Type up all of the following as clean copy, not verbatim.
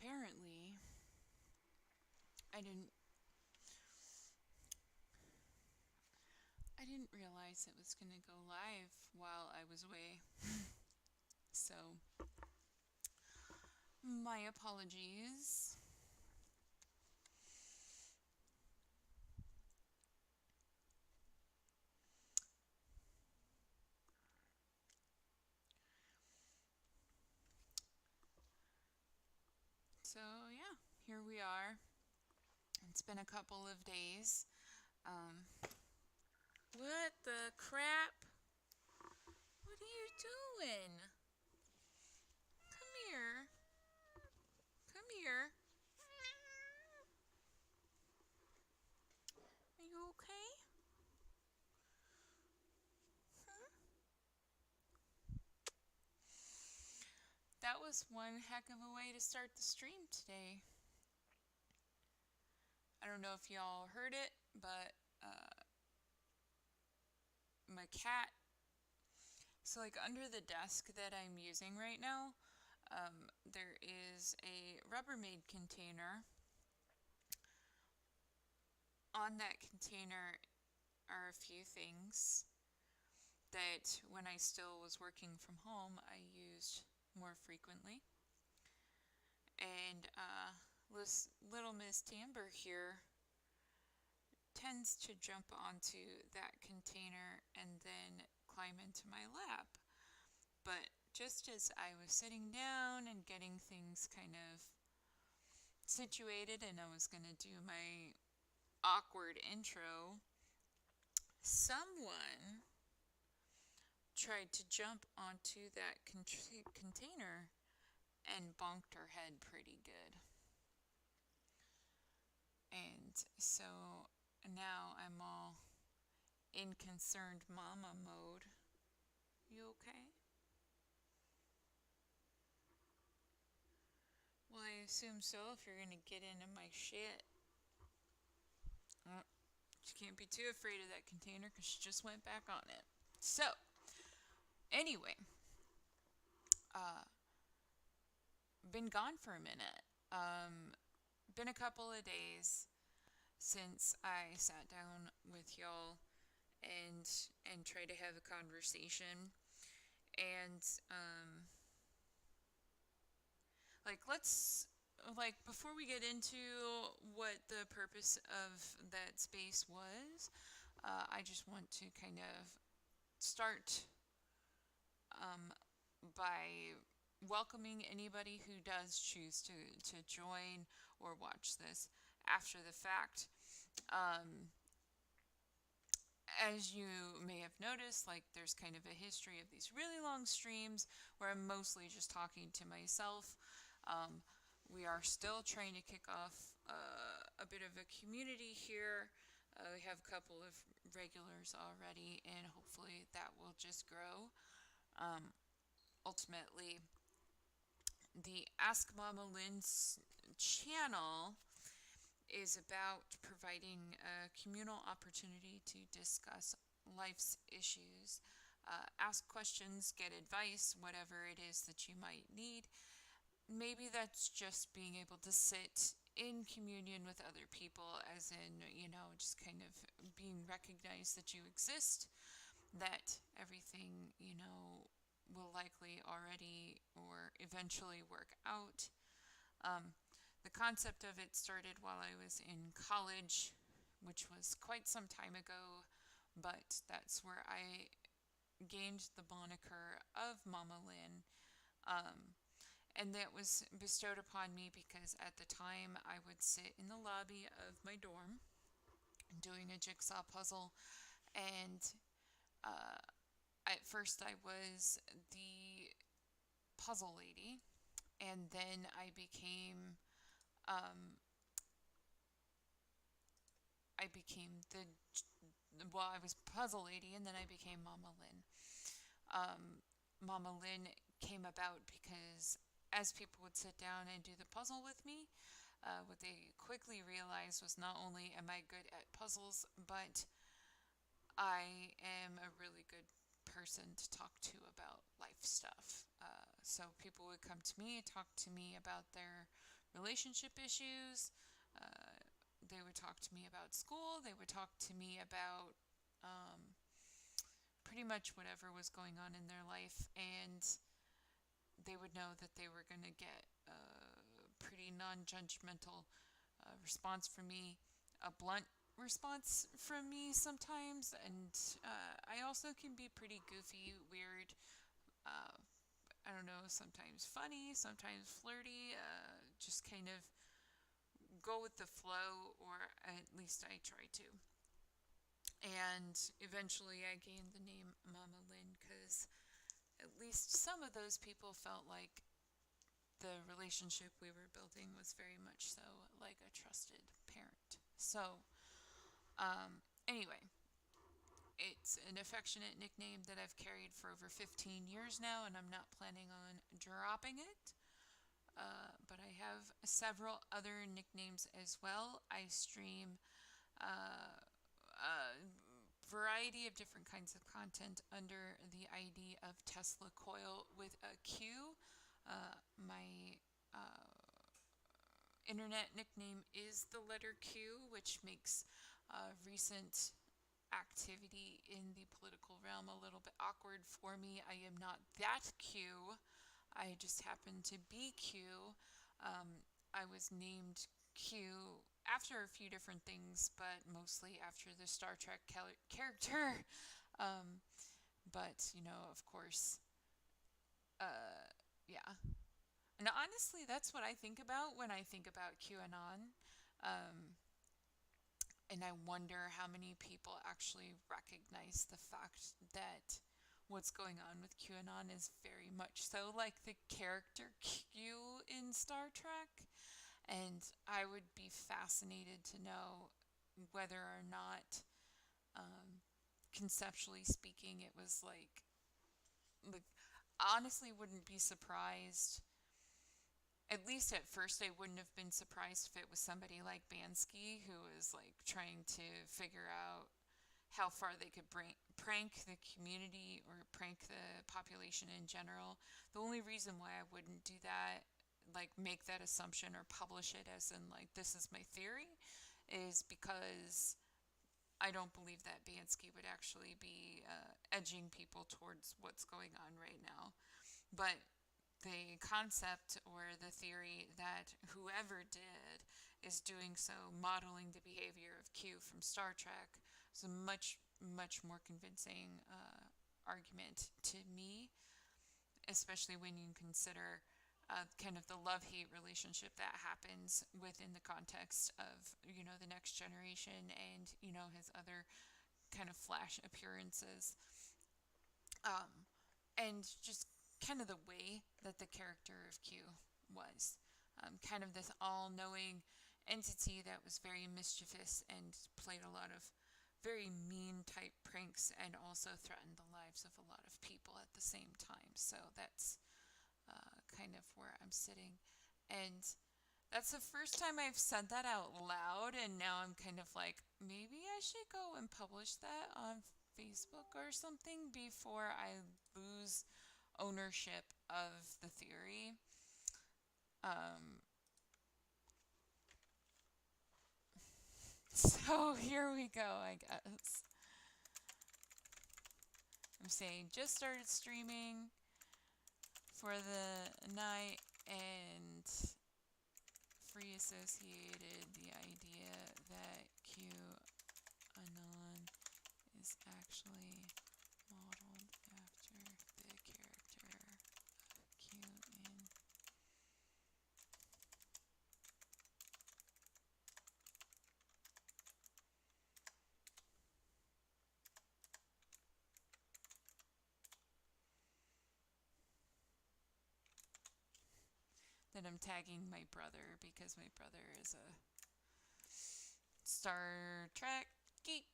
apparently, I didn't I didn't realize it was going to go live while I was away. So, my apologies. So, yeah, here we are. It's been a couple of days. Um, what the crap? What are you doing? Come here. Come here. Are you okay? Huh? That was one heck of a way to start the stream today. I don't know if y'all heard it, but my cat. So, like, under the desk that I'm using right now, there is a Rubbermaid container. On that container are a few things that when I still was working from home, I used more frequently. And little Miss Tamber here tends to jump onto that container and then climb into my lap. But just as I was sitting down and getting things kind of situated and I was going to do my awkward intro, someone tried to jump onto that container and bonked her head pretty good. And so now I'm all in concerned mama mode. You okay? Well, I assume so if you're gonna get into my shit. She can't be too afraid of that container because she just went back on it. So, anyway, been gone for a minute. Been a couple of days since I sat down with y'all and tried to have a conversation. And let's before we get into what the purpose of that space was, I just want to kind of start by welcoming anybody who does choose to join or watch this after the fact. As you may have noticed, there's kind of a history of these really long streams where I'm mostly just talking to myself. We are still trying to kick off a bit of a community here. We have a couple of regulars already, and hopefully that will just grow. Ultimately, the Ask Mama Lynn's channel is about providing a communal opportunity to discuss life's issues, ask questions, get advice, whatever it is that you might need. Maybe that's just being able to sit in communion with other people, as in, just kind of being recognized that you exist, that everything, will likely already or eventually work out. The concept of it started while I was in college, which was quite some time ago, but that's where I gained the moniker of Mama Lynn. And that was bestowed upon me because at the time I would sit in the lobby of my dorm doing a jigsaw puzzle, and at first I was the puzzle lady, and then I became the I was puzzle lady, and then I became Mama Lynn. Mama Lynn came about because as people would sit down and do the puzzle with me, what they quickly realized was not only am I good at puzzles, but I am a really good person to talk to about life stuff. So people would come to me, talk to me about their relationship issues. Uh, they would talk to me about school. They would talk to me about pretty much whatever was going on in their life, and they would know that they were going to get a pretty non-judgmental response from me, a blunt response from me sometimes, and I also can be pretty goofy, weird, uh, I don't know, sometimes funny, sometimes flirty, just kind of go with the flow, or at least I try to. And eventually I gained the name Mama Lynn because at least some of those people felt like the relationship we were building was very much so like a trusted parent. So, anyway, it's an affectionate nickname that I've carried for over 15 years now, and I'm not planning on dropping it. But I have several other nicknames as well. I stream a variety of different kinds of content under the ID of Tesla Coil with a Q. My internet nickname is the letter Q, which makes recent activity in the political realm a little bit awkward for me. I am not that Q. I just happen to be Q. I was named Q after a few different things, but mostly after the Star Trek character. Um, but, of course, yeah. And honestly, that's what I think about when I think about QAnon. Um, and I wonder how many people actually recognize the fact that what's going on with QAnon is very much so like the character Q in Star Trek. And I would be fascinated to know whether or not, conceptually speaking, it was like honestly wouldn't be surprised. At least at first, I wouldn't have been surprised if it was somebody like Bansky who was like trying to figure out how far they could prank the community or prank the population in general. The only reason why I wouldn't do that, like make that assumption or publish it as in like this is my theory, is because I don't believe that Bansky would actually be edging people towards what's going on right now. But the concept or the theory that whoever did is doing so modeling the behavior of Q from Star Trek is a much, much more convincing argument to me, especially when you consider kind of the love-hate relationship that happens within the context of, the next generation and, his other kind of flash appearances. And just kind of the way that the character of Q was. Kind of this all knowing entity that was very mischievous and played a lot of very mean type pranks and also threatened the lives of a lot of people at the same time. So that's kind of where I'm sitting. And that's the first time I've said that out loud, and now I'm kind of like, maybe I should go and publish that on Facebook or something before I lose ownership of the theory. So here we go, I guess. I'm saying just started streaming for the night and free associated the idea that QAnon is actually modeled after the character of Q in that I'm tagging my brother because my brother is a Star Trek geek.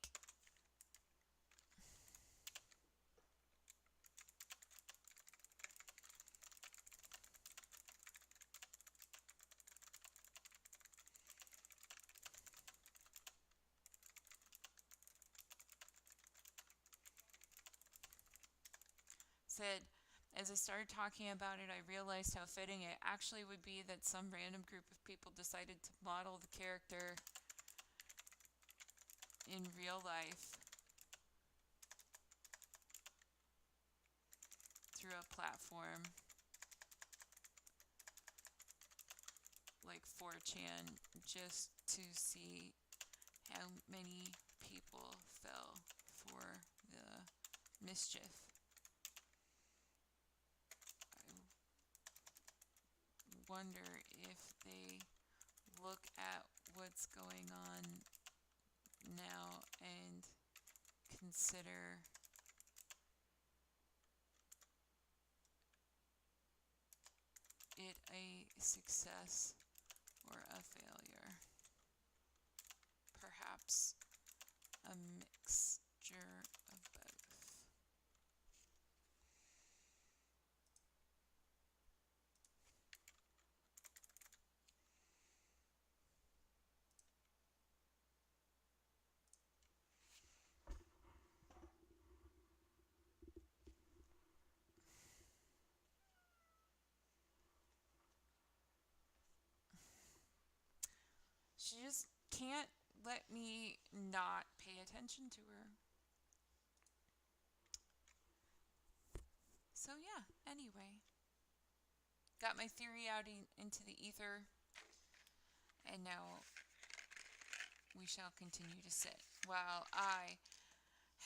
Said, As I started talking about it, I realized how fitting it actually would be that some random group of people decided to model the character in real life through a platform like 4chan just to see how many people fell for the mischief. I wonder if they look at what's going on now and consider it a success or a failure. Perhaps a mixture of both. She just can't let me not pay attention to her. So, yeah, anyway. Got my theory out into the ether, and now we shall continue to sit while I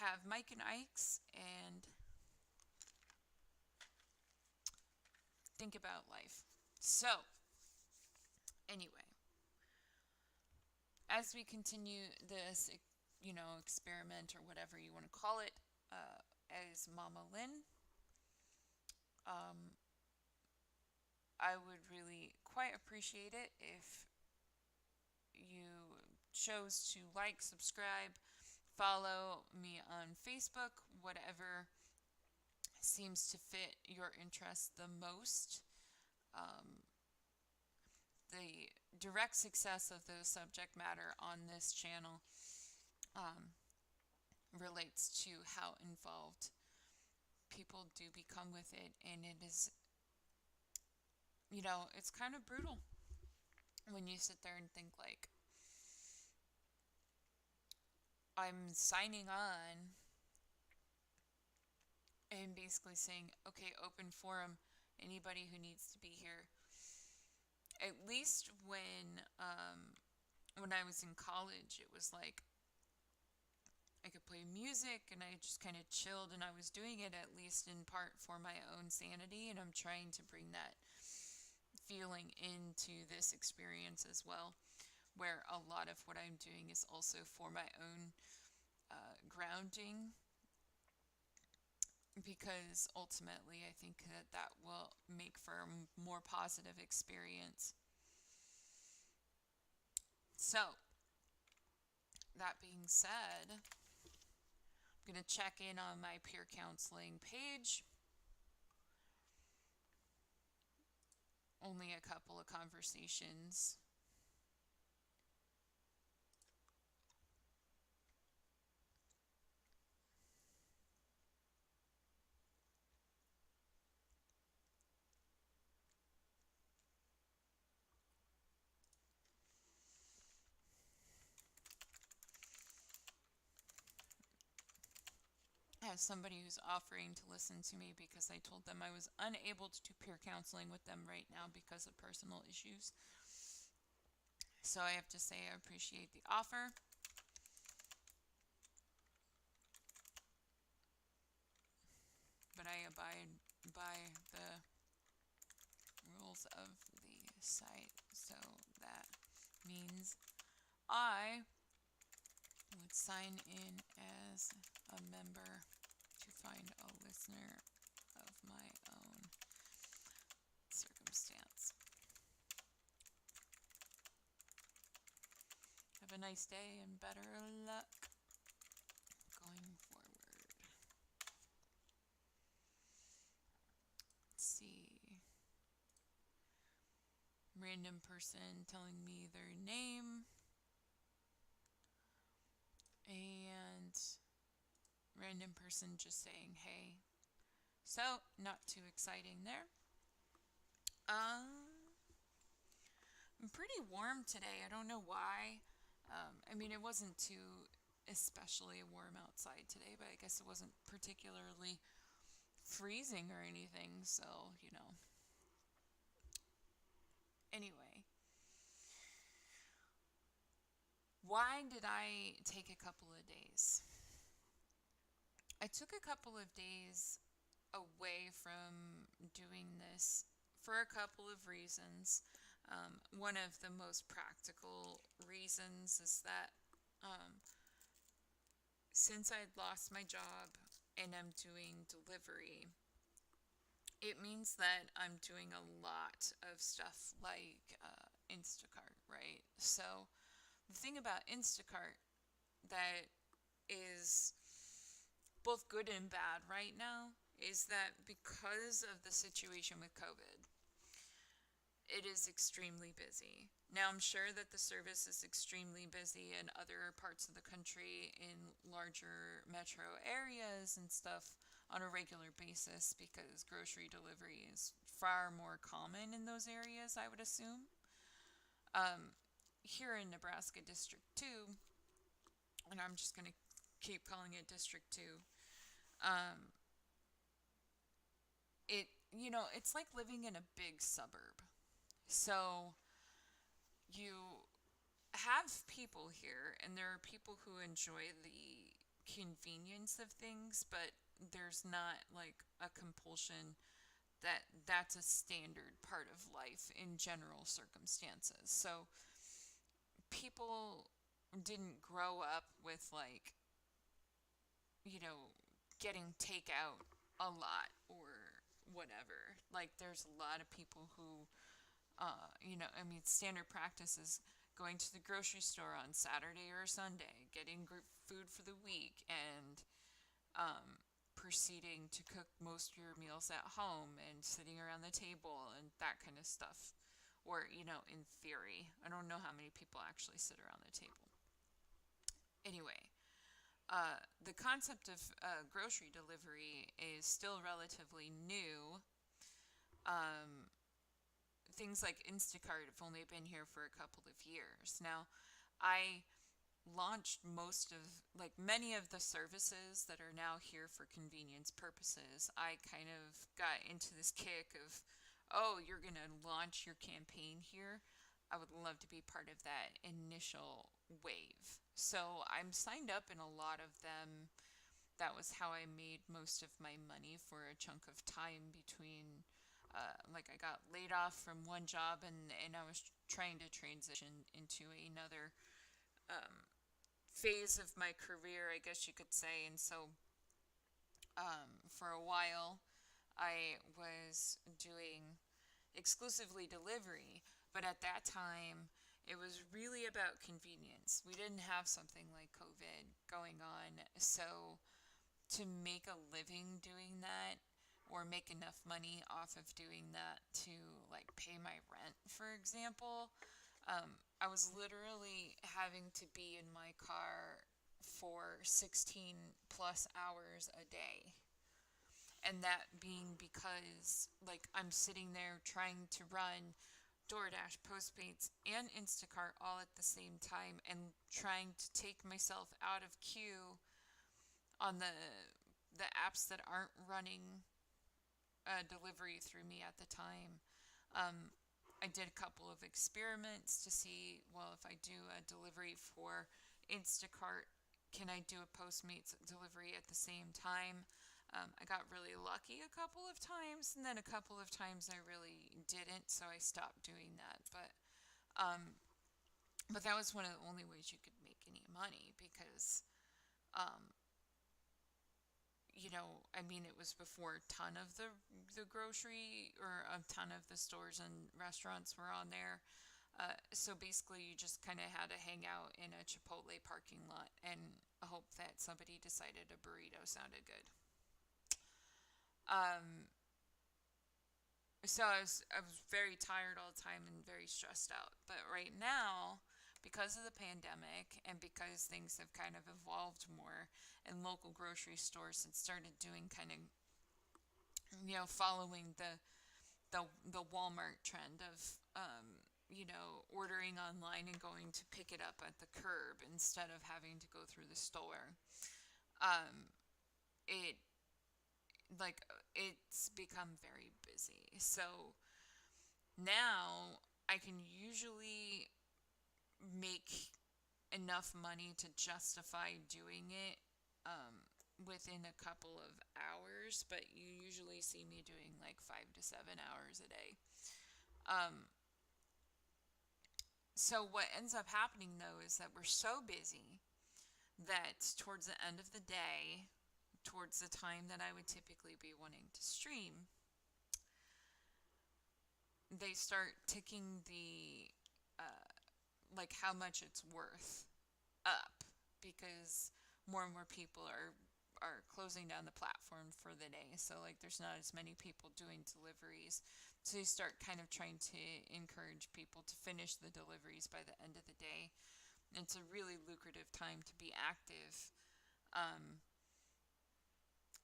have Mike and Ike's and think about life. So, anyway, as we continue this, experiment or whatever you want to call it, as Mama Lynn, I would really quite appreciate it if you chose to like, subscribe, follow me on Facebook, whatever seems to fit your interest the most. The direct success of the subject matter on this channel relates to how involved people do become with it, and it is, it's kind of brutal when you sit there and think like, I'm signing on and basically saying, okay, open forum, anybody who needs to be here. At least when I was in college, it was like I could play music and I just kind of chilled, and I was doing it at least in part for my own sanity, and I'm trying to bring that feeling into this experience as well, where a lot of what I'm doing is also for my own grounding, because ultimately I think that will make for a more positive experience. So, that being said, I'm going to check in on my peer counseling page. Only a couple of conversations. I have somebody who's offering to listen to me because I told them I was unable to do peer counseling with them right now because of personal issues. So I have to say I appreciate the offer. But I abide by the rules of the site, so that means I would sign in as a member to find a listener of my own circumstance. Have a nice day and better luck going forward. Let's see. Random person telling me their name. And random person just saying, hey. So, not too exciting there. Um, Pretty warm today. I don't know why. I mean, it wasn't too especially warm outside today, but I guess it wasn't particularly freezing or anything. So, anyway, why did I take a couple of days? I took a couple of days away from doing this for a couple of reasons. One of the most practical reasons is that um, since I had lost my job and I'm doing delivery, it means that I'm doing a lot of stuff like Instacart, right? So the thing about Instacart that is both good and bad right now is that because of the situation with COVID, it is extremely busy. Now, I'm sure that the service is extremely busy in other parts of the country, in larger metro areas and stuff, on a regular basis because grocery delivery is far more common in those areas, I would assume. Here in Nebraska District 2, and I'm just going to keep calling it District 2, um, it's like living in a big suburb. So you have people here, and there are people who enjoy the convenience of things, but there's not like a compulsion that that's a standard part of life in general circumstances. So people didn't grow up with like, you know, getting takeout a lot or whatever. Like there's a lot of people who I mean, standard practice is going to the grocery store on Saturday or Sunday, getting food for the week, and proceeding to cook most of your meals at home and sitting around the table and that kind of stuff. Or, in theory. I don't know how many people actually sit around the table. Anyway, the concept of grocery delivery is still relatively new. Um, Things like Instacart have only been here for a couple of years. Now, I launched many of the services that are now here for convenience purposes. I kind of got into this kick of, oh, you're going to launch your campaign here. I would love to be part of that initial wave. So I'm signed up in a lot of them. That was how I made most of my money for a chunk of time between I got laid off from one job and I was trying to transition into another phase of my career, I guess you could say. And so for a while, I was doing exclusively delivery, but at that time, it was really about convenience. We didn't have something like COVID going on, so to make a living doing that or make enough money off of doing that to like pay my rent, for example, I was literally having to be in my car for 16 plus hours a day. And that being because like I'm sitting there trying to run DoorDash, Postmates, and Instacart all at the same time and trying to take myself out of queue on the apps that aren't running delivery through me at the time. Um, I did a couple of experiments to see, well, if I do a delivery for Instacart, can I do a Postmates delivery at the same time? I got really lucky a couple of times, and then a couple of times I really didn't, so I stopped doing that. But that was one of the only ways you could make any money because I mean, it was before a ton of the grocery or a ton of the stores and restaurants were on there. So basically, you just kind of had to hang out in a Chipotle parking lot and hope that somebody decided a burrito sounded good. Um, so I was very tired all the time and very stressed out. But right now, because of the pandemic and because things have kind of evolved more, and local grocery stores had started doing kind of following the Walmart trend of ordering online and going to pick it up at the curb instead of having to go through the store. Um, it like it's become very busy. So now I can usually make enough money to justify doing it within a couple of hours, but you usually see me doing like 5 to 7 hours a day. Um, so what ends up happening though is that we're so busy that towards the end of the day, towards the time that I would typically be wanting to stream, they start ticking the like how much it's worth up, because more and more people are closing down the platform for the day. So like there's not as many people doing deliveries. So you start kind of trying to encourage people to finish the deliveries by the end of the day. And it's a really lucrative time to be active. Um,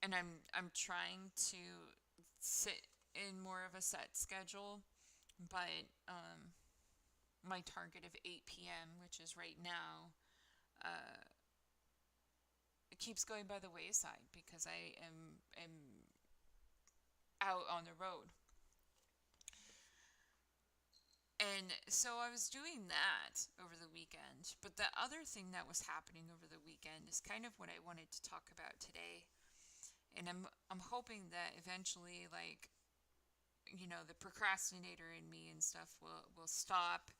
and I'm trying to sit in more of a set schedule, but my target of 8 p.m., which is right now, uh, it keeps going by the wayside because I am out on the road. And so I was doing that over the weekend. But the other thing that was happening over the weekend is kind of what I wanted to talk about today. And I'm hoping that eventually, like, the procrastinator in me and stuff will stop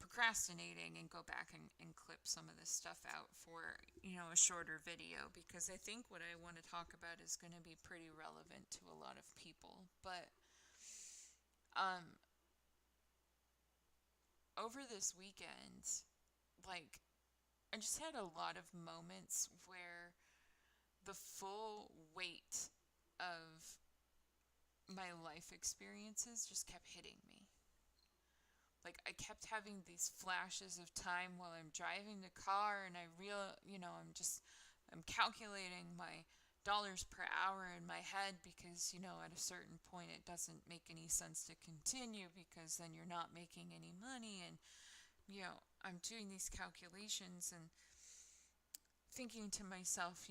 procrastinating and go back and clip some of this stuff out for, a shorter video, because I think what I want to talk about is going to be pretty relevant to a lot of people. But um, over this weekend, like, I just had a lot of moments where the full weight of my life experiences just kept hitting me. Like, I kept having these flashes of time while I'm driving the car, and I'm calculating my dollars per hour in my head, because, at a certain point it doesn't make any sense to continue, because then you're not making any money. And, I'm doing these calculations and thinking to myself,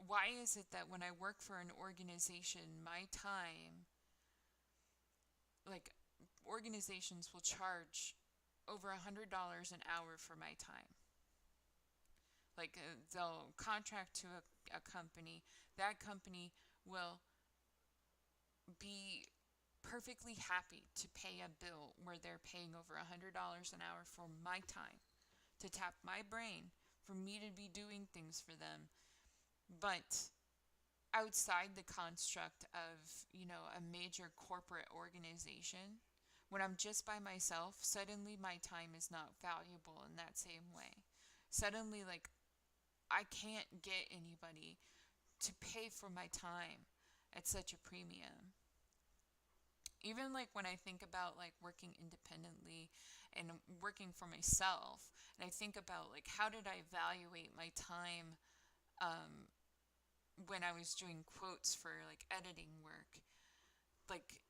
why is it that when I work for an organization, my time, like, organizations will charge over $100 an hour for my time? Like, they'll contract to a company. That company will be perfectly happy to pay a bill where they're paying over $100 an hour for my time, to tap my brain, for me to be doing things for them. But outside the construct of, a major corporate organization, when I'm just by myself, suddenly my time is not valuable in that same way. Suddenly, like, I can't get anybody to pay for my time at such a premium. Even like when I think about like working independently and working for myself, and I think about like how did I evaluate my time um, when I was doing quotes for like editing work. Like,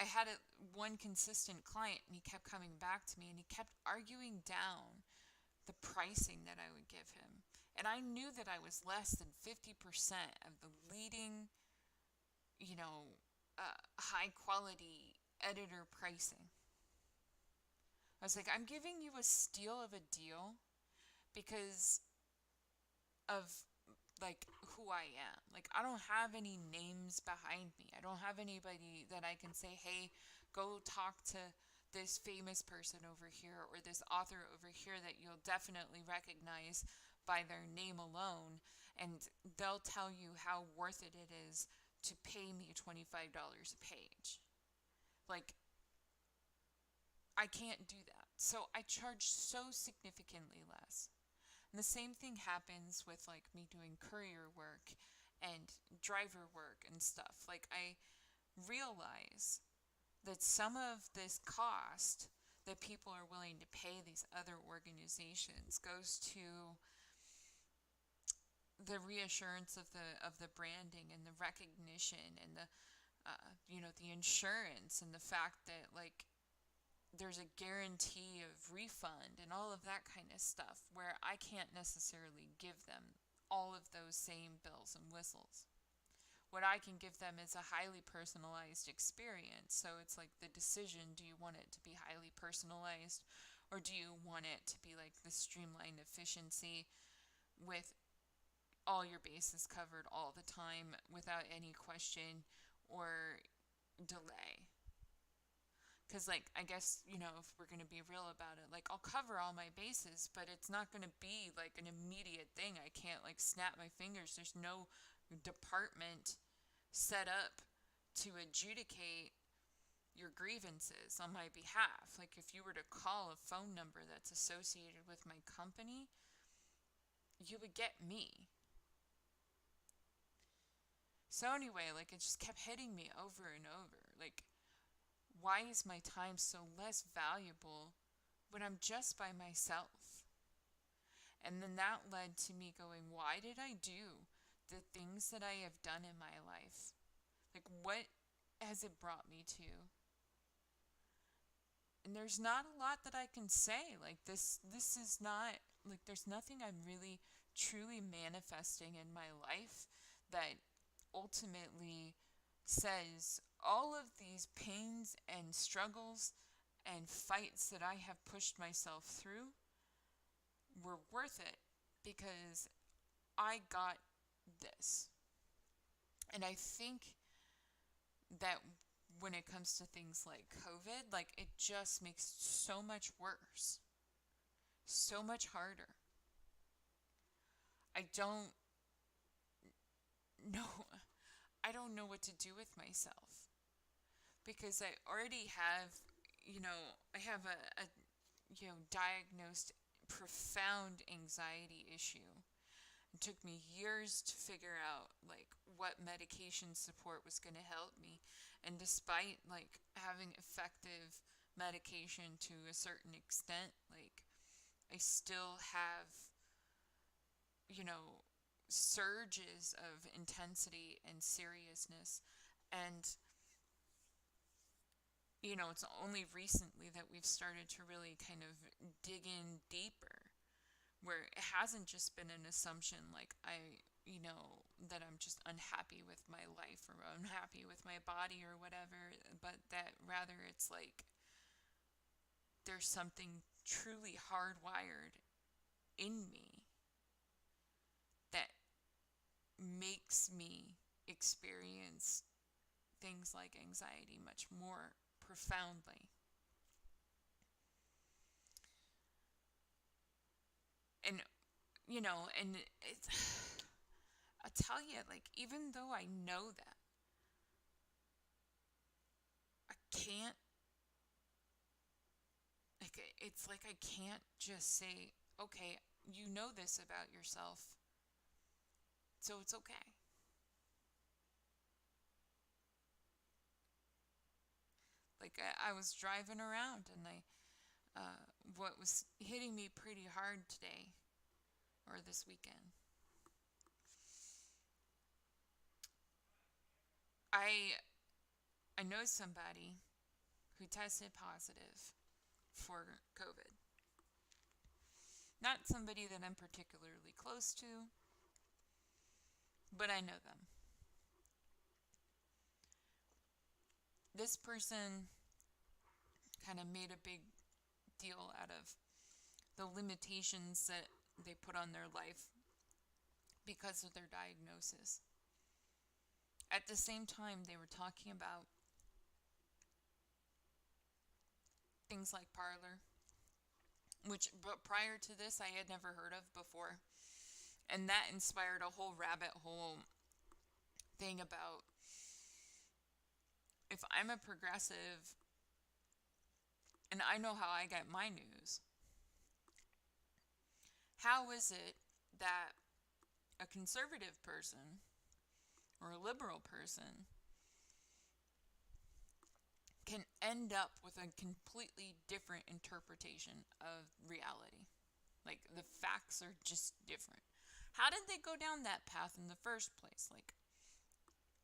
I had one consistent client, and he kept coming back to me, and he kept arguing down the pricing that I would give him. And I knew that I was less than 50% of the leading, high quality editor pricing. I was like, I'm giving you a steal of a deal because of like who I am. Like, I don't have any names behind me. I don't have anybody that I can say, hey, go talk to this famous person over here or this author over here that you'll definitely recognize by their name alone, and they'll tell you how worth it is to pay me $25 a page. Like, I can't do that. So I charge so significantly less. And the same thing happens with like me doing courier work and driver work and stuff. Like, I realize that some of this cost that people are willing to pay these other organizations goes to the reassurance of the branding and the recognition and the the insurance and the fact that like there's a guarantee of refund and all of that kind of stuff where I can't necessarily give them all of those same bells and whistles. What I can give them is a highly personalized experience. So it's like the decision, do you want it to be highly personalized or do you want it to be like the streamlined efficiency with all your bases covered all the time without any question or delay? Because, like, I guess, if we're going to be real about it, like, I'll cover all my bases, but it's not going to be, like, an immediate thing. I can't, like, snap my fingers. There's no department set up to adjudicate your grievances on my behalf. Like, if you were to call a phone number that's associated with my company, you would get me. So, anyway, like, it just kept hitting me over and over. Like, why is my time so less valuable when I'm just by myself? And then that led to me going, why did I do the things that I have done in my life? Like, what has it brought me to? And there's not a lot that I can say. Like, this is not, like, there's nothing I'm really truly manifesting in my life that ultimately says all of these pains and struggles and fights that I have pushed myself through were worth it because I got this. And I think that when it comes to things like COVID, like it just makes it so much worse, so much harder. I don't know. I don't know what to do with myself because I already have, I have a diagnosed profound anxiety issue. It took me years to figure out like what medication support was going to help me. And despite like having effective medication to a certain extent, like I still have, you know, surges of intensity and seriousness. And, it's only recently that we've started to really kind of dig in deeper, where it hasn't just been an assumption like that I'm just unhappy with my life or unhappy with my body or whatever, but that rather it's like there's something truly hardwired in me that makes me experience things like anxiety much more profoundly. And, and it's, I tell you, like, even though I know that, I can't, like, it's like I can't just say, okay, you know this about yourself, so it's okay. Like, I was driving around and what was hitting me pretty hard today or this weekend. I I know somebody who tested positive for COVID. Not somebody that I'm particularly close to, but I know them. This person kind of made a big deal out of the limitations that they put on their life because of their diagnosis. At the same time, they were talking about things like Parlor, which but prior to this I had never heard of before. And that inspired a whole rabbit hole thing about if I'm a progressive and I know how I get my news, how is it that a conservative person or a liberal person can end up with a completely different interpretation of reality? Like, the facts are just different. How did they go down that path in the first place? Like,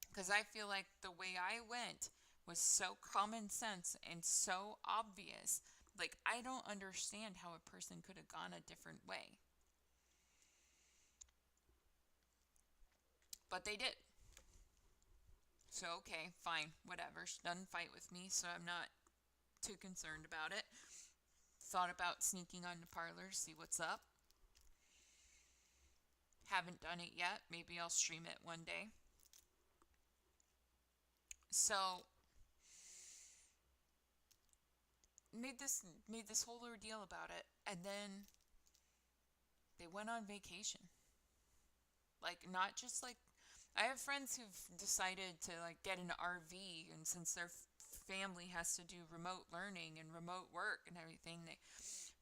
because I feel like the way I went was so common sense and so obvious. Like, I don't understand how a person could have gone a different way. But they did. So, okay, fine, whatever. She doesn't fight with me, so I'm not too concerned about it. Thought about sneaking on the parlor, see what's up. Haven't done it yet. Maybe I'll stream it one day. So, made this whole ordeal about it, and then they went on vacation. Like, not just like, I have friends who've decided to like get an RV, and since their family has to do remote learning and remote work and everything, they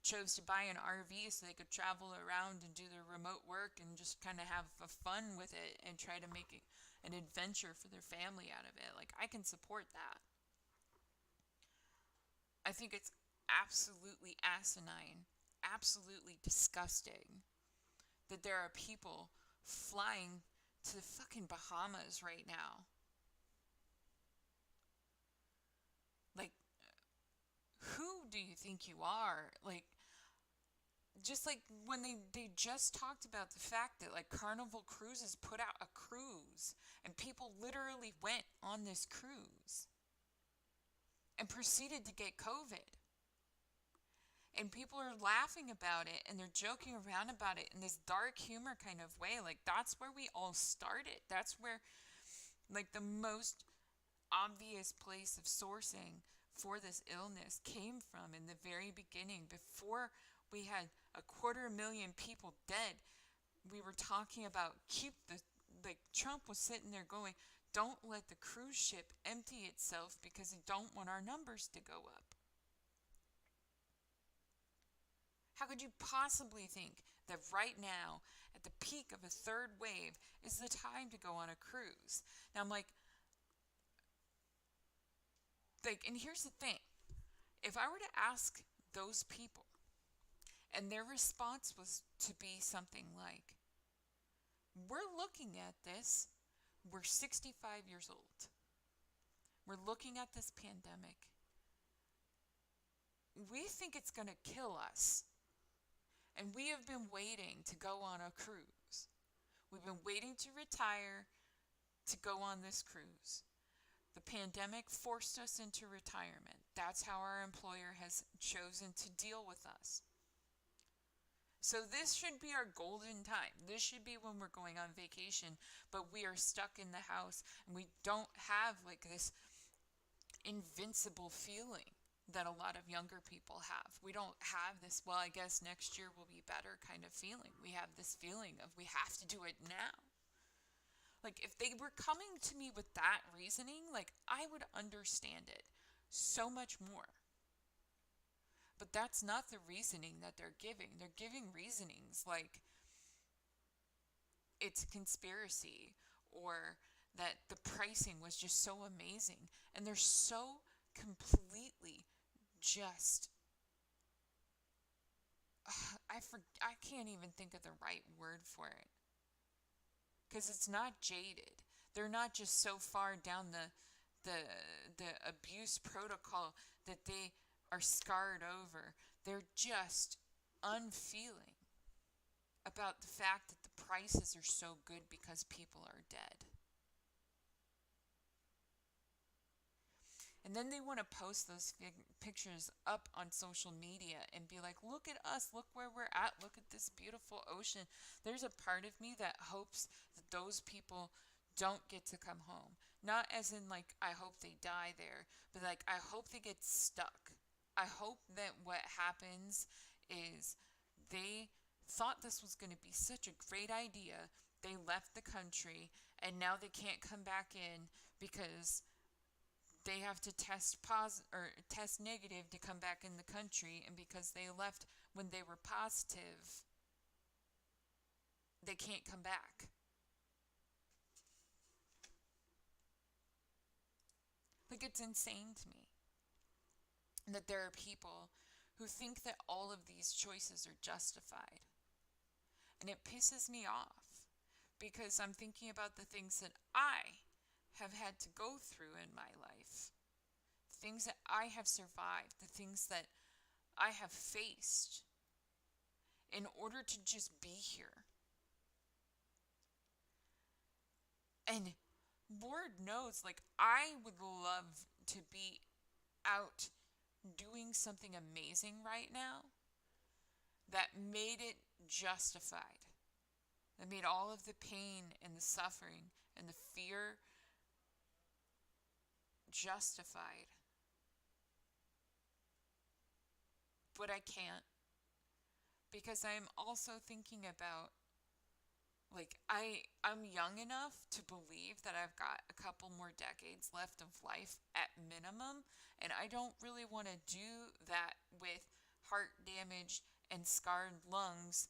chose to buy an RV so they could travel around and do their remote work and just kind of have a fun with it and try to make it an adventure for their family out of it. Like, I can support that. I think it's absolutely asinine, absolutely disgusting that there are people flying to the fucking Bahamas right now. Like, who do you think you are? Like, just like when they just talked about the fact that like Carnival Cruises put out a cruise and people literally went on this cruise and proceeded to get COVID. And people are laughing about it and they're joking around about it in this dark humor kind of way. Like, that's where we all started. That's where like the most obvious place of sourcing for this illness came from in the very beginning. Before we had 250,000 people dead, we were talking about like Trump was sitting there going, don't let the cruise ship empty itself because we don't want our numbers to go up. How could you possibly think that right now, at the peak of a third wave, is the time to go on a cruise? Now I'm like, and here's the thing. If I were to ask those people, and their response was to be something like, we're looking at this, we're 65 years old. We're looking at this pandemic. We think it's going to kill us. And we have been waiting to go on a cruise. We've been waiting to retire to go on this cruise. The pandemic forced us into retirement. That's how our employer has chosen to deal with us. So this should be our golden time. This should be when we're going on vacation, but we are stuck in the house and we don't have like this invincible feeling that a lot of younger people have. We don't have this, well, I guess next year will be better kind of feeling. We have this feeling of we have to do it now. Like, if they were coming to me with that reasoning, like, I would understand it so much more. But that's not the reasoning that they're giving. They're giving reasonings like it's a conspiracy or that the pricing was just so amazing. And they're so completely just I can't even think of the right word for it, because it's not jaded. They're not just so far down the abuse protocol that they are scarred over. They're just unfeeling about the fact that the prices are so good because people are dead. And then they want to post those pictures up on social media and be like, look at us, look where we're at, look at this beautiful ocean. There's a part of me that hopes that those people don't get to come home. Not as in like, I hope they die there, but like, I hope they get stuck. I hope that what happens is they thought this was going to be such a great idea. They left the country and now they can't come back in because they have to test negative to come back in the country, and because they left when they were positive, they can't come back. Like, it's insane to me that there are people who think that all of these choices are justified. And it pisses me off because I'm thinking about the things that I have had to go through in my life, things that I have survived, the things that I have faced in order to just be here. And Lord knows, like, I would love to be out doing something amazing right now that made it justified, that made all of the pain and the suffering and the fear justified. But I can't, because I'm also thinking about, like, I'm young enough to believe that I've got a couple more decades left of life at minimum, and I don't really want to do that with heart damage and scarred lungs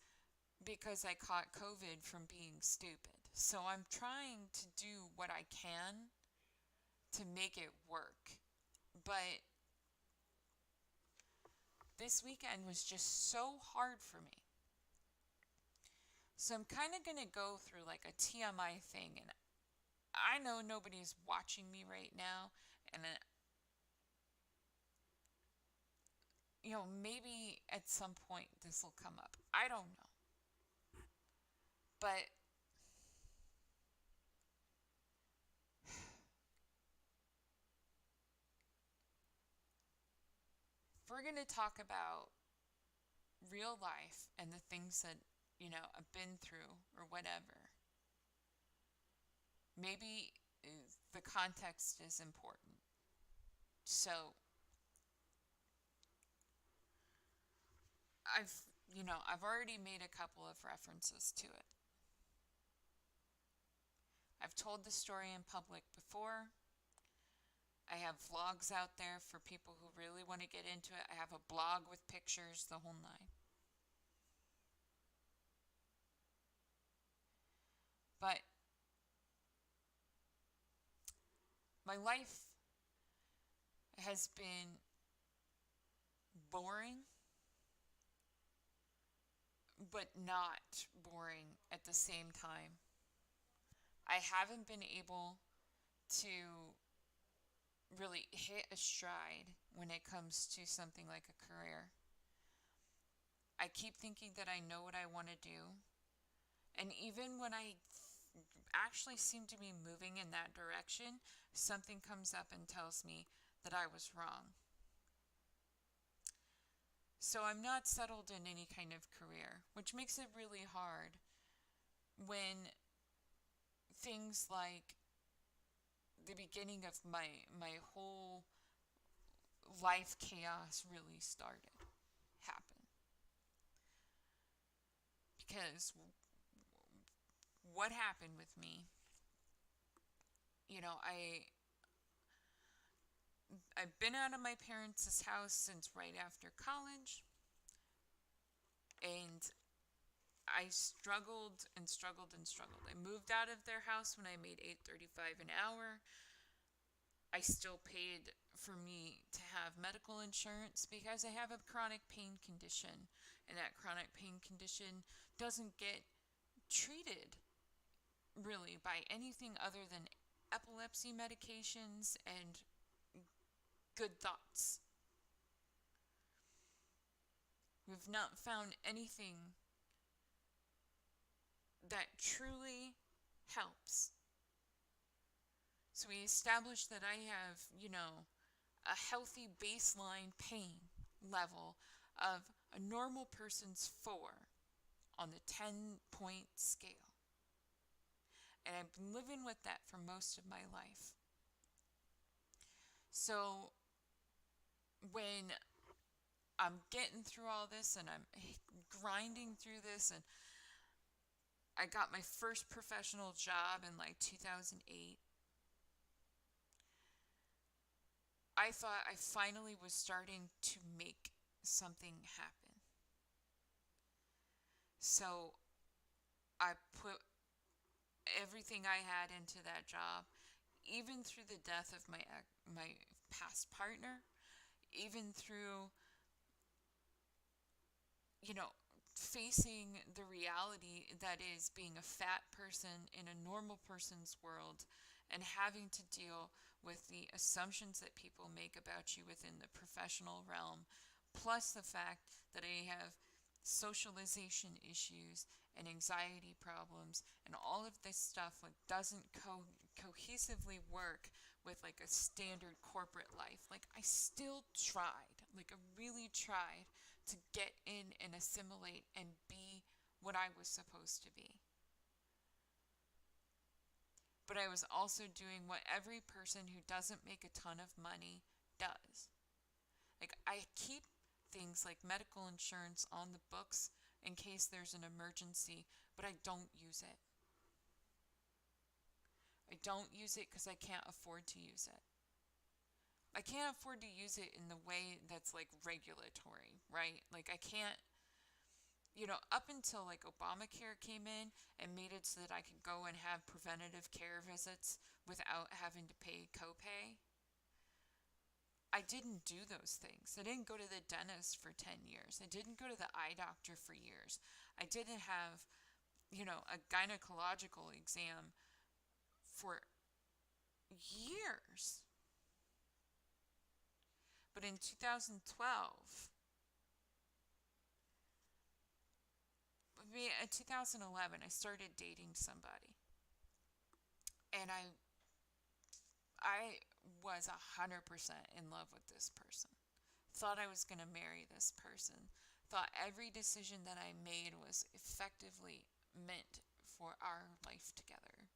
because I caught COVID from being stupid. So I'm trying to do what I can to make it work. But this weekend was just so hard for me. So I'm kind of going to go through like a TMI thing, and I know nobody's watching me right now, and maybe at some point this will come up. I don't know. But if we're going to talk about real life and the things that, I've been through or whatever, maybe the context is important. So I've already made a couple of references to it. I've told the story in public before. I have vlogs out there for people who really want to get into it. I have a blog with pictures, the whole nine. But my life has been boring, but not boring at the same time. I haven't been able to really hit a stride when it comes to something like a career. I keep thinking that I know what I want to do. And even when I actually seem to be moving in that direction, something comes up and tells me that I was wrong. So I'm not settled in any kind of career, which makes it really hard when things like the beginning of my whole life chaos really started happen. Because what happened with me, I've been out of my parents' house since right after college, and I struggled and struggled and struggled. I moved out of their house when I made $8.35 an hour. I still paid for me to have medical insurance because I have a chronic pain condition, and that chronic pain condition doesn't get treated really by anything other than epilepsy medications and good thoughts. We've not found anything that truly helps. So we established that I have, a healthy baseline pain level of a normal person's 4 on the 10-point scale. And I've been living with that for most of my life. So when I'm getting through all this and I'm grinding through this, and I got my first professional job in like 2008, I thought I finally was starting to make something happen. So I put everything I had into that job, even through the death of my past partner, even through facing the reality that is being a fat person in a normal person's world and having to deal with the assumptions that people make about you within the professional realm, plus the fact that I have socialization issues and anxiety problems and all of this stuff like doesn't cohesively work with like a standard corporate life. Like I still tried, like I really tried to get in and assimilate and be what I was supposed to be. But I was also doing what every person who doesn't make a ton of money does. Like I keep things like medical insurance on the books in case there's an emergency, but I don't use it. I don't use it because I can't afford to use it. I can't afford to use it in the way that's like regulatory, right? Like I can't, up until like Obamacare came in and made it so that I could go and have preventative care visits without having to pay copay. I didn't do those things. I didn't go to the dentist for 10 years. I didn't go to the eye doctor for years. I didn't have, a gynecological exam for years. But in 2012, in 2011, I started dating somebody. And I was 100% in love with this person. Thought I was going to marry this person. Thought every decision that I made was effectively meant for our life together.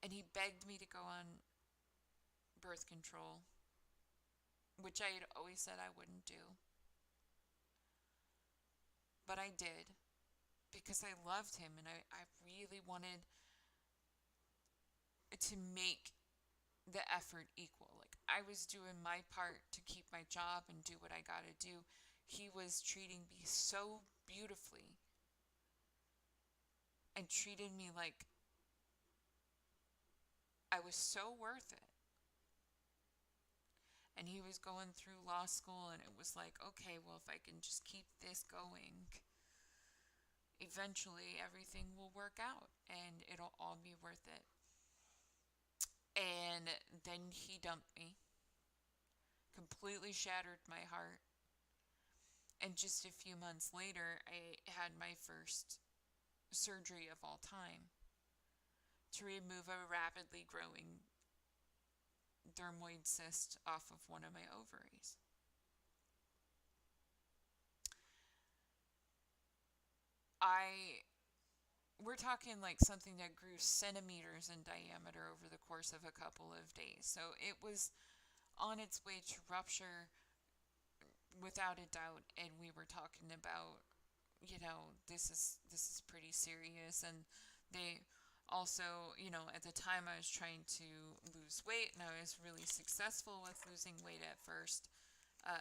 And he begged me to go on birth control, which I had always said I wouldn't do. But I did because I loved him and I really wanted to make the effort equal. Like I was doing my part to keep my job and do what I gotta do. He was treating me so beautifully and treated me like I was so worth it. And he was going through law school and it was like, okay, well, if I can just keep this going, eventually everything will work out and it'll all be worth it. And then he dumped me, completely shattered my heart. And just a few months later, I had my first surgery of all time to remove a rapidly growing dermoid cyst off of one of my ovaries. We're talking like something that grew centimeters in diameter over the course of a couple of days. So it was on its way to rupture without a doubt, and we were talking about, this is pretty serious. And they also, at the time I was trying to lose weight and I was really successful with losing weight at first,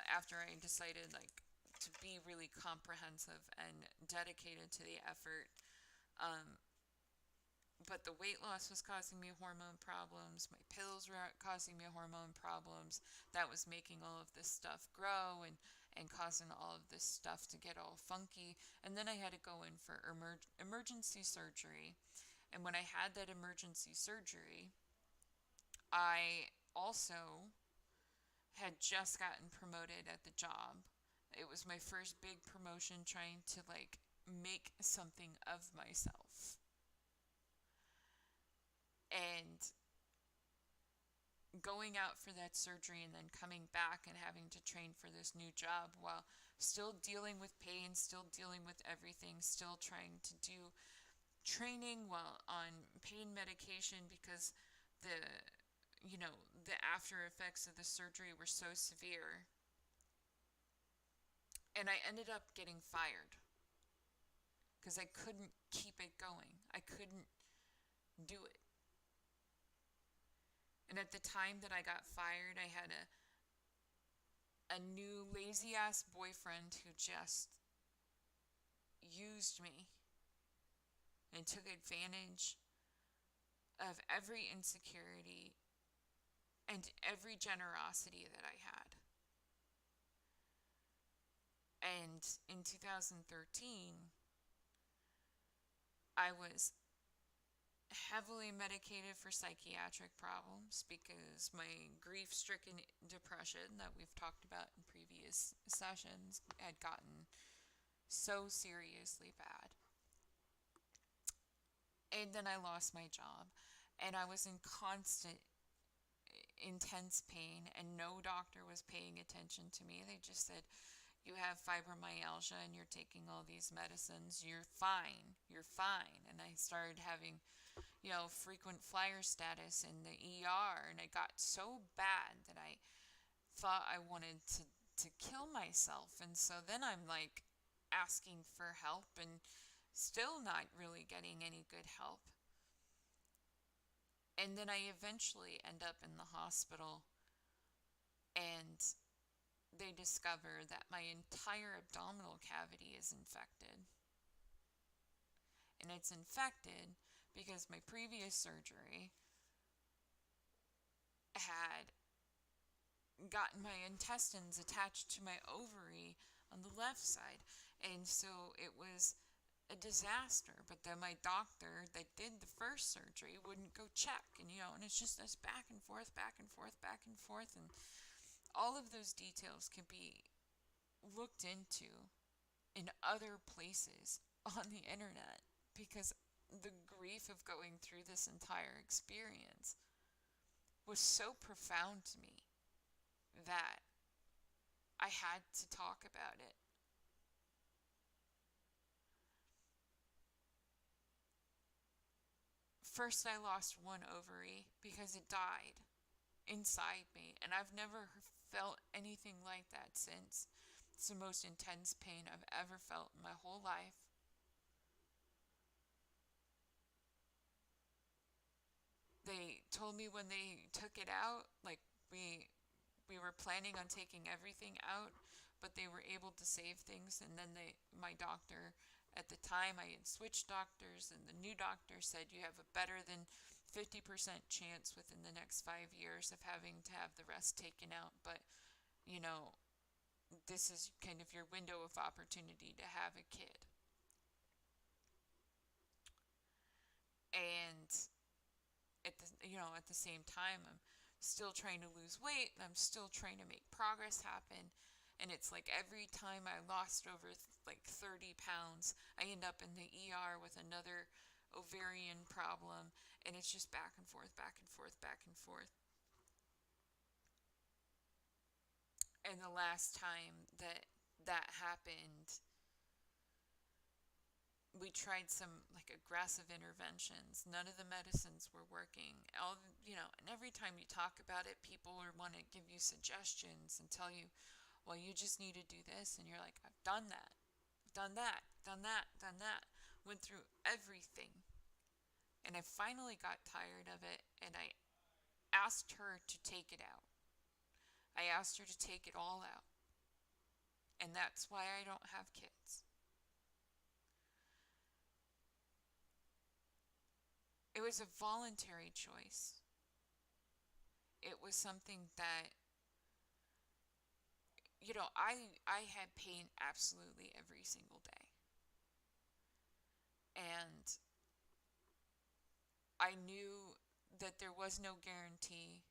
after I decided like to be really comprehensive and dedicated to the effort. But the weight loss was causing me hormone problems. My pills were causing me hormone problems. That was making all of this stuff grow and causing all of this stuff to get all funky. And then I had to go in for emergency surgery. And when I had that emergency surgery, I also had just gotten promoted at the job. It was my first big promotion, trying to like make something of myself. And going out for that surgery and then coming back and having to train for this new job while still dealing with pain, still dealing with everything, still trying to do training while on pain medication because the after effects of the surgery were so severe. And I ended up getting fired because I couldn't keep it going. I couldn't do it. And at the time that I got fired, I had a new lazy ass boyfriend who just used me and took advantage of every insecurity and every generosity that I had. And And in 2013, I was heavily medicated for psychiatric problems because my grief stricken depression that we've talked about in previous sessions had gotten so seriously bad. And then I lost my job, and I was in constant, intense pain, and no doctor was paying attention to me. They just said, "You have fibromyalgia and you're taking all these medicines. You're fine. You're fine." And I started having, frequent flyer status in the ER, and it got so bad that I thought I wanted to kill myself. And so then I'm like asking for help and still not really getting any good help. And then I eventually end up in the hospital, and they discover that my entire abdominal cavity is infected. And it's infected because my previous surgery had gotten my intestines attached to my ovary on the left side. And so it was a disaster. But then my doctor that did the first surgery wouldn't go check. And it's just this back and forth, back and forth, back and forth. And all of those details can be looked into in other places on the internet, because the grief of going through this entire experience was so profound to me that I had to talk about it. First, I lost one ovary because it died inside me, and I've never felt anything like that since. It's the most intense pain I've ever felt in my whole life. They told me when they took it out, like we were planning on taking everything out, but they were able to save things. And then my doctor at the time, I had switched doctors, and the new doctor said you have a better than 50% chance within the next 5 years of having to have the rest taken out. But you know, this is kind of your window of opportunity to have a kid. And at the same time, I'm still trying to lose weight, and I'm still trying to make progress happen. And it's like every time I lost over like 30 pounds, I end up in the ER with another ovarian problem, and it's just back and forth, back and forth, back and forth. And the last time that happened, we tried some like aggressive interventions. None of the medicines were working. And every time you talk about it, people want to give you suggestions and tell you, well, you just need to do this. And you're like, I've done that, done that, done that, done that. Went through everything. And I finally got tired of it, and I asked her to take it out. I asked her to take it all out. And that's why I don't have kids. It was a voluntary choice. It was something that, I had pain absolutely every single day. And I knew that there was no guarantee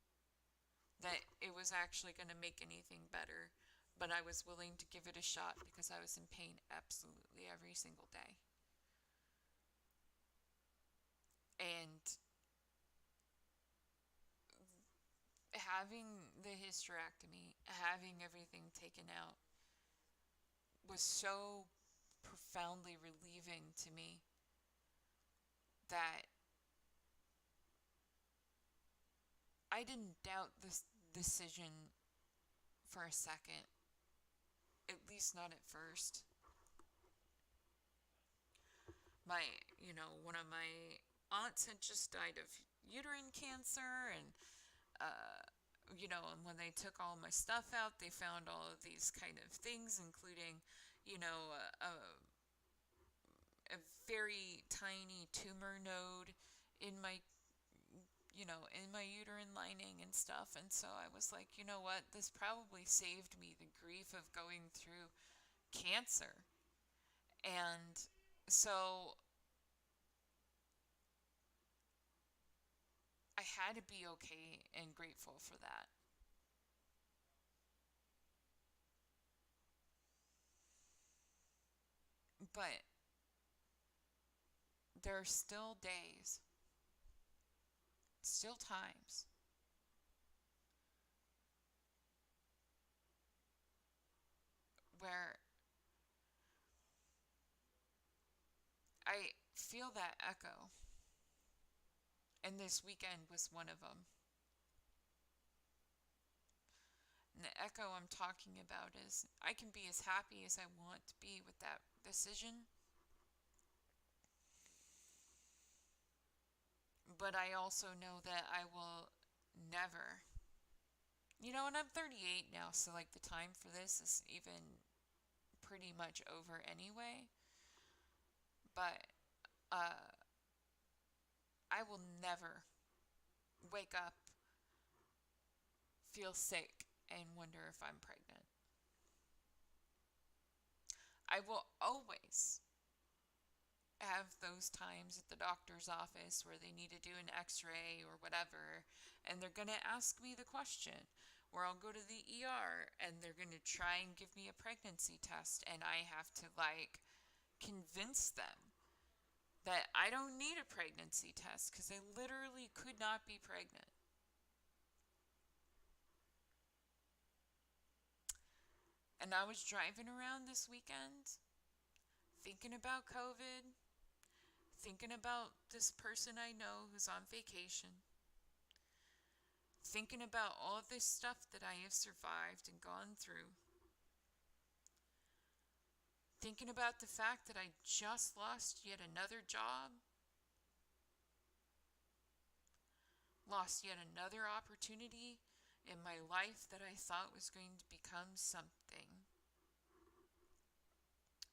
that it was actually going to make anything better, but I was willing to give it a shot because I was in pain absolutely every single day. And having the hysterectomy, having everything taken out, was so profoundly relieving to me that I didn't doubt this decision for a second, at least not at first. One of my aunts had just died of uterine cancer, and and when they took all my stuff out, they found all of these kind of things, including, a very tiny tumor node in my in my uterine lining and stuff. And so I was like, you know what, this probably saved me the grief of going through cancer. And so I had to be okay and grateful for that. But there are still days, still times where I feel that echo. And this weekend was one of them. And the echo I'm talking about is I can be as happy as I want to be with that decision, but I also know that I will never, and I'm 38 now, so like the time for this is even pretty much over anyway. But I will never wake up, feel sick, and wonder if I'm pregnant. I will always have those times at the doctor's office where they need to do an x-ray or whatever, and they're going to ask me the question, or I'll go to the ER and they're going to try and give me a pregnancy test, and I have to like convince them that I don't need a pregnancy test because I literally could not be pregnant. And I was driving around this weekend thinking about COVID, thinking about this person I know who's on vacation, thinking about all of this stuff that I have survived and gone through, thinking about the fact that I just lost yet another job, lost yet another opportunity in my life that I thought was going to become something.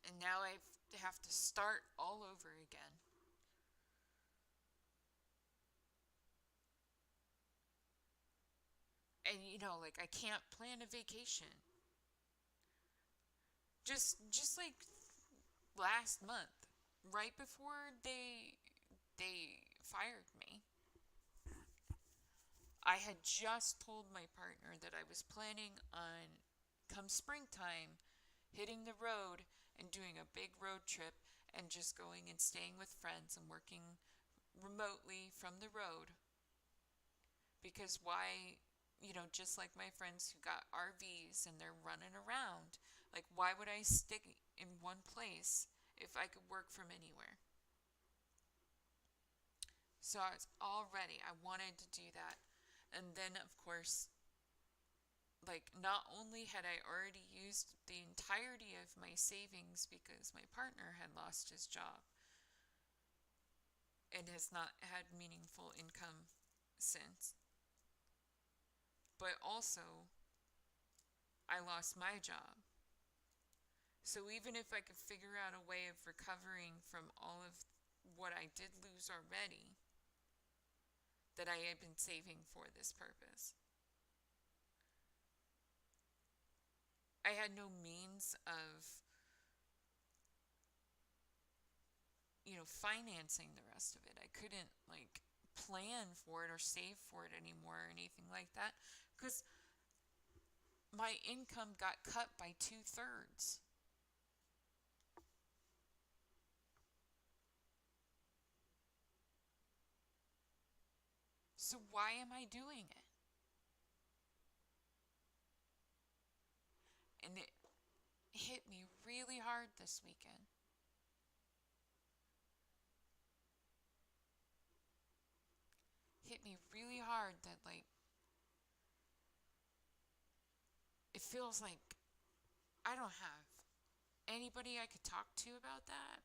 And now I have to start all over again. And like I can't plan a vacation. Just like last month, right before they fired me, I had just told my partner that I was planning on, come springtime, hitting the road and doing a big road trip and just going and staying with friends and working remotely from the road. Because why, just like my friends who got RVs and they're running around, like why would I stick in one place if I could work from anywhere? So I was all ready. I wanted to do that. And then, of course, like not only had I already used the entirety of my savings because my partner had lost his job and has not had meaningful income since, but also I lost my job. So even if I could figure out a way of recovering from all of what I did lose already, that I had been saving for this purpose, I had no means of, financing the rest of it. I couldn't like plan for it or save for it anymore or anything like that because my income got cut by 2/3. So why am I doing it? And it hit me really hard this weekend. Hit me really hard that like it feels like I don't have anybody I could talk to about that.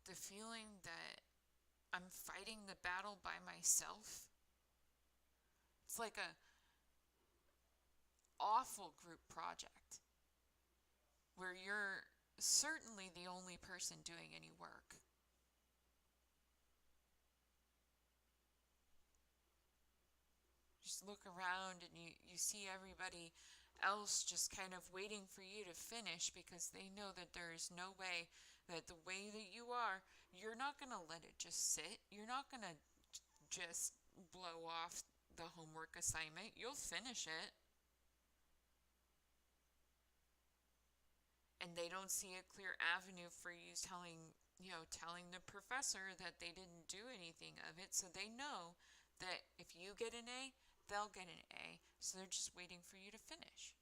The feeling that I'm fighting the battle by myself. It's like a awful group project where you're certainly the only person doing any work. just look around and you see everybody else just kind of waiting for you to finish because they know that there is no way that the way that you are, you're not going to let it just sit. You're not going to just blow off the homework assignment. You'll finish it. And they don't see a clear avenue for you telling the professor that they didn't do anything of it. So they know that if you get an A, they'll get an A. So they're just waiting for you to finish.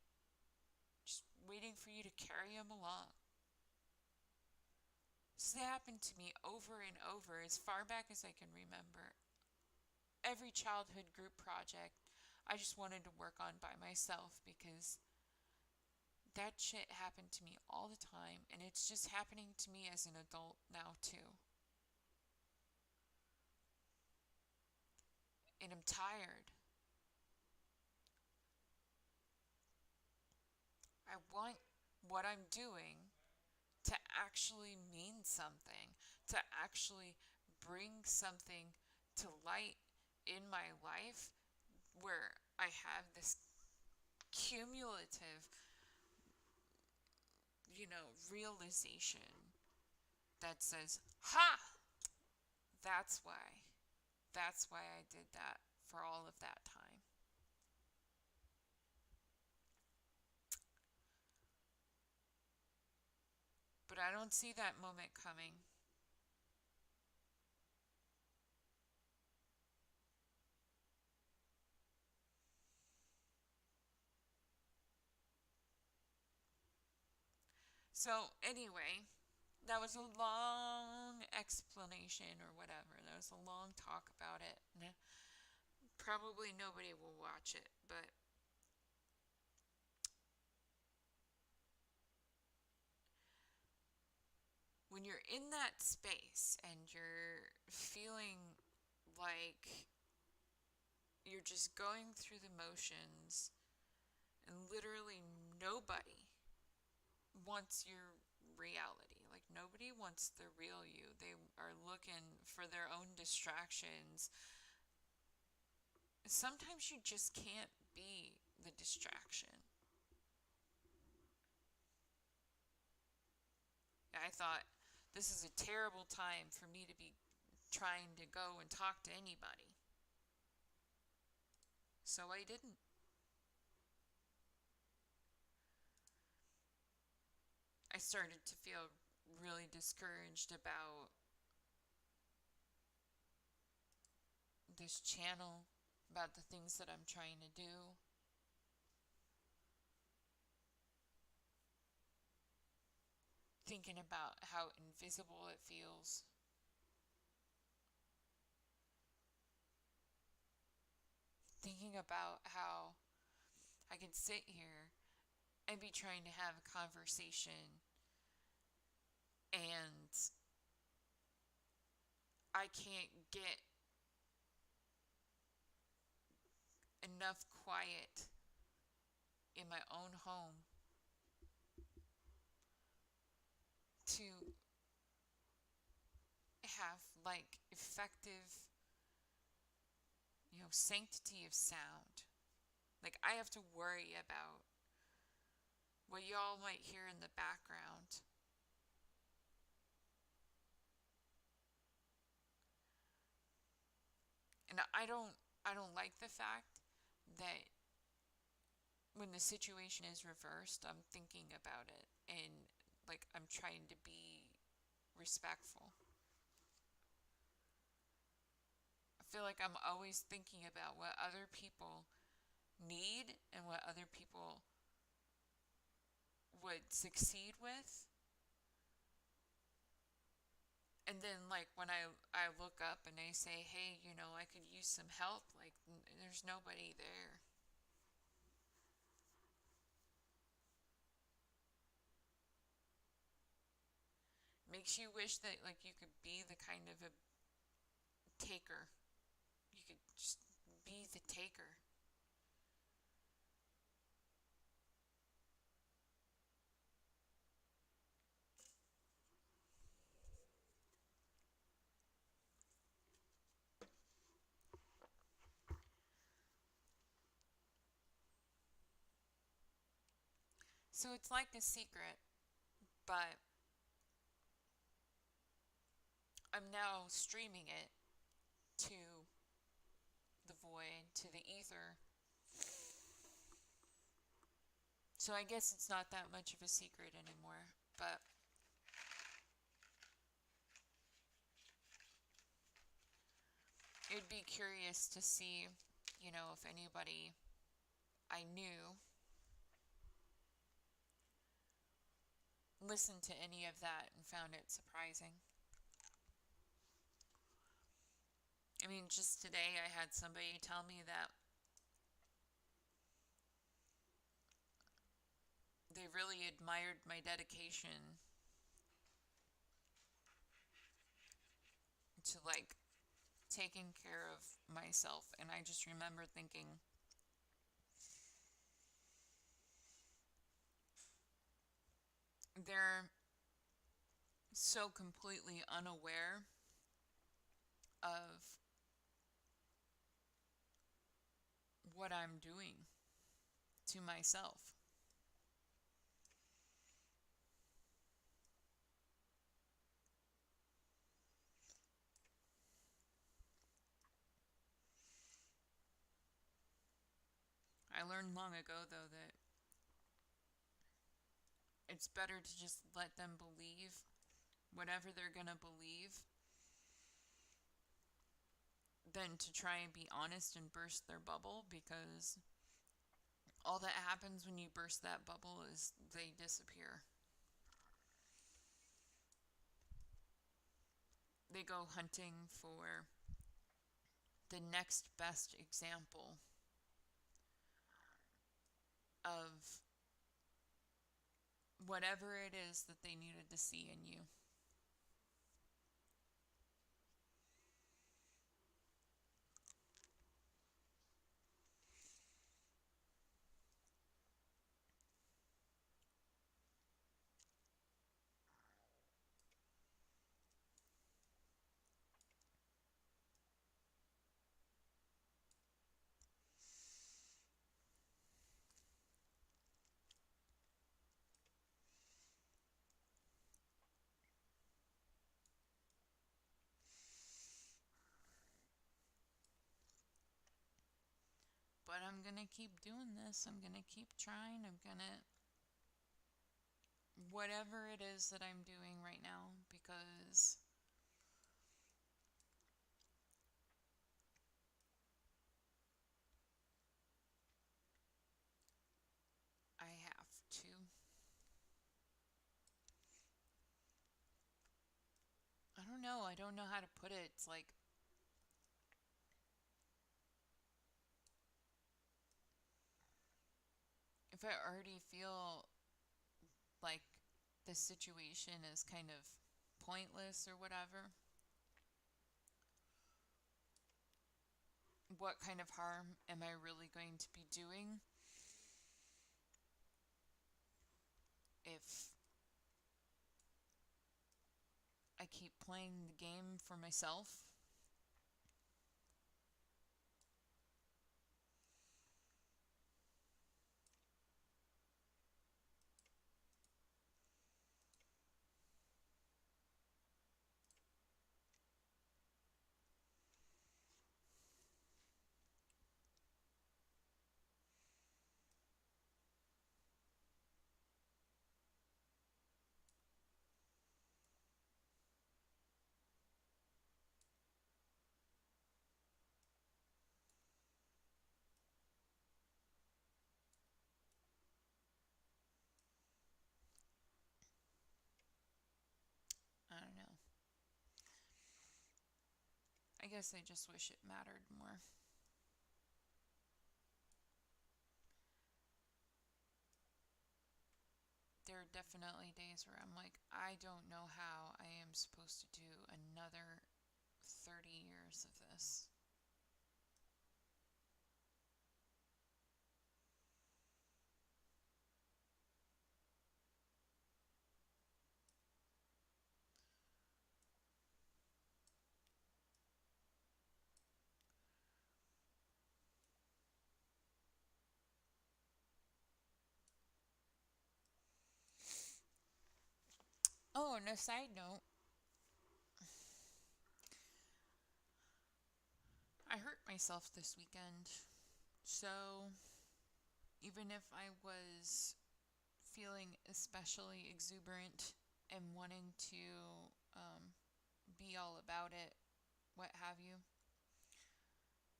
Just waiting for you to carry them along. So that happened to me over and over as far back as I can remember. Every childhood group project I just wanted to work on by myself because that shit happened to me all the time, and it's just happening to me as an adult now too. And I'm tired. I want what I'm doing to actually mean something, to actually bring something to light in my life where I have this cumulative, realization that says, ha! That's why. That's why I did that for all of that time. But I don't see that moment coming. So, anyway, that was a long explanation or whatever. That was a long talk about it. Probably nobody will watch it, but when you're in that space and you're feeling like you're just going through the motions and literally nobody wants your reality. Like nobody wants the real you. They are looking for their own distractions. Sometimes you just can't be the distraction. I thought this is a terrible time for me to be trying to go and talk to anybody. So I didn't. I started to feel really discouraged about this channel, about the things that I'm trying to do. Thinking about how invisible it feels. Thinking about how I can sit here and be trying to have a conversation and I can't get enough quiet in my own home to have like effective, sanctity of sound. Like I have to worry about what y'all might hear in the background. And I don't like the fact that when the situation is reversed, I'm thinking about it and like I'm trying to be respectful. I feel like I'm always thinking about what other people need and what other people would succeed with. And then like when I look up and they say, hey, I could use some help, like there's nobody there. Makes you wish that like you could be the kind of a taker. You could just be the taker. So it's like a secret, but I'm now streaming it to the void, to the ether. So I guess it's not that much of a secret anymore, but it'd be curious to see, if anybody I knew listened to any of that and found it surprising. I mean, just today I had somebody tell me that they really admired my dedication to taking care of myself. And I just remember thinking, they're so completely unaware of what I'm doing to myself. I learned long ago, though, that it's better to just let them believe whatever they're going to believe than to try and be honest and burst their bubble, because all that happens when you burst that bubble is they disappear. They go hunting for the next best example of whatever it is that they needed to see in you. But I'm going to keep doing this. I'm going to keep trying. I'm going to, whatever it is that I'm doing right now, because I have to. I don't know. I don't know how to put it. It's like, if I already feel like the situation is kind of pointless or whatever, what kind of harm am I really going to be doing if I keep playing the game for myself? I don't know. I guess I just wish it mattered more. There are definitely days where I'm like, I don't know how I am supposed to do another 30 years of this. Oh, and a side note, I hurt myself this weekend. So, even if I was feeling especially exuberant and wanting to be all about it, what have you,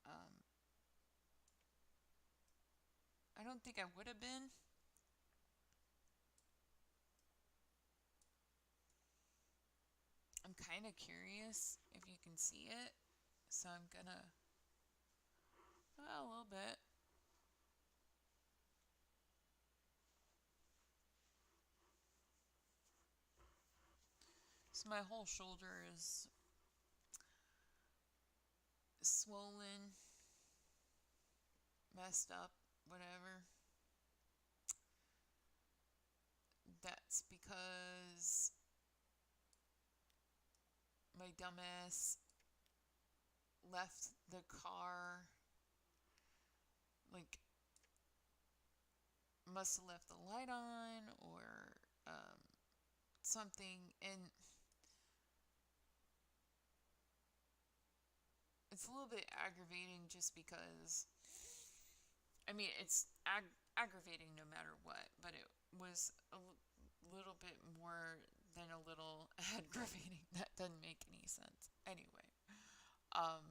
um, I don't think I would have been. I'm kind of curious if you can see it, so I'm gonna, well, a little bit. So my whole shoulder is swollen, messed up, whatever. That's because my dumbass left the car, like, must have left the light on or something. And it's a little bit aggravating just because, I mean, it's aggravating no matter what, but it was little bit more than a little aggravating. That doesn't make any sense. Anyway, um,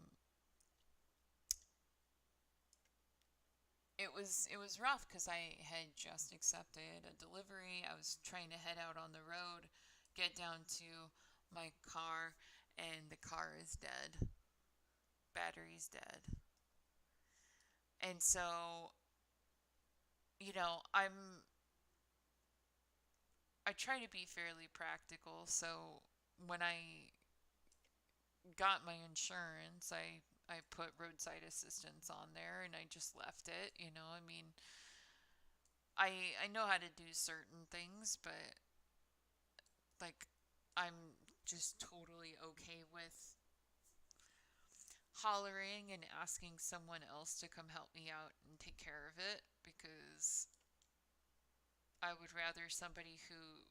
it was rough because I had just accepted a delivery. I was trying to head out on the road, get down to my car, and the car is dead. Battery's dead. And so, you know, I try to be fairly practical. So when I got my insurance, I put roadside assistance on there and I just left it, you know. I mean, I know how to do certain things, but like I'm just totally okay with hollering and asking someone else to come help me out and take care of it because I would rather somebody who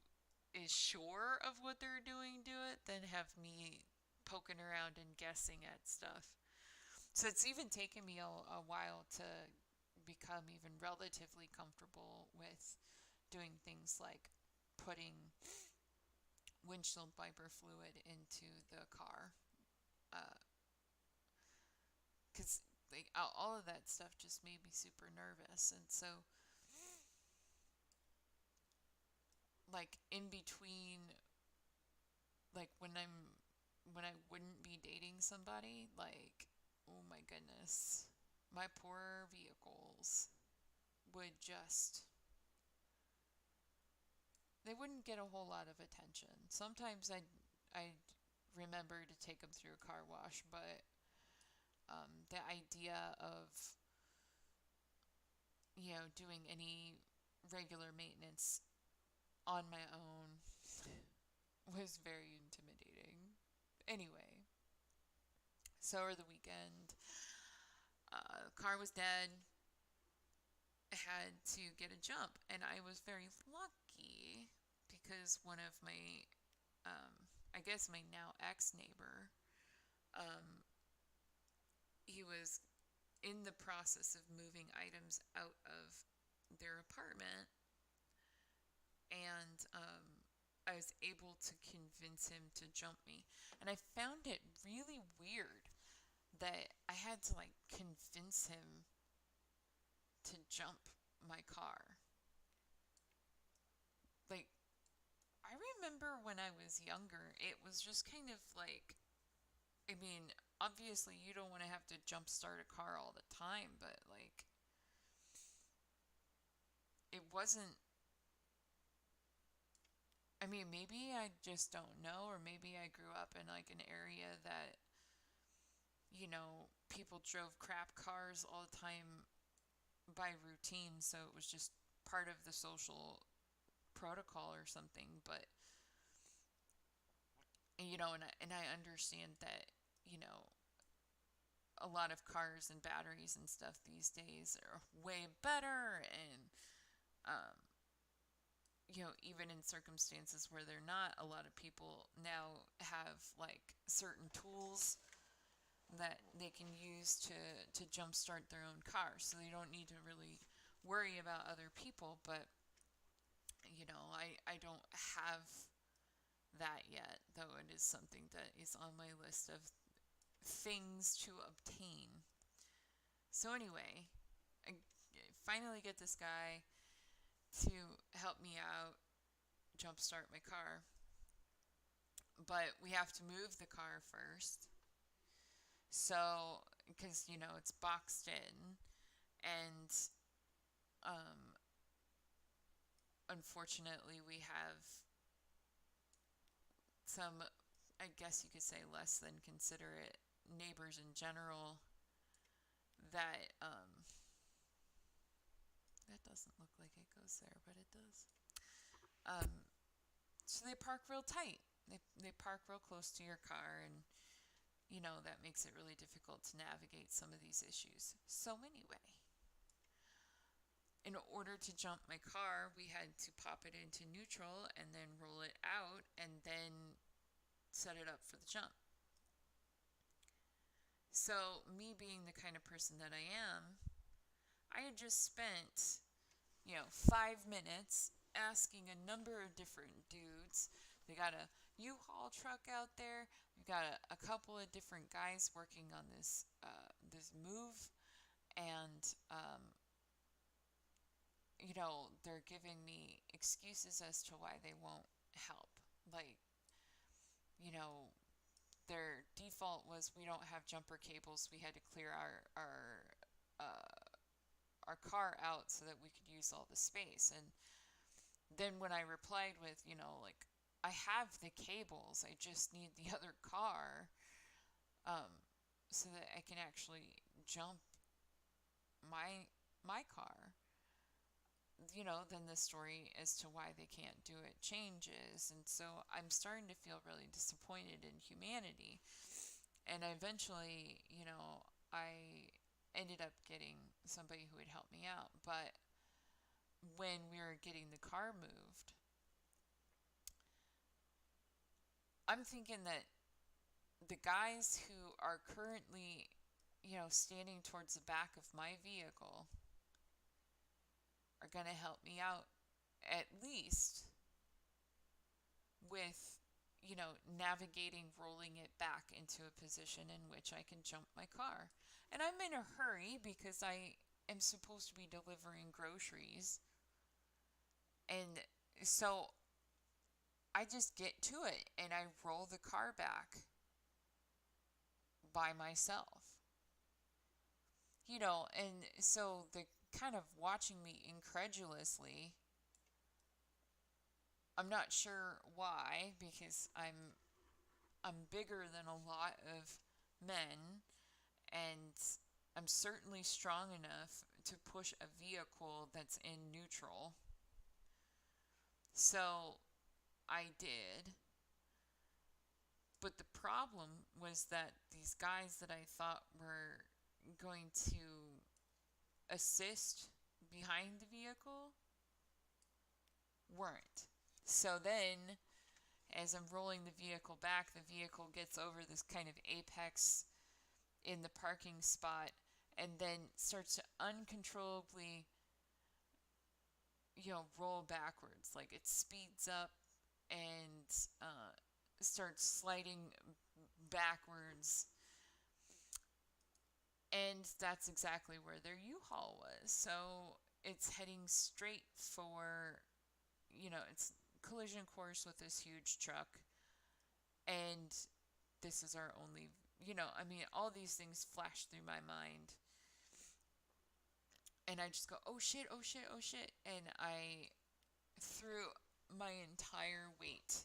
is sure of what they're doing do it than have me poking around and guessing at stuff. So it's even taken me a while to become even relatively comfortable with doing things like putting windshield wiper fluid into the car. Because like all of that stuff just made me super nervous. And so, like, in between, like, when I wouldn't be dating somebody, like, oh my goodness, my poor vehicles would just, they wouldn't get a whole lot of attention. Sometimes I'd remember to take them through a car wash, but the idea of, you know, doing any regular maintenance on my own was very intimidating. Anyway, so over the weekend, the car was dead. I had to get a jump, and I was very lucky because one of my, I guess my now ex neighbor, um, he was in the process of moving items out of their apartment, and I was able to convince him to jump me. And I found it really weird that I had to like convince him to jump my car. Like, I remember when I was younger, it was just kind of like, I mean, obviously you don't want to have to jump start a car all the time, but like, it wasn't, I mean, maybe I just don't know, or maybe I grew up in like an area that, you know, people drove crap cars all the time by routine, so it was just part of the social protocol or something. But you know, and I understand that, you know, a lot of cars and batteries and stuff these days are way better, and um even in circumstances where there are not a lot of people, now have like certain tools that they can use to jumpstart their own car, so they don't need to really worry about other people. But I don't have that yet, though it is something that is on my list of things to obtain. So anyway, I finally get this guy to help me out, jumpstart my car. But we have to move the car first. So, because, it's boxed in. And um, unfortunately, we have some, I guess you could say, less than considerate neighbors in general that, that doesn't look like it goes there, but it does. So they park real tight. They park real close to your car, and that makes it really difficult to navigate some of these issues. So anyway, in order to jump my car, we had to pop it into neutral and then roll it out and then set it up for the jump. So me being the kind of person that I am, I had just spent 5 minutes asking a number of different dudes. They got a U-Haul truck out there. We got a couple of different guys working on this move, and they're giving me excuses as to why they won't help. Like, their default was, we don't have jumper cables. We had to clear our car out so that we could use all the space. And then when I replied with, like, I have the cables, I just need the other car, so that I can actually jump my car, then the story as to why they can't do it changes. And so I'm starting to feel really disappointed in humanity. And eventually, I ended up getting somebody who would help me out. But when we were getting the car moved, I'm thinking that the guys who are currently, standing towards the back of my vehicle are going to help me out, at least with, navigating, rolling it back into a position in which I can jump my car. And I'm in a hurry because I am supposed to be delivering groceries. And so I just get to it and I roll the car back by myself. And so they're kind of watching me incredulously. I'm not sure why, because I'm bigger than a lot of men, and I'm certainly strong enough to push a vehicle that's in neutral. So I did. But the problem was that these guys that I thought were going to assist behind the vehicle weren't. So then, as I'm rolling the vehicle back, the vehicle gets over this kind of apex in the parking spot and then starts to uncontrollably, roll backwards. Like, it speeds up and starts sliding backwards. And that's exactly where their U-Haul was. So it's heading straight for, it's collision course with this huge truck. And this is our only, all these things flash through my mind. And I just go, oh shit, oh shit, oh shit. And I threw my entire weight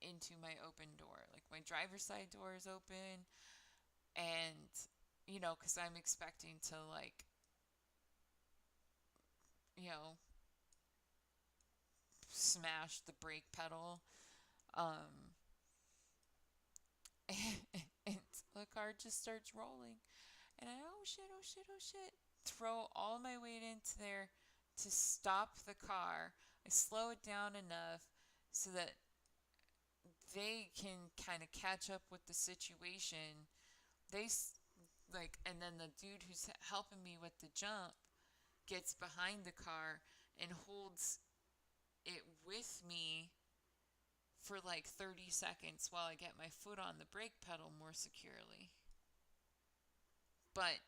into my open door. Like, my driver's side door is open. And, because I'm expecting to, like, smash the brake pedal. And the car just starts rolling. And oh shit, oh shit, oh shit. Throw all my weight into there to stop the car. I slow it down enough so that they can kind of catch up with the situation. They like, and then the dude who's helping me with the jump gets behind the car and holds it with me for like 30 seconds while I get my foot on the brake pedal more securely. But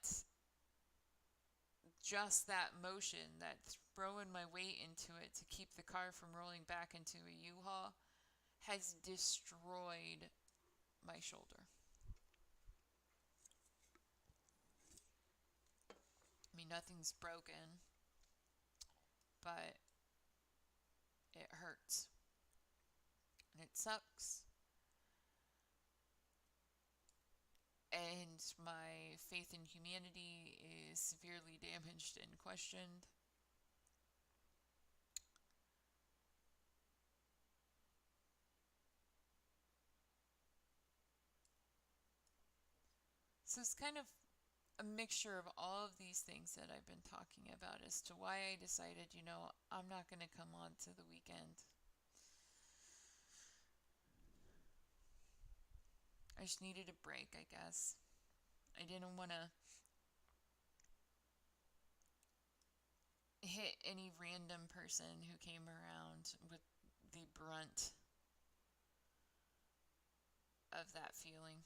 just that motion, that throwing my weight into it to keep the car from rolling back into a U-Haul, has destroyed my shoulder. I mean, nothing's broken, but it hurts. And it sucks. And my faith in humanity is severely damaged and questioned. So it's kind of a mixture of all of these things that I've been talking about as to why I decided, I'm not going to come on to the weekend. I just needed a break, I guess. I didn't want to hit any random person who came around with the brunt of that feeling.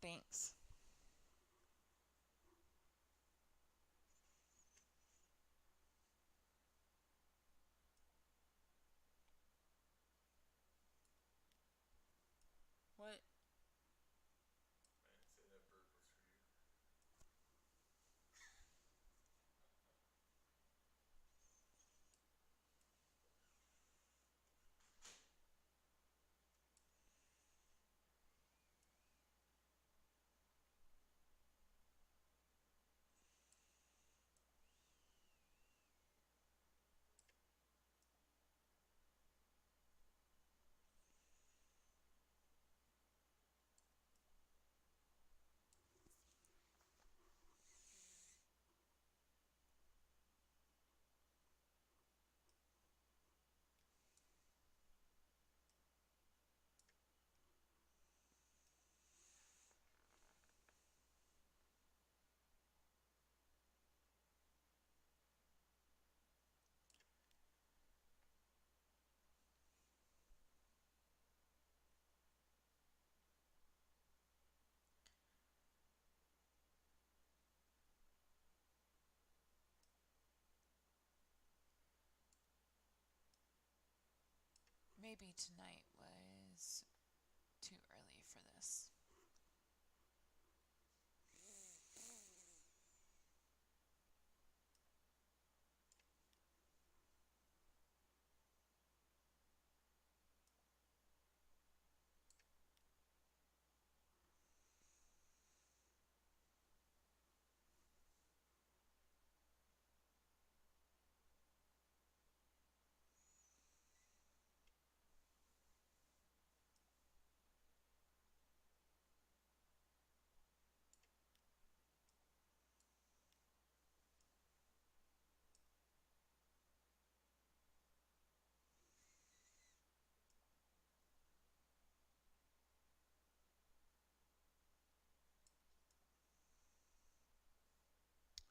Thanks. What? I didn't say that burp was for you. Maybe tonight was too early for this.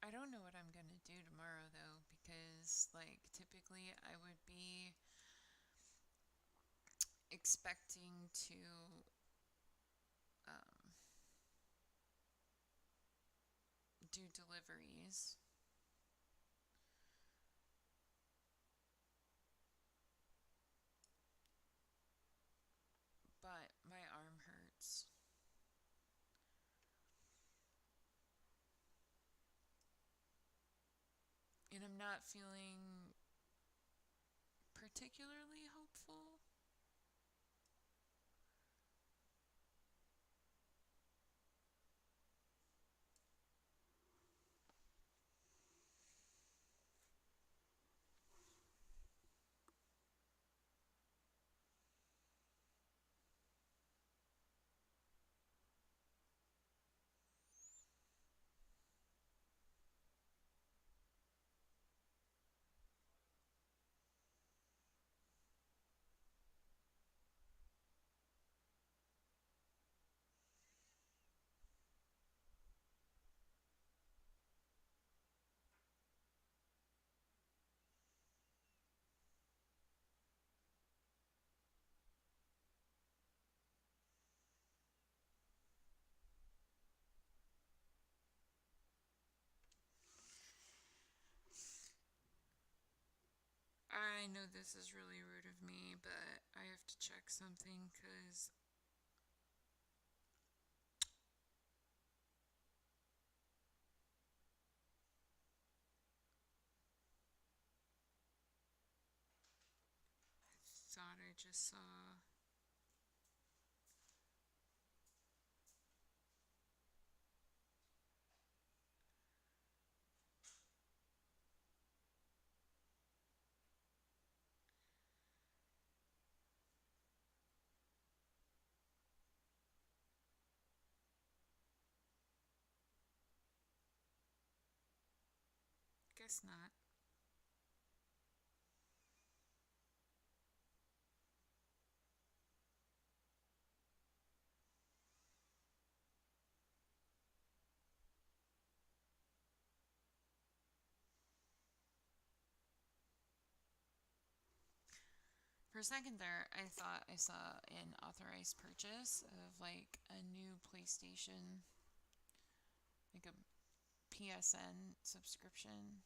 I don't know what I'm going to do tomorrow, though, because, like, typically I would be expecting to um, do deliveries. But my arm hurts. And I'm not feeling particularly hopeful. I know this is really rude of me, but I have to check something because I thought I just saw. Guess not. For a second there, I thought I saw an authorized purchase of like a new PlayStation, like a PSN subscription,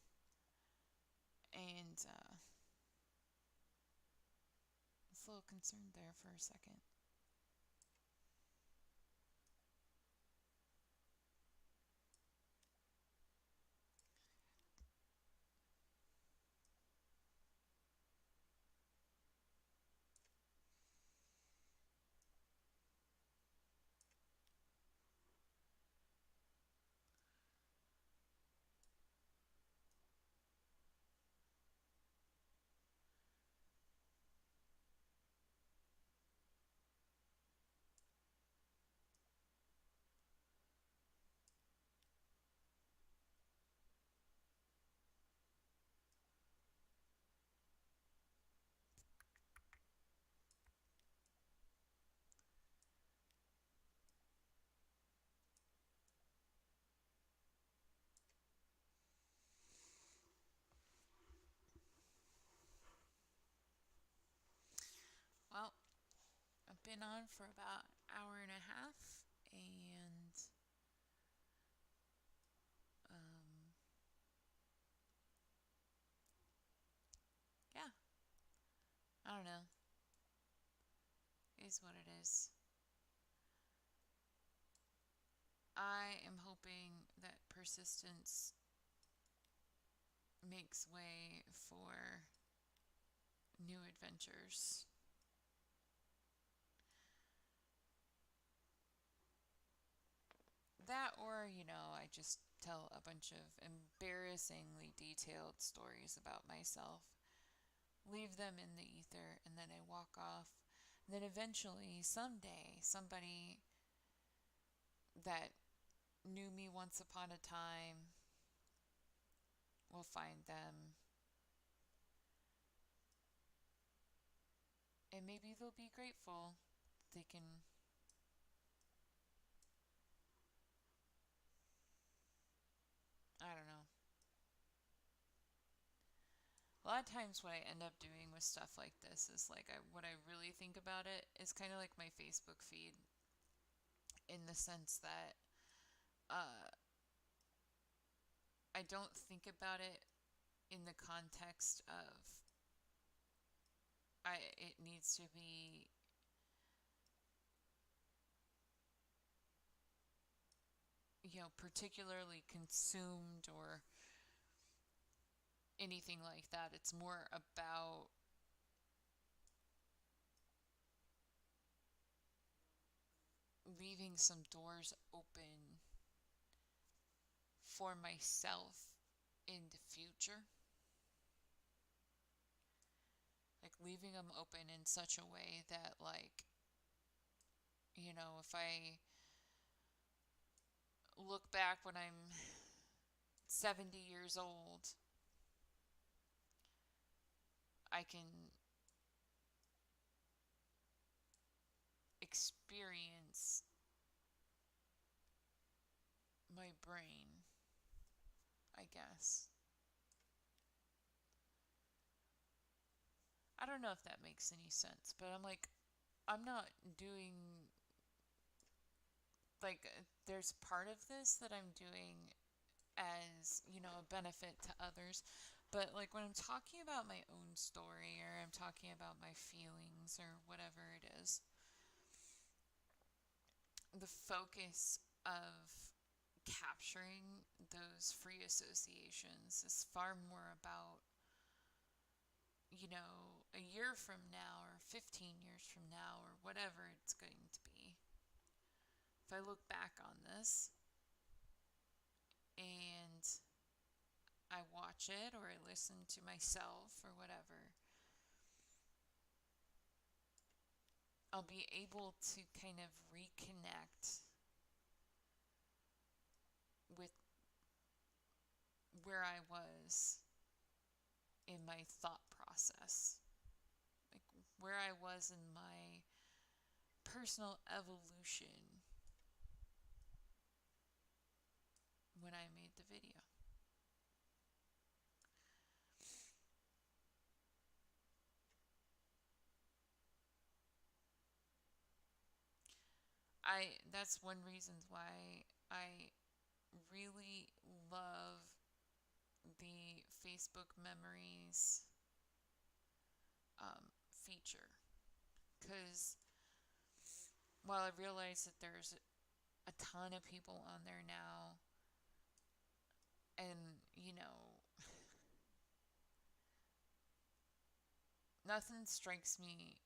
and I was a little concerned there for a second. Well, I've been on for about an hour and a half, and um, yeah, I don't know. It is what it is. I am hoping that persistence makes way for new adventures. That, or, I just tell a bunch of embarrassingly detailed stories about myself, leave them in the ether, and then I walk off. And then eventually, someday, somebody that knew me once upon a time will find them, and maybe they'll be grateful. They can. I don't know. a lot of times what I end up doing with stuff like this is like what I really think about it is kind of like my Facebook feed in the sense that uh, I don't think about it in the context of it needs to be, particularly consumed or anything like that. It's more about leaving some doors open for myself in the future. Like leaving them open in such a way that, like, if I look back when I'm 70 years old, I can experience my brain, I guess. I don't know if that makes any sense, but I'm like, I'm not doing, like, there's part of this that I'm doing as, a benefit to others. But, like, when I'm talking about my own story or I'm talking about my feelings or whatever it is, the focus of capturing those free associations is far more about, a year from now or 15 years from now or whatever it's going to be. If I look back on this and I watch it or I listen to myself or whatever, I'll be able to kind of reconnect with where I was in my thought process, like where I was in my personal evolution when I made the video. That's one reason why I really love the Facebook Memories feature, because while I realize that there's a ton of people on there now, and nothing strikes me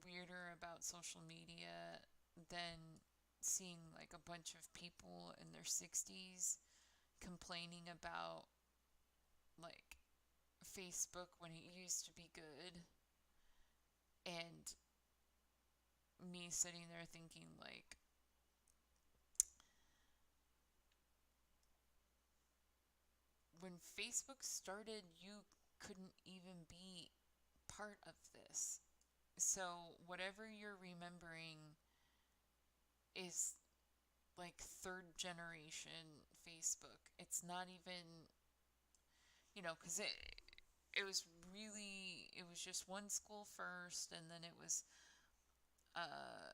weirder about social media than seeing like a bunch of people in their 60s complaining about like Facebook when it used to be good, and me sitting there thinking like, when Facebook started, you couldn't even be part of this. So whatever you're remembering is like third generation Facebook. It's not even, because it was just one school first, and then it was uh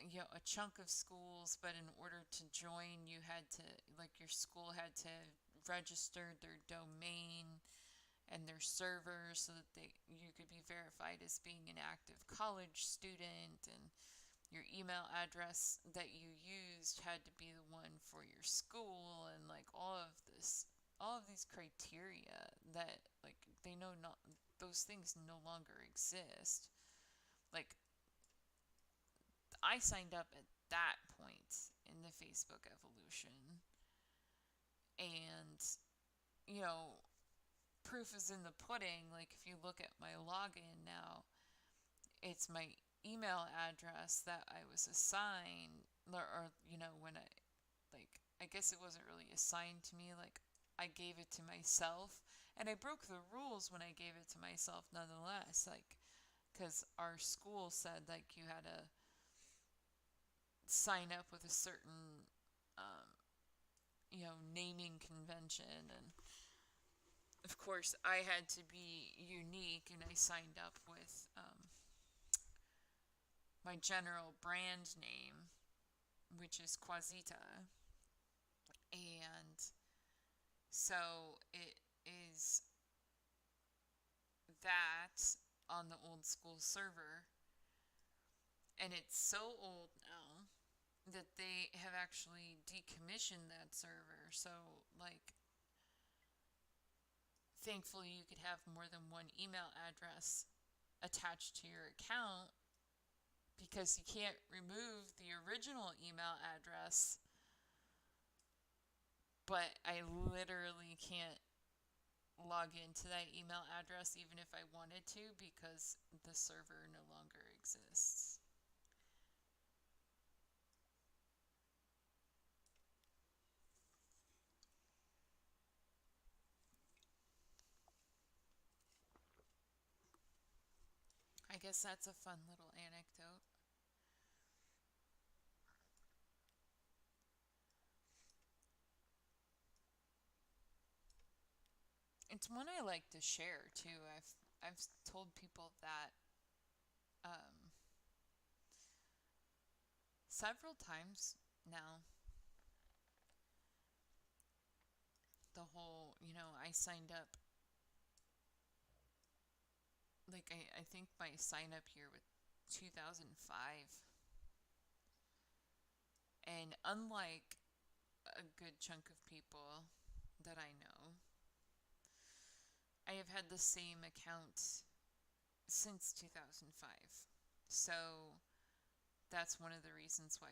a chunk of schools, but in order to join you had to, like, your school had to register their domain and their server so that you could be verified as being an active college student, and your email address that you used had to be the one for your school, and like all of these criteria that, like, they know not those things no longer exist. Like, I signed up at that point in the Facebook evolution, and you know proof is in the pudding. Like, if you look at my login now, it's my email address that I was assigned, or when I guess it wasn't really assigned to me, like, I gave it to myself, and I broke the rules when I gave it to myself nonetheless, like, because our school said like you had to sign up with a certain naming convention, and of course, I had to be unique and I signed up with my general brand name, which is Quasita. And so it is that on the old school server. And it's so old now that they have actually decommissioned that server. So, like, thankfully, you could have more than one email address attached to your account because you can't remove the original email address. But I literally can't log into that email address even if I wanted to because the server no longer exists. I guess that's a fun little anecdote. It's one I like to share too. I've told people that um, several times now. The whole, I signed up. Like I think my sign up here was 2005, and unlike a good chunk of people that I know, I have had the same account since 2005. So that's one of the reasons why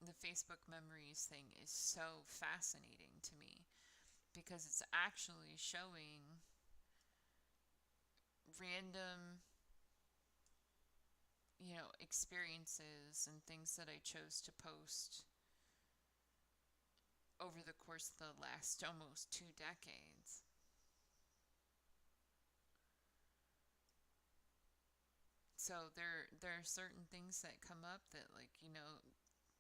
the Facebook memories thing is so fascinating to me because it's actually showing random, experiences and things that I chose to post over the course of the last almost 2 decades. So there are certain things that come up that, like,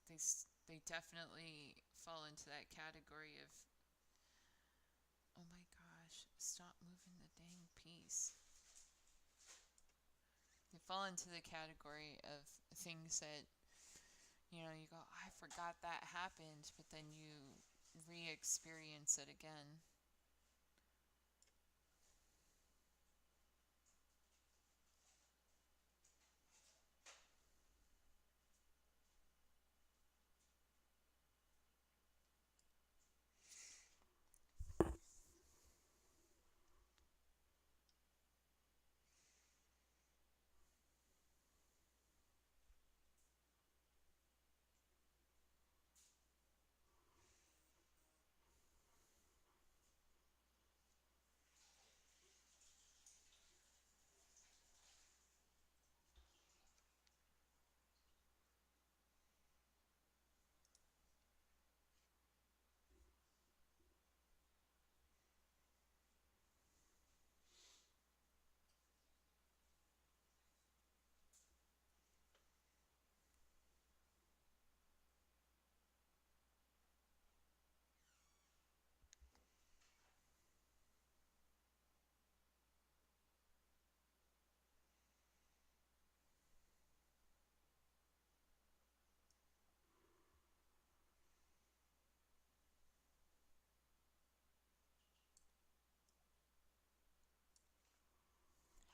they they definitely fall into that category of, oh my gosh, stop moving the dang piece. They fall into the category of things that, you go, I forgot that happened, but then you re-experience it again.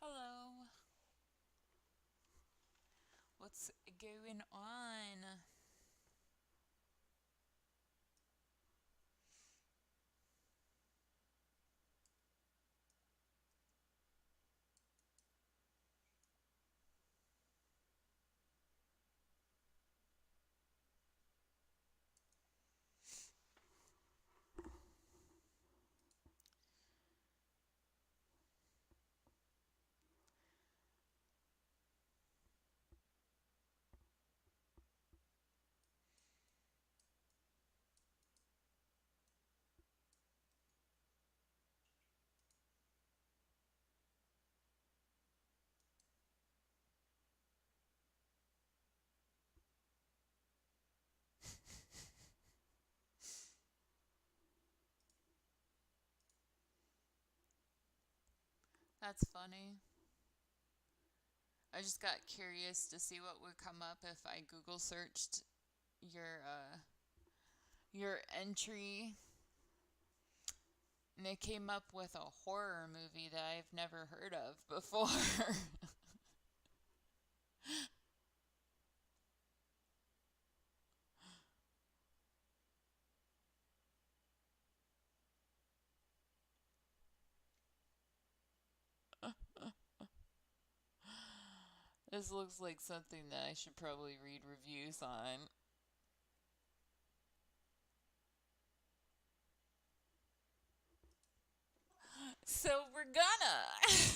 Hello. What's going on? That's funny. I just got curious to see what would come up if I Google searched your uh your entry, and it came up with a horror movie that I've never heard of before. This looks like something that I should probably read reviews on. So we're gonna.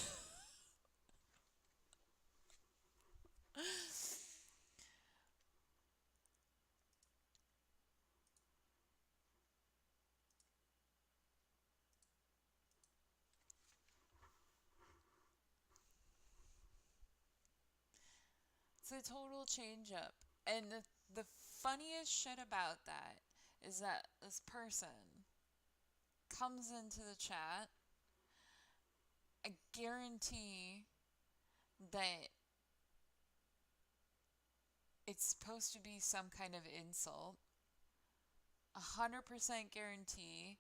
It's a total change up. And the funniest shit about that is that this person comes into the chat. I guarantee that it's supposed to be some kind of insult. 100% guarantee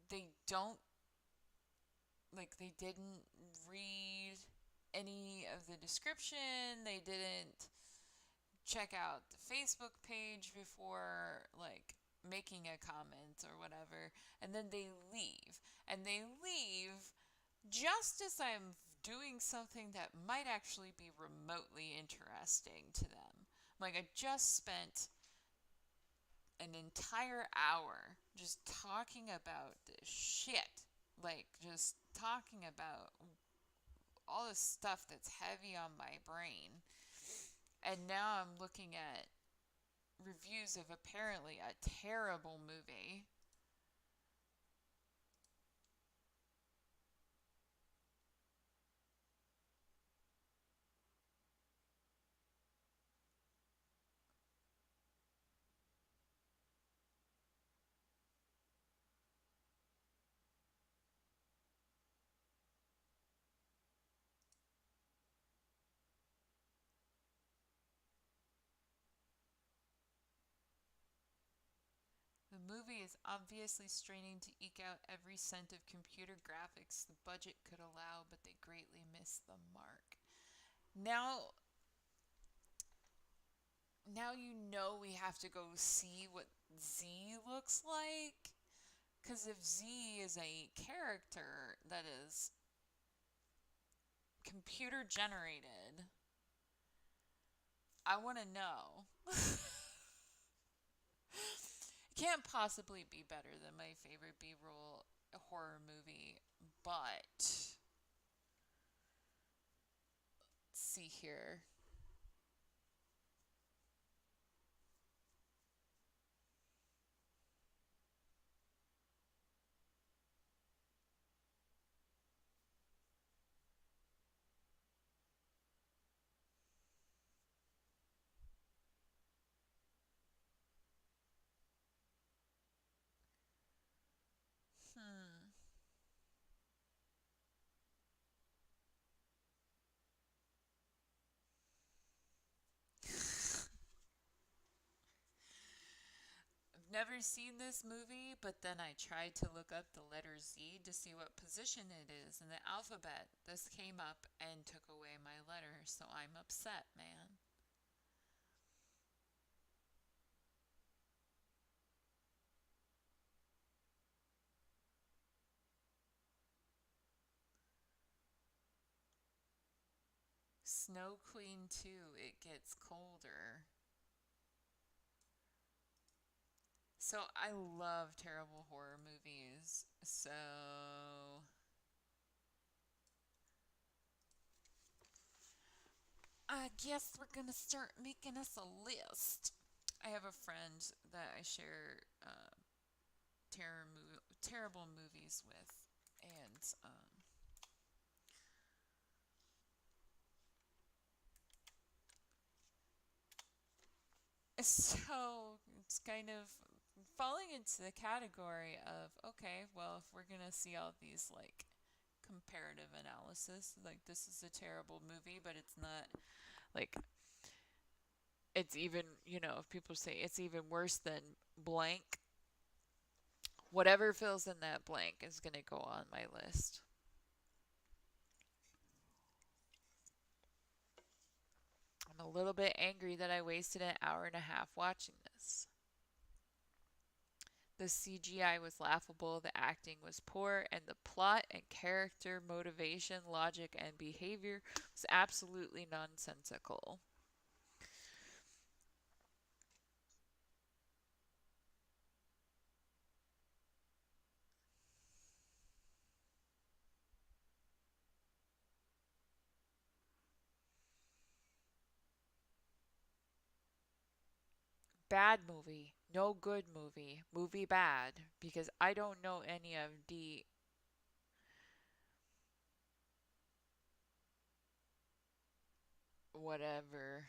they don't, like, they didn't read any of the description. They didn't check out the Facebook page before, like, making a comment or whatever. And then they leave. And they leave just as I'm doing something that might actually be remotely interesting to them. Like, I just spent an entire hour just talking about this shit. Like, just talking about all this stuff that's heavy on my brain. And now I'm looking at reviews of apparently a terrible movie. The movie is obviously straining to eke out every cent of computer graphics the budget could allow, but they greatly missed the mark. Now, now you know we have to go see what Z looks like. Because if Z is a character that is computer generated, I want to know. It can't possibly be better than my favorite B-roll horror movie, but let's see here. Hmm. I've never seen this movie, but then I tried to look up the letter Z to see what position it is in the alphabet. This came up and took away my letter, so I'm upset, man. Snow Queen 2, It Gets Colder. So I love terrible horror movies. So I guess we're gonna start making us a list. I have a friend that I share terrible movies with, and so it's kind of falling into the category of, okay, well, if we're gonna see all these like comparative analysis. Like, this is a terrible movie, but it's not like it's even, if people say it's even worse than blank, whatever fills in that blank is going to go on my list. I'm a little bit angry that I wasted an hour and a half watching this. The CGI was laughable, the acting was poor, and the plot and character motivation, logic, and behavior was absolutely nonsensical. Bad movie, no good movie, movie bad, because I don't know any of the whatever,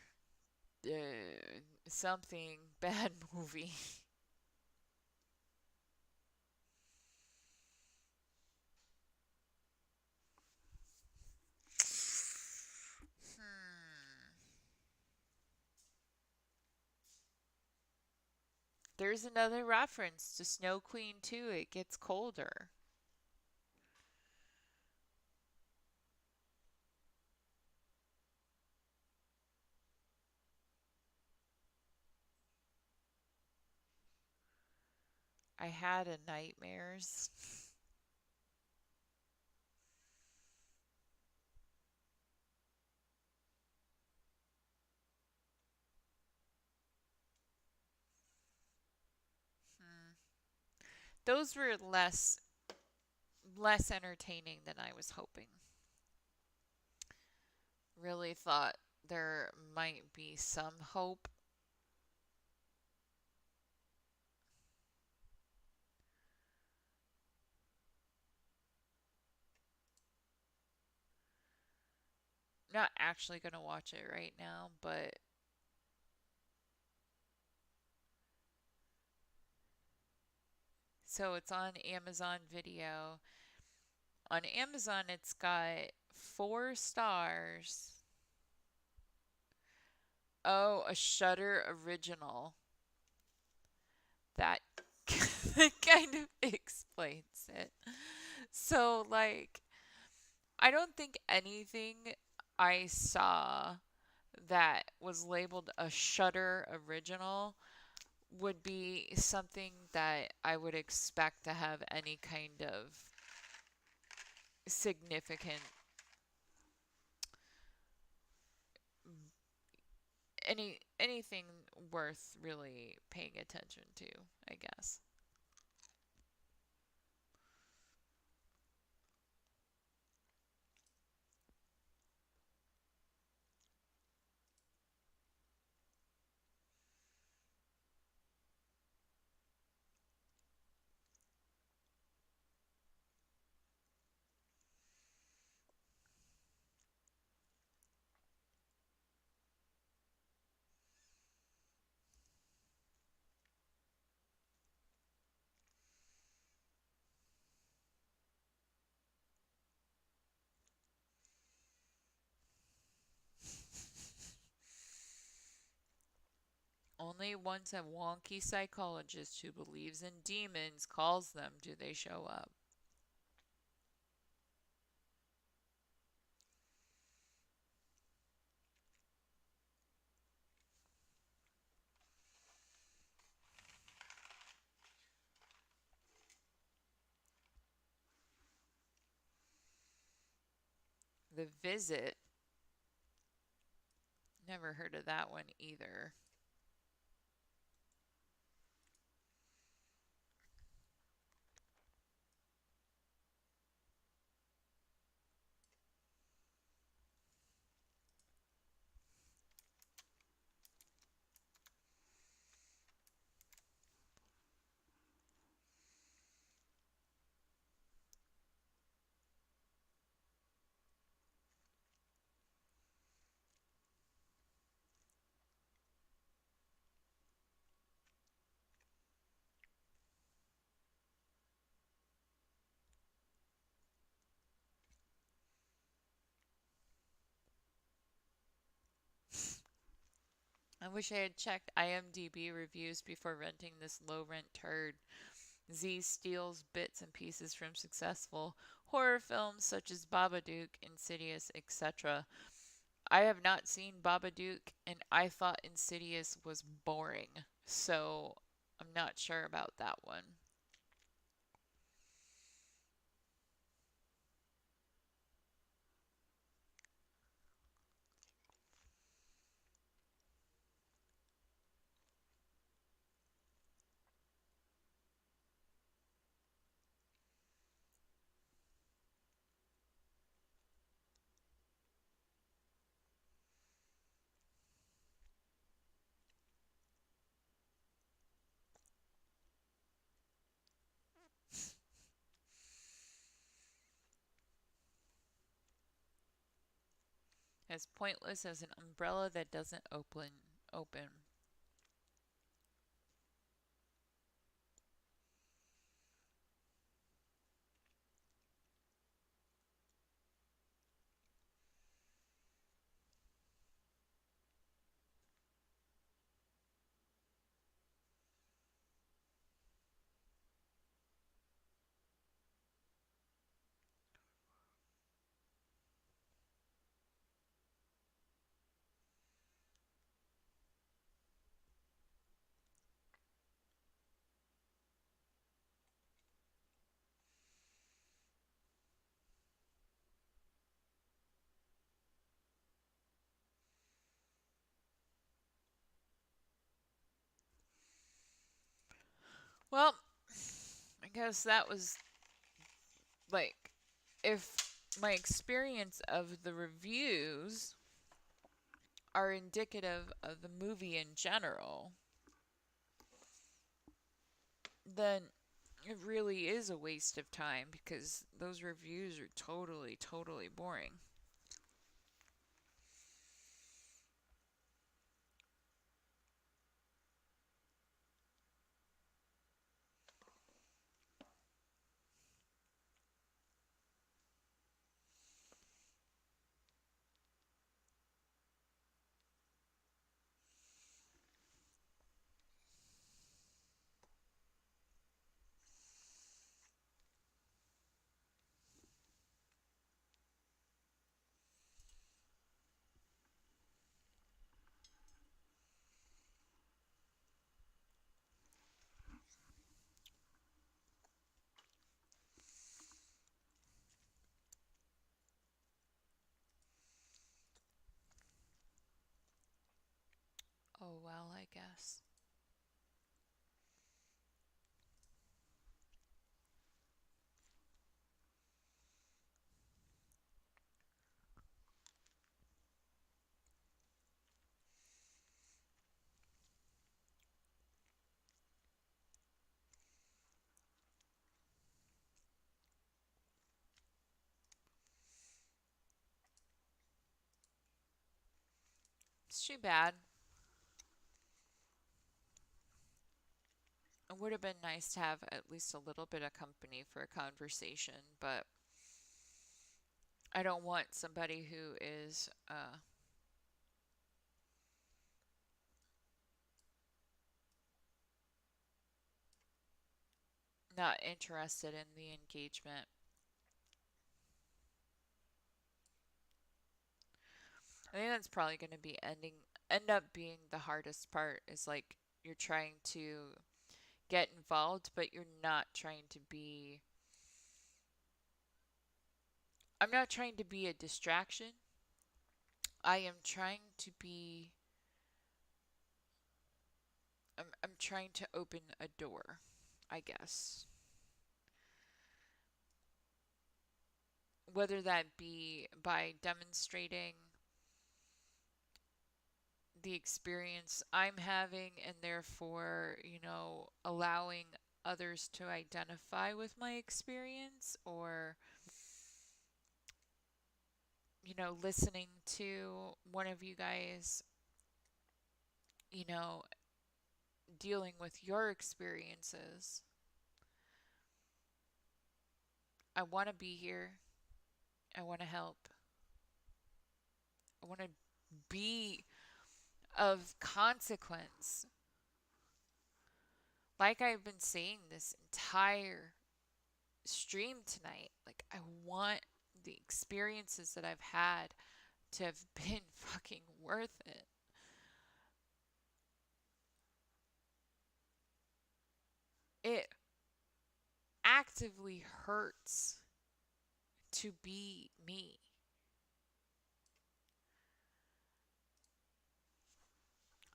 something bad movie. Hmm. There's another reference to Snow Queen too. It gets colder. I had a nightmares. Hmm. Those were less entertaining than I was hoping. Really thought there might be some hope. Not actually going to watch it right now, but so it's on Amazon Video. On Amazon, it's got 4 stars. Oh, a Shutter original. That kind of explains it. So, like, I don't think anything I saw that was labeled a Shutter original would be something that I would expect to have any kind of significant anything worth really paying attention to, I guess. Only once a wonky psychologist who believes in demons calls them do they show up. The Visit, never heard of that one either. I wish I had checked IMDb reviews before renting this low rent turd. Z steals bits and pieces from successful horror films such as Babadook, Insidious, etc. I have not seen Babadook, and I thought Insidious was boring, so I'm not sure about that one. As pointless as an umbrella that doesn't open. Well, I guess that was like, if my experience of the reviews are indicative of the movie in general, then it really is a waste of time because those reviews are totally, totally boring. Oh, well, I guess. It's too bad. It would have been nice to have at least a little bit of company for a conversation, but I don't want somebody who is not interested in the engagement. I think that's probably going to be end up being the hardest part is like you're trying to get involved, but you're not trying to be. I'm not trying to be a distraction. I am trying to be. I'm trying to open a door, I guess. Whether that be by demonstrating the experience I'm having and therefore, allowing others to identify with my experience or, listening to one of you guys, you know, dealing with your experiences. I want to be here. I want to help. I want to be of consequence. Like I've been saying this entire stream tonight, like I want the experiences that I've had to have been fucking worth it. It actively hurts to be me.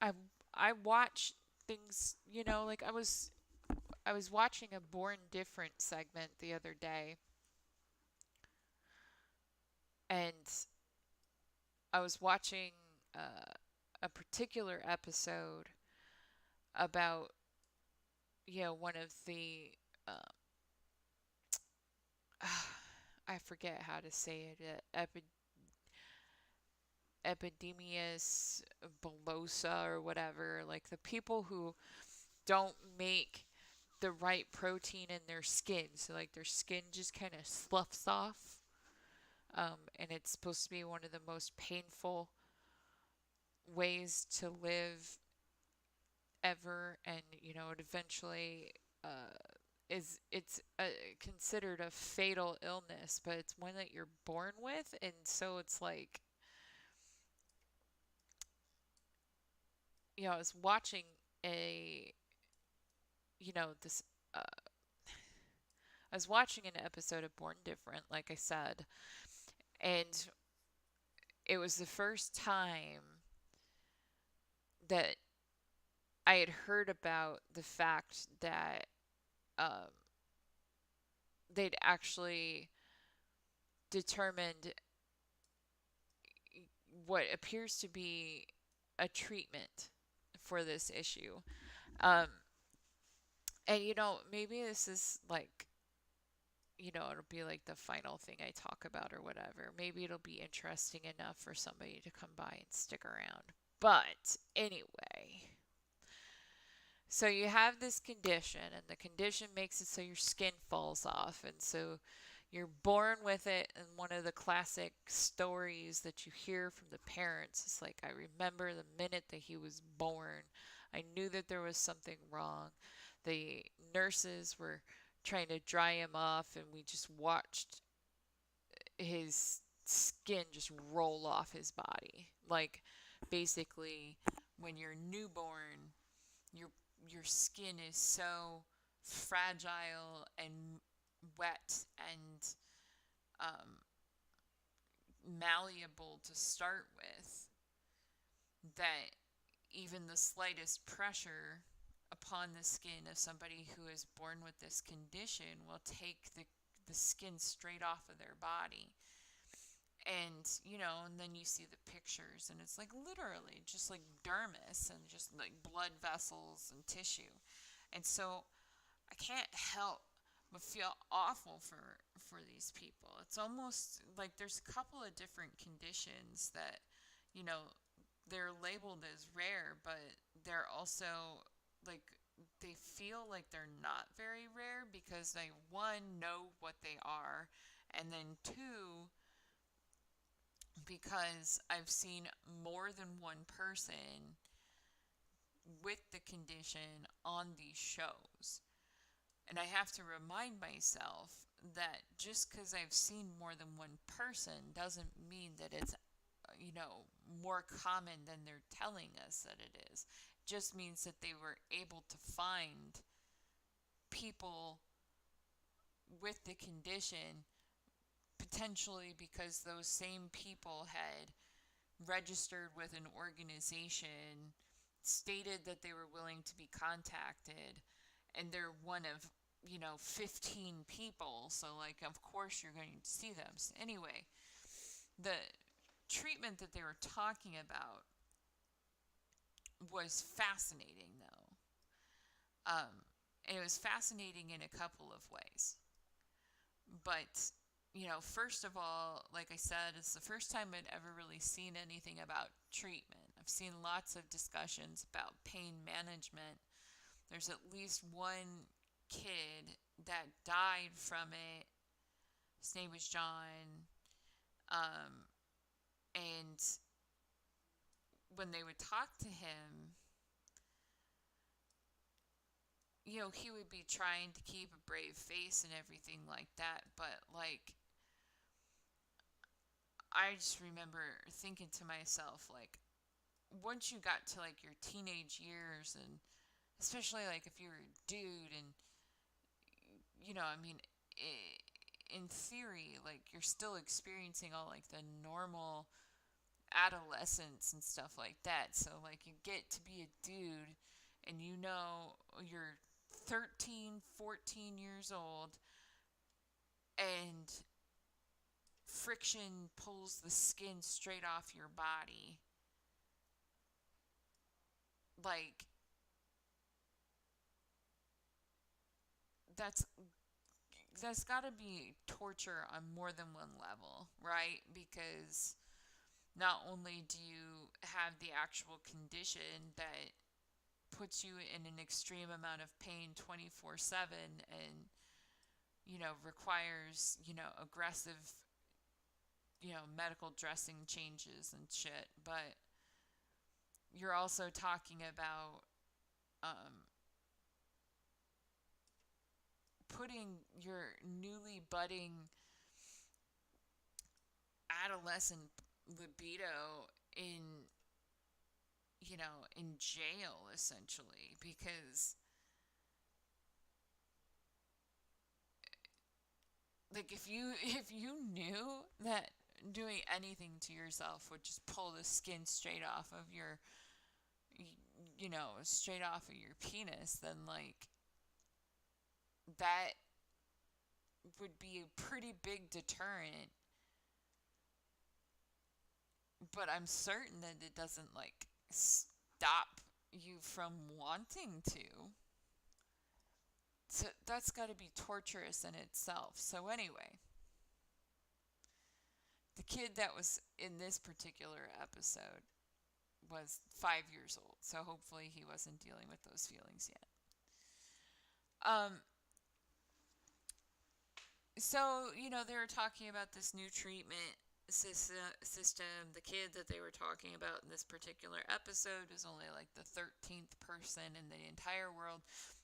I I watch things, like I was watching a Born Different segment the other day, and I was watching a particular episode about one of the um, I forget how to say it, epidemius bullosa or whatever, like the people who don't make the right protein in their skin, so like their skin just kind of sloughs off, and it's supposed to be one of the most painful ways to live ever, and it eventually uh, it's considered a fatal illness, but it's one that you're born with, and so it's like, I was watching a this uh, I was watching an episode of Born Different, like I said, and it was the first time that I had heard about the fact that um, they'd actually determined what appears to be a treatment for this issue. Um, and maybe this is like, it'll be like the final thing I talk about or whatever. Maybe it'll be interesting enough for somebody to come by and stick around. But anyway, so you have this condition, and the condition makes it so your skin falls off, and so you're born with it. And one of the classic stories that you hear from the parents is like, I remember the minute that he was born, I knew that there was something wrong. The nurses were trying to dry him off, and we just watched his skin just roll off his body. Like, basically, when you're newborn, your your skin is so fragile and wet and um, malleable to start with that even the slightest pressure upon the skin of somebody who is born with this condition will take the skin straight off of their body. And and then you see the pictures, and it's like literally just like dermis and just like blood vessels and tissue. And so I can't help but feel awful for these people. It's almost like there's a couple of different conditions that you know they're labeled as rare, but they're also like they feel like they're not very rare because they, one, know what they are, and then two, because I've seen more than one person with the condition on these shows. And I have to remind myself that just because I've seen more than one person doesn't mean that it's, more common than they're telling us that it is. It just means that they were able to find people with the condition, potentially because those same people had registered with an organization, stated that they were willing to be contacted, and they're one of 15 people, so like of course you're going to see them. So anyway, the treatment that they were talking about was fascinating, though. And it was fascinating in a couple of ways. But first of all, like I said, it's the first time I'd ever really seen anything about treatment. I've seen lots of discussions about pain management. There's at least one kid that died from it. His name was John. And when they would talk to him, he would be trying to keep a brave face and everything like that, but like I just remember thinking to myself, like, once you got to like your teenage years, and especially like if you're a dude, and I mean, in theory, like you're still experiencing all like the normal adolescence and stuff like that. So like you get to be a dude, and you're 13, 14 years old, and friction pulls the skin straight off your body. Like, that's that's got to be torture on more than one level, right? Because not only do you have the actual condition that puts you in an extreme amount of pain 24/7, and requires aggressive medical dressing changes and shit, but you're also talking about um, putting your newly budding adolescent libido in jail, essentially, because like if you knew that doing anything to yourself would just pull the skin straight off of straight off of your penis, then like that would be a pretty big deterrent. But I'm certain that it doesn't like stop you from wanting to. So that's got to be torturous in itself. So anyway, the kid that was in this particular episode was 5 years old. So hopefully he wasn't dealing with those feelings yet. So they were talking about this new treatment system. The kid that they were talking about in this particular episode is only like the 13th person in the entire world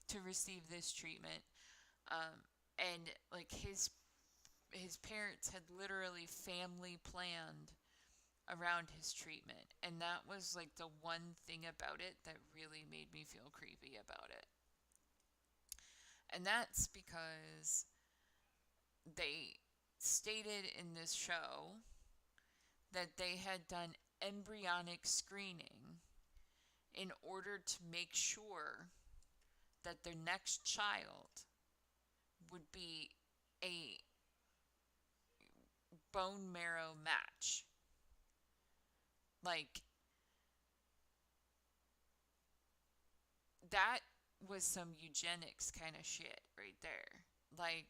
to receive this treatment. And like his parents had literally family planned around his treatment, and that was like the one thing about it that really made me feel creepy about it. And that's because they stated in this show that they had done embryonic screening in order to make sure that their next child would be a bone marrow match. Like, that was some eugenics kind of shit right there. Like,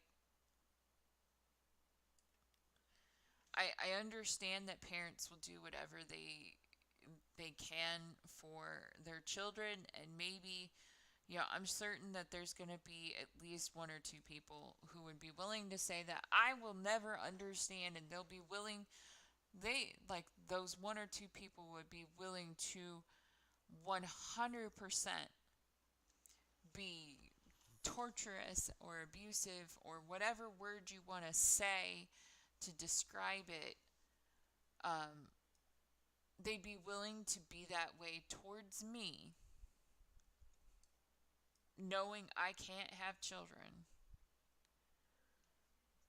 I understand that parents will do whatever they can for their children, and maybe I'm certain that there's going to be at least one or two people who would be willing to say that I will never understand, and they'll be willing, those one or two people would be willing to 100% be torturous or abusive or whatever word you want to say to describe it. They'd be willing to be that way towards me, knowing I can't have children,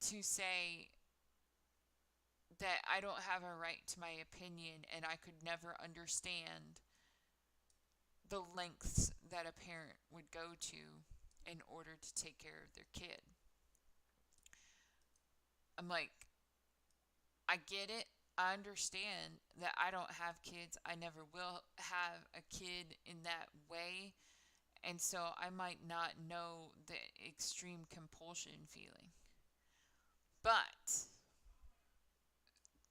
to say that I don't have a right to my opinion, and I could never understand the lengths that a parent would go to in order to take care of their kid. I'm like, I get it. I understand that I don't have kids. I never will have a kid in that way. And so I might not know the extreme compulsion feeling. But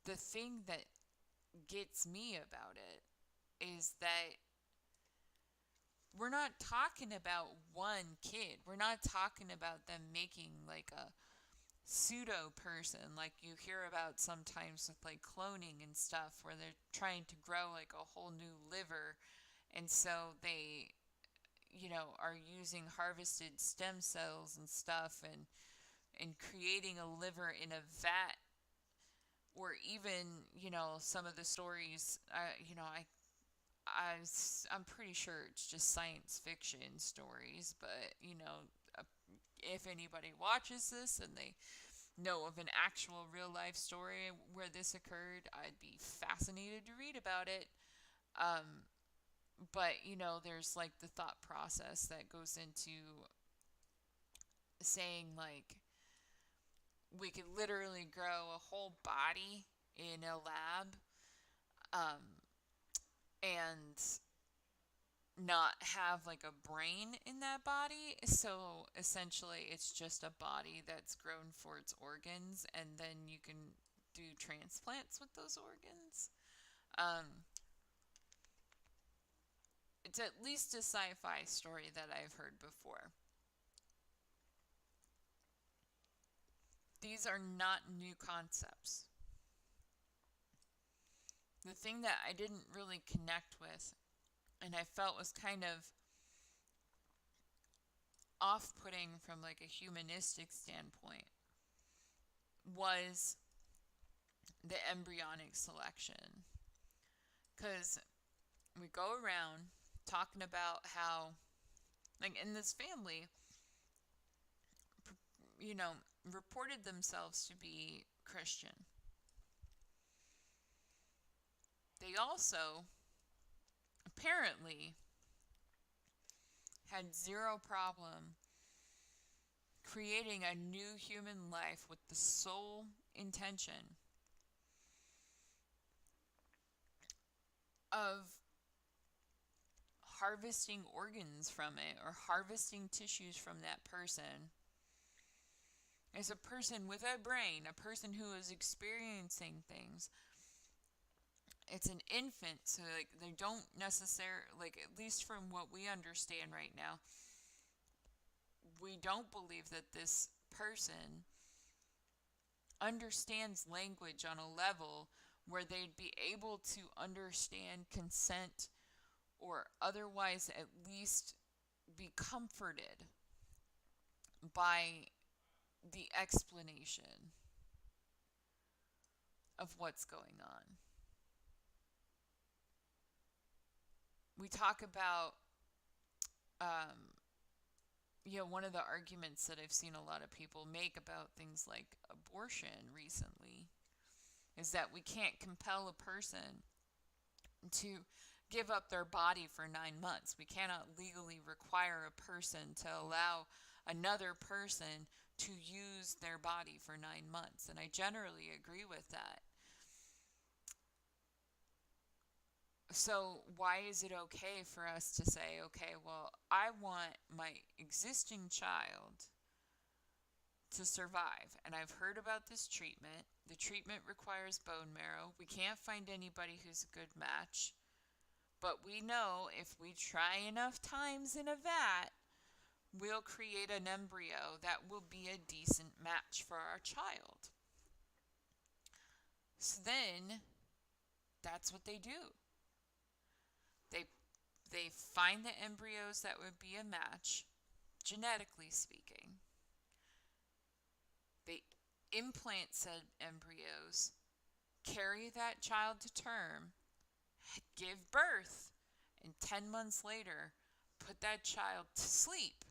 the thing that gets me about it is that we're not talking about one kid. We're not talking about them making like a pseudo person like you hear about sometimes with like cloning and stuff, where they're trying to grow like a whole new liver, and so they, are using harvested stem cells and stuff, and creating a liver in a vat. Or even, some of the stories, I'm pretty sure it's just science fiction stories, but uh, if anybody watches this and they know of an actual real life story where this occurred, I'd be fascinated to read about it. Um, but there's like the thought process that goes into saying like we could literally grow a whole body in a lab, um, and not have like a brain in that body. So essentially, it's just a body that's grown for its organs, and then you can do transplants with those organs. Um, it's at least a sci-fi story that I've heard before. These are not new concepts. The thing that I didn't really connect with, and I felt was kind of off-putting from like a humanistic standpoint, was the embryonic selection. Because we go around talking about how, like, in this family, you know, reported themselves to be Christian. They also apparently had zero problem creating a new human life with the sole intention of harvesting organs from it, or harvesting tissues from that person, as a person with a brain, a person who is experiencing things. It's an infant, so like they don't necessarily, like, at least from what we understand right now, we don't believe that this person understands language on a level where they'd be able to understand consent, or otherwise at least be comforted by the explanation of what's going on. We talk about, one of the arguments that I've seen a lot of people make about things like abortion recently is that we can't compel a person to give up their body for 9 months. We cannot legally require a person to allow another person to use their body for 9 months. And I generally agree with that. So why is it okay for us to say, okay, well, I want my existing child to survive, and I've heard about this treatment. The treatment requires bone marrow. We can't find anybody who's a good match, but we know if we try enough times in a vat, we'll create an embryo that will be a decent match for our child. So then, that's what they do. They find the embryos that would be a match, genetically speaking. They implant said embryos, carry that child to term, give birth, and 10 months later, put that child to sleep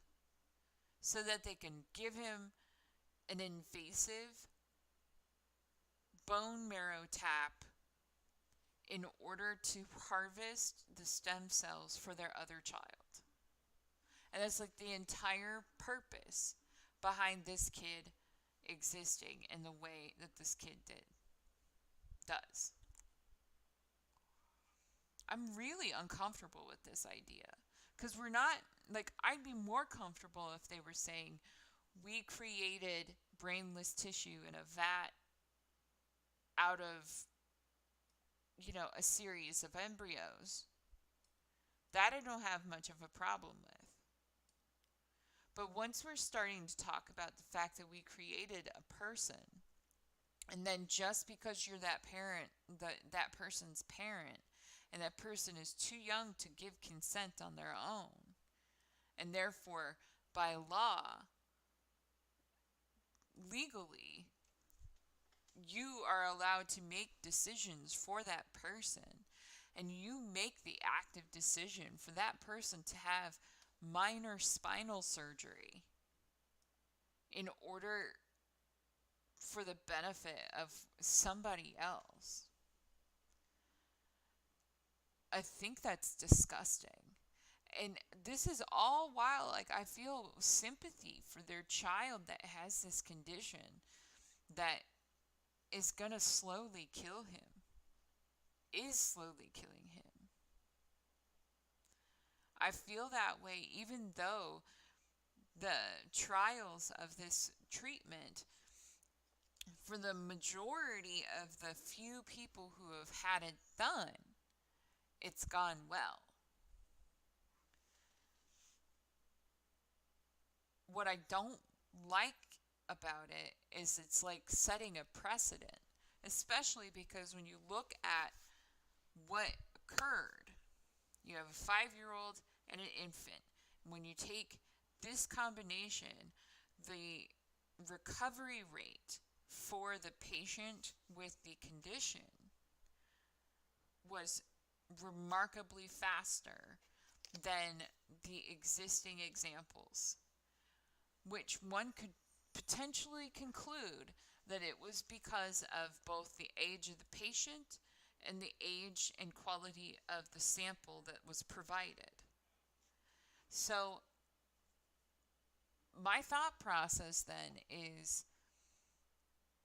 so that they can give him an invasive bone marrow tap in order to harvest the stem cells for their other child. And that's like the entire purpose behind this kid existing in the way that this kid does. I'm really uncomfortable with this idea, because we're not, like, I'd be more comfortable if they were saying we created brainless tissue in a vat out of a series of embryos. That I don't have much of a problem with. But once we're starting to talk about the fact that we created a person, and then just because you're that parent, that person's parent, and that person is too young to give consent on their own, and therefore by law, legally, you are allowed to make decisions for that person, and you make the active decision for that person to have minor spinal surgery in order for the benefit of somebody else. I think that's disgusting. And this is all while, like, I feel sympathy for their child that has this condition that is gonna slowly kill him, is slowly killing him. I feel that way even though the trials of this treatment, for the majority of the few people who have had it done, it's gone well. What I don't like about it is it's like setting a precedent, especially because when you look at what occurred, you have a 5-year-old and an infant. When you take this combination, the recovery rate for the patient with the condition was remarkably faster than the existing examples, which one could potentially conclude that it was because of both the age of the patient and the age and quality of the sample that was provided. So my thought process then is,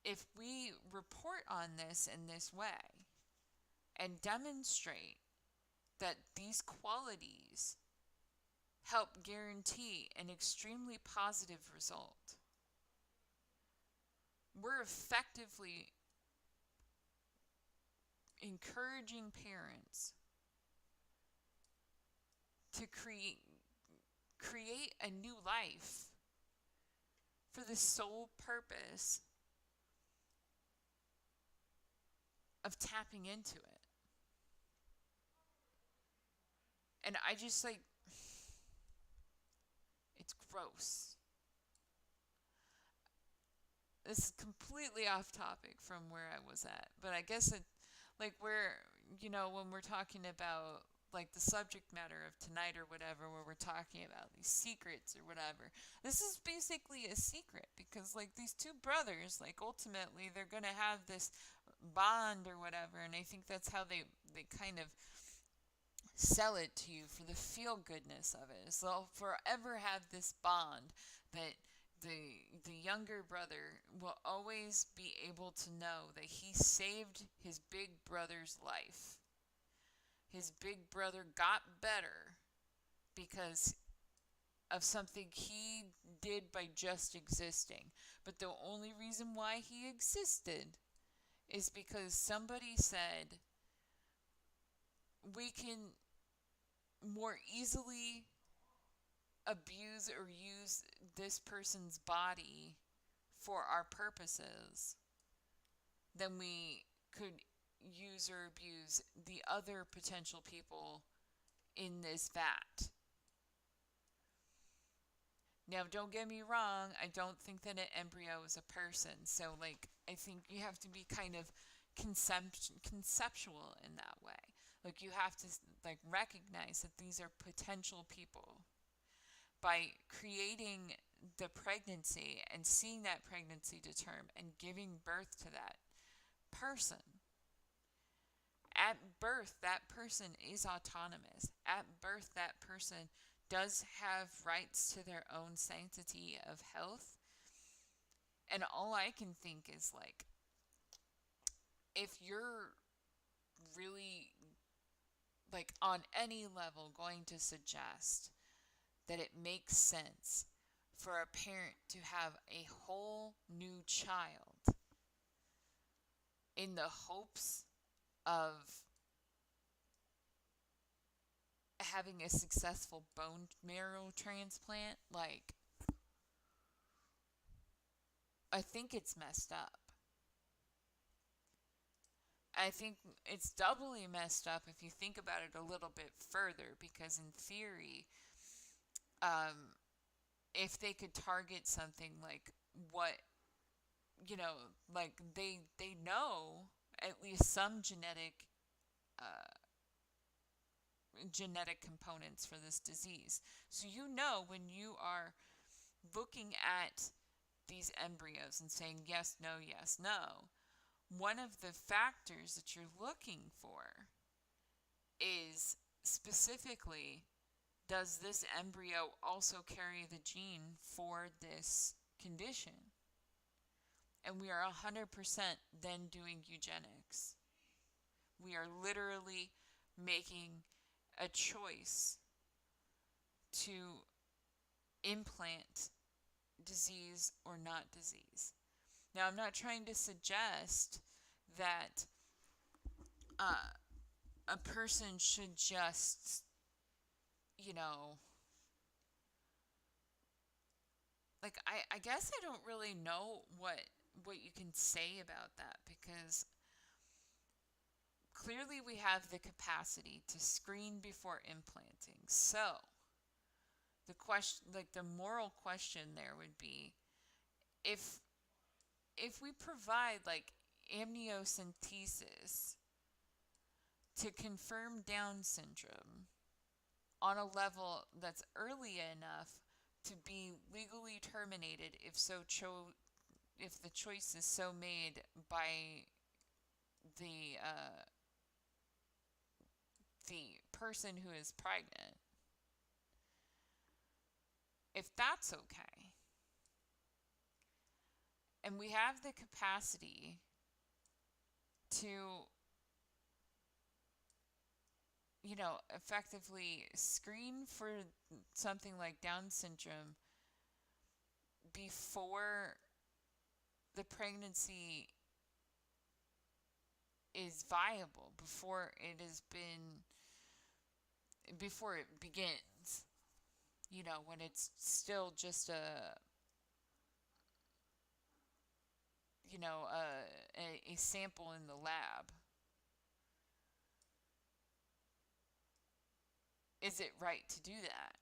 if we report on this in this way and demonstrate that these qualities help guarantee an extremely positive result, we're effectively encouraging parents to create a new life for the sole purpose of tapping into it. And I just, like, it's gross. This is completely off topic from where I was at, but I guess it, like, where, when we're talking about, like, the subject matter of tonight or whatever, where we're talking about these secrets or whatever, this is basically a secret, because, like, these two brothers, like, ultimately they're gonna have this bond or whatever, and I think that's how they kind of sell it to you, for the feel goodness of it. So they'll forever have this bond that the younger brother will always be able to know that he saved his big brother's life. His big brother got better because of something he did by just existing. But the only reason why he existed is because somebody said, we can more easily abuse or use this person's body for our purposes than we could use or abuse the other potential people in this vat. Now, don't get me wrong, I don't think that an embryo is a person. So, like, I think you have to be kind of conceptual in that way. Like, you have to, like, recognize that these are potential people. By creating the pregnancy and seeing that pregnancy to term and giving birth to that person, at birth, that person is autonomous. At birth, that person does have rights to their own sanctity of health. And all I can think is, like, if you're really, like, on any level going to suggest that it makes sense for a parent to have a whole new child in the hopes of having a successful bone marrow transplant, like, I think it's messed up. I think it's doubly messed up if you think about it a little bit further, because in theory, um, if they could target something like what, you know, like they know at least some uh, genetic components for this disease. So you know when you are looking at these embryos and saying yes, no, one of the factors that you're looking for is specifically, does this embryo also carry the gene for this condition? And we are 100% then doing eugenics. We are literally making a choice to implant disease or not disease. Now, I'm not trying to suggest that a person should just, you know, like I guess I don't really know what you can say about that, because clearly we have the capacity to screen before implanting. So the question, like the moral question there would be, if we provide like amniocentesis to confirm Down syndrome on a level that's early enough to be legally terminated if the choice is so made by the the person who is pregnant, if that's okay, and we have the capacity to, you know, effectively screen for something like Down syndrome before the pregnancy is viable, before it begins, you know, when it's still just a sample in the lab. Is it right to do that?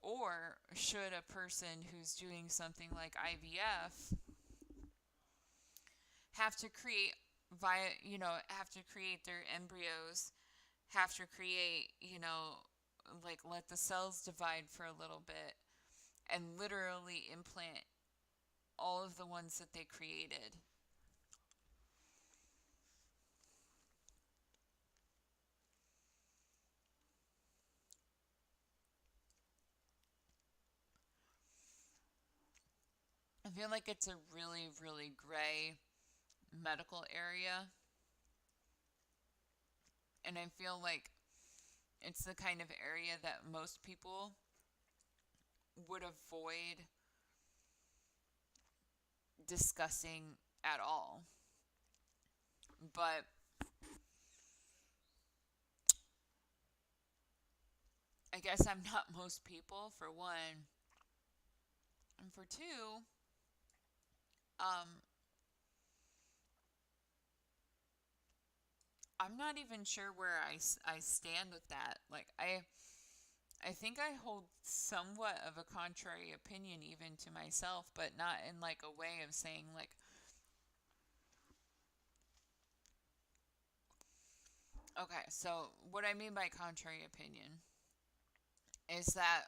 Or should a person who's doing something like IVF have to create have to create their embryos, have to create, like let the cells divide for a little bit and literally implant all of the ones that they created? I feel like it's a really, really gray medical area. And I feel like it's the kind of area that most people would avoid discussing at all. But I guess I'm not most people, for one. And for two, um, I'm not even sure where I stand with that. Like, I think I hold somewhat of a contrary opinion even to myself, but not in like a way of saying like, okay, so what I mean by contrary opinion is that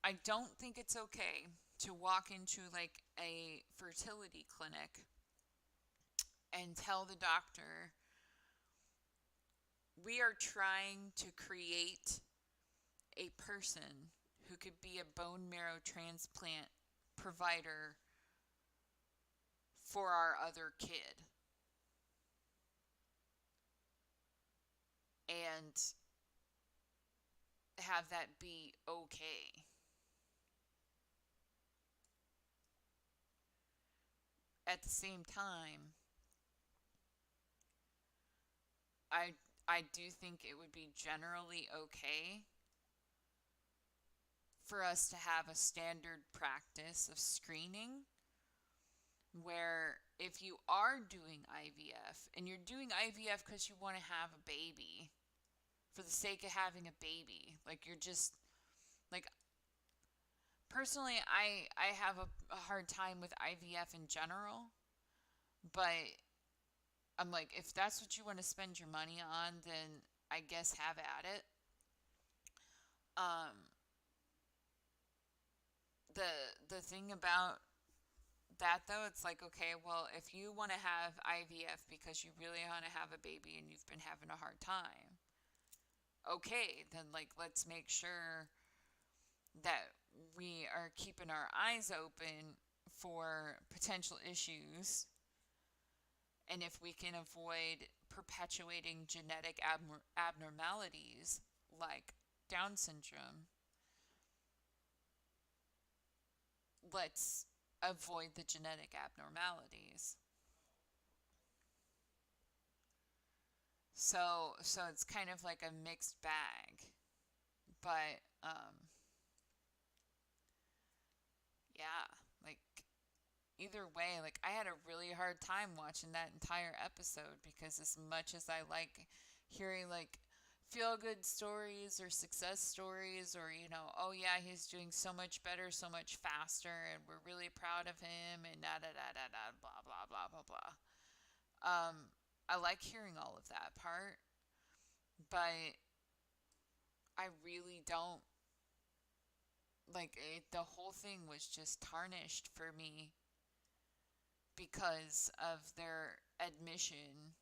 I don't think it's okay to walk into like a fertility clinic and tell the doctor, we are trying to create a person who could be a bone marrow transplant provider for our other kid. And have that be okay. At the same time, I I do think it would be generally okay for us to have a standard practice of screening where if you are doing IVF and you're doing IVF because you want to have a baby for the sake of having a baby, like you're just like personally I have a hard time with IVF in general, but I'm like if that's what you want to spend your money on, then I guess have at it. Um the thing about that though, it's like okay, well, if you want to have IVF because you really want to have a baby and you've been having a hard time, okay, then like let's make sure that we are keeping our eyes open for potential issues, and if we can avoid perpetuating genetic abnormalities like Down syndrome, let's avoid the genetic abnormalities. So it's kind of like a mixed bag. But yeah, like either way, like I had a really hard time watching that entire episode because as much as I like hearing like feel good stories or success stories or oh yeah, he's doing so much better, so much faster and we're really proud of him and da da da da da blah blah blah blah blah. I like hearing all of that part, but I really don't like it. The whole thing was just tarnished for me because of their admission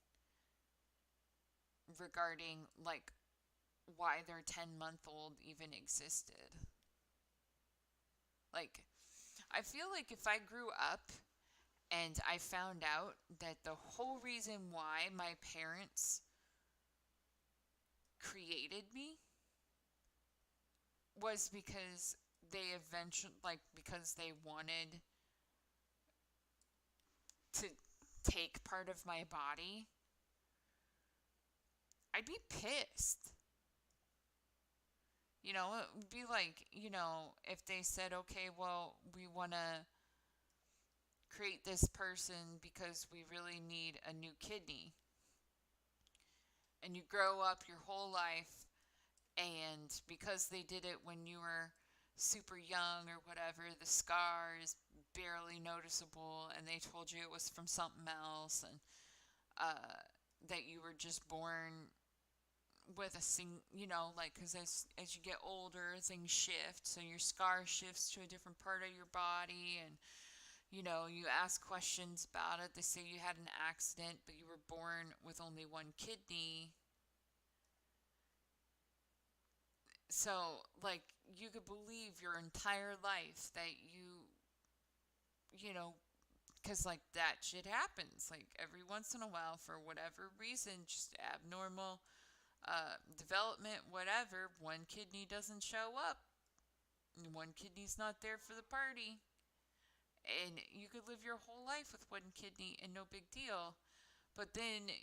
regarding like why their 10-month-old even existed. Like, I feel like if I grew up and I found out that the whole reason why my parents created me was because they eventually, like, because they wanted to take part of my body, I'd be pissed. It would be like, if they said, okay, well, we want to create this person because we really need a new kidney. And you grow up your whole life, and because they did it when you were super young or whatever, the scar is barely noticeable, and they told you it was from something else, and that you were just born with a like, because as you get older things shift, so your scar shifts to a different part of your body, and you ask questions about it. They say you had an accident but you were born with only one kidney. So like you could believe your entire life that you know because like that shit happens like every once in a while for whatever reason, just abnormal development, whatever, one kidney doesn't show up. One kidney's not there for the party. And you could live your whole life with one kidney and no big deal. But then,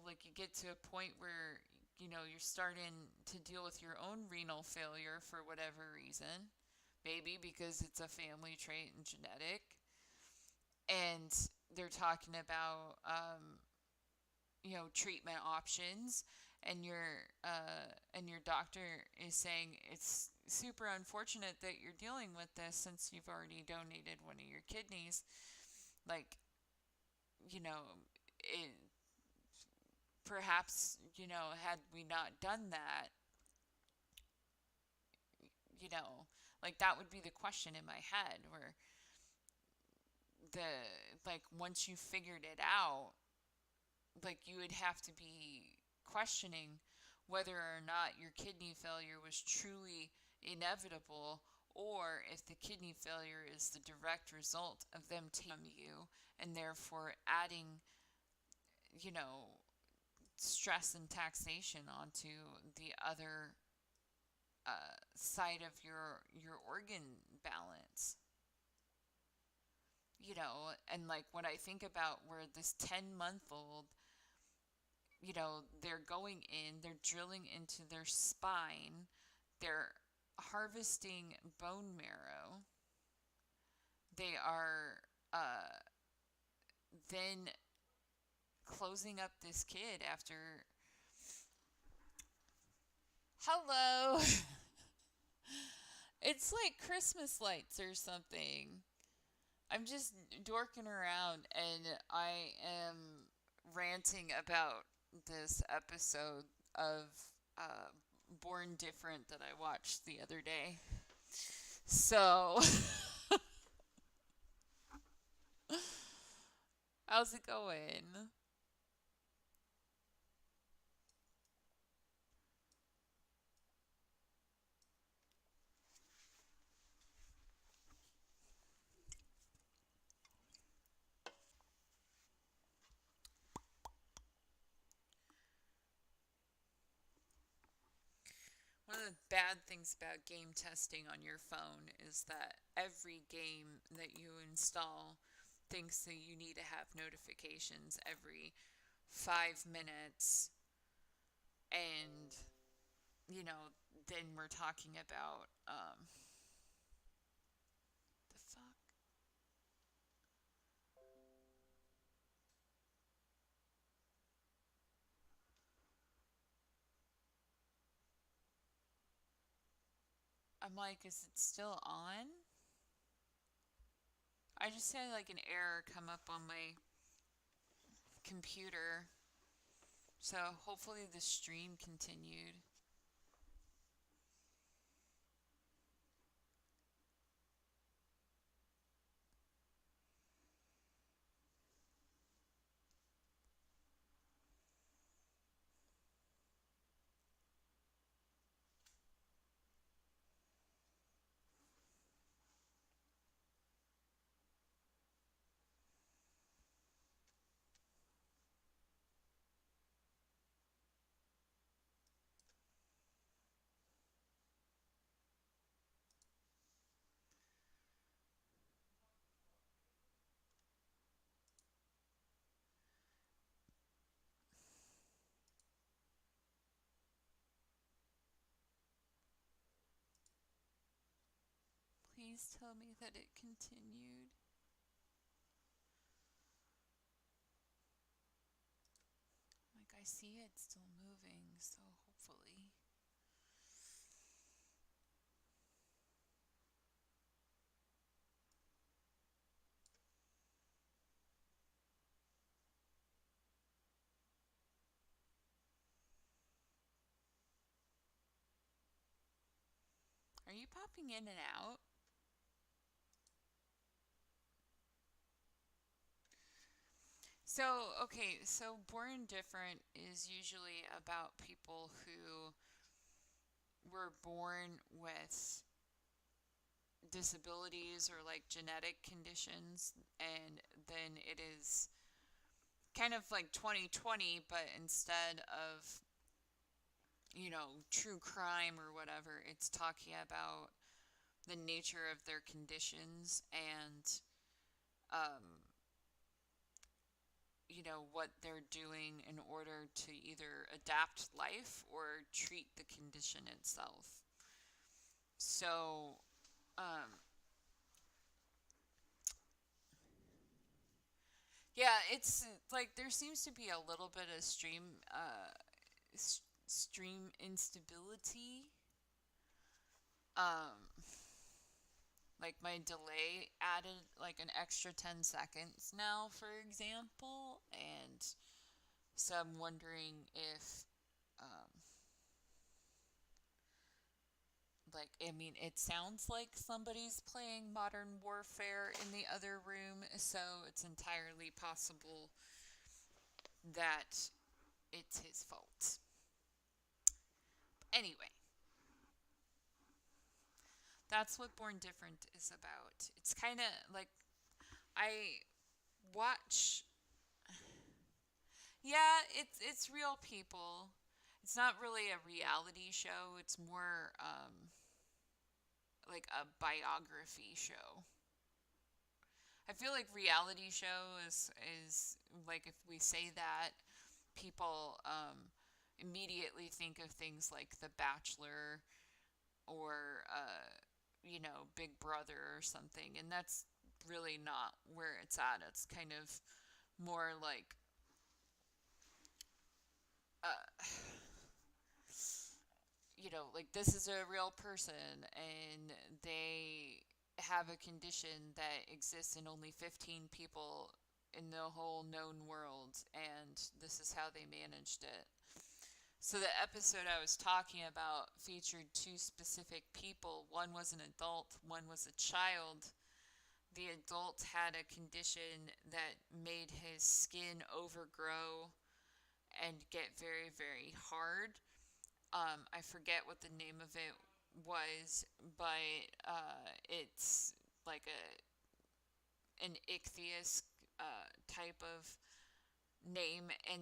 like you get to a point where, you're starting to deal with your own renal failure for whatever reason. Maybe because it's a family trait and genetic. And they're talking about, treatment options, and your doctor is saying it's super unfortunate that you're dealing with this since you've already donated one of your kidneys. Like, it perhaps, had we not done that, you know, like that would be the question in my head where the like once you figured it out, like you would have to be questioning whether or not your kidney failure was truly inevitable, or if the kidney failure is the direct result of them taking from you and therefore adding, you know, stress and taxation onto the other side of your organ balance. And like when I think about where this 10-month-old, they're going in, they're drilling into their spine, they're harvesting bone marrow. They are then closing up this kid after. Hello! It's like Christmas lights or something. I'm just dorking around and I am ranting about this episode of uh, Born Different that I watched the other day. So, how's it going? One of the bad things about game testing on your phone is that every game that you install thinks that you need to have notifications every 5 minutes. And, then we're talking about, the fuck? I'm like, is it still on? I just had like an error come up on my computer. So hopefully the stream continued. Please tell me that it continued. Like, I see it still moving, so hopefully. Are you popping in and out? So Born Different is usually about people who were born with disabilities or like genetic conditions, and then it is kind of like 2020, but instead of, true crime or whatever, it's talking about the nature of their conditions and, um, what they're doing in order to either adapt life or treat the condition itself. So, um, yeah, it's like there seems to be a little bit of stream instability. Um, like my delay added like an extra 10 seconds now, for example, and so I'm wondering if, um, like, I mean, it sounds like somebody's playing Modern Warfare in the other room, so it's entirely possible that it's his fault. Anyway, that's what Born Different is about. It's kind of like I watch. Yeah, it's real people. It's not really a reality show. It's more like a biography show. I feel like reality show is like if we say that, people immediately think of things like The Bachelor or Big Brother or something, and that's really not where it's at. It's kind of more like uh, like this is a real person and they have a condition that exists in only 15 people in the whole known world, and this is how they managed it. So the episode I was talking about featured two specific people. One was an adult, one was a child. The adult had a condition that made his skin overgrow and get very, very hard. I forget what the name of it was, but it's like an ichthyosis type of name, and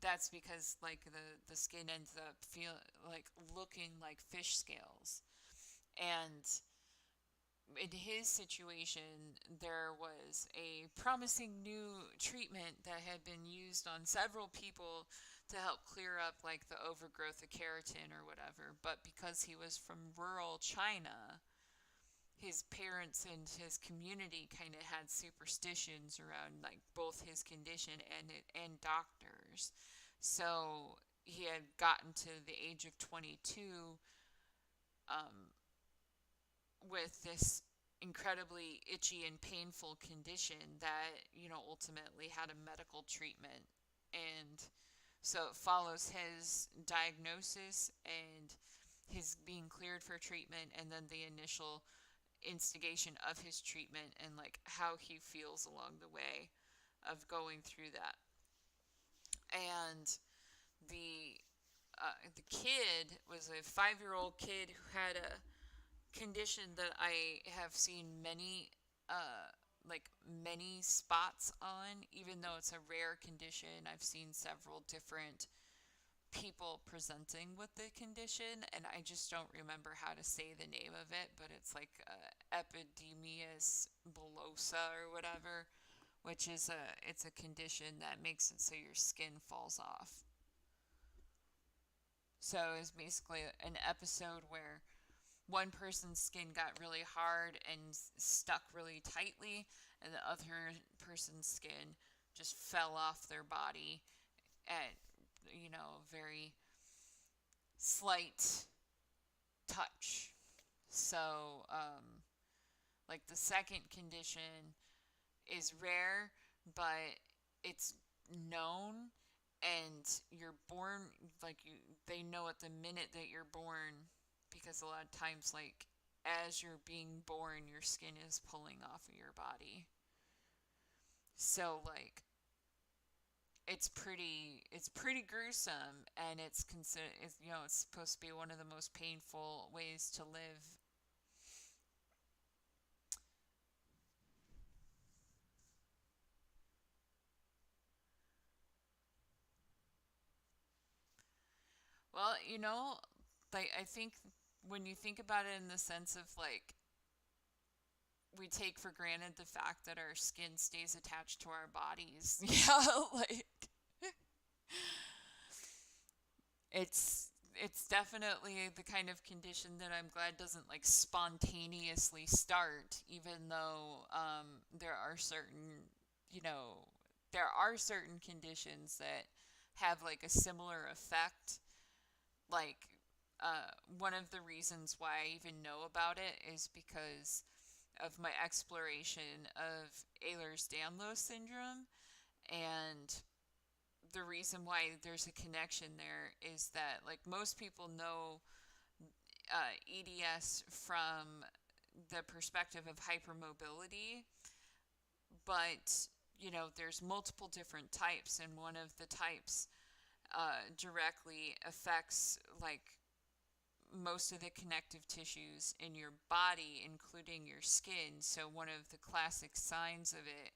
that's because like the skin ends up looking like fish scales. And in his situation, there was a promising new treatment that had been used on several people to help clear up like the overgrowth of keratin or whatever. But because he was from rural China, his parents and his community kind of had superstitions around like both his condition and doctors. So he had gotten to the age of 22 um, with this incredibly itchy and painful condition that ultimately had a medical treatment. And so it follows his diagnosis and his being cleared for treatment, and then the initial instigation of his treatment and like how he feels along the way of going through that. And the the kid was a 5-year-old kid who had a condition that I have seen many spots on, even though it's a rare condition. I've seen several different people presenting with the condition, and I just don't remember how to say the name of it, but it's like epidemus bullosa or whatever, which is it's a condition that makes it so your skin falls off. So it's basically an episode where one person's skin got really hard and stuck really tightly, and the other person's skin just fell off their body at very slight touch. So like the second condition is rare, but it's known, and you're born they know at the minute that you're born, because a lot of times like as you're being born your skin is pulling off of your body. So like it's pretty gruesome, and it's supposed to be one of the most painful ways to live. Well, like I think when you think about it in the sense of like we take for granted the fact that our skin stays attached to our bodies. Yeah, like it's definitely the kind of condition that I'm glad doesn't like spontaneously start, even though you know, there are certain conditions that have like a similar effect. Like, one of the reasons why I even know about it is because of my exploration of Ehlers-Danlos syndrome, and the reason why there's a connection there is that like most people know EDS from the perspective of hypermobility, but there's multiple different types, and one of the types directly affects like most of the connective tissues in your body, including your skin. So one of the classic signs of it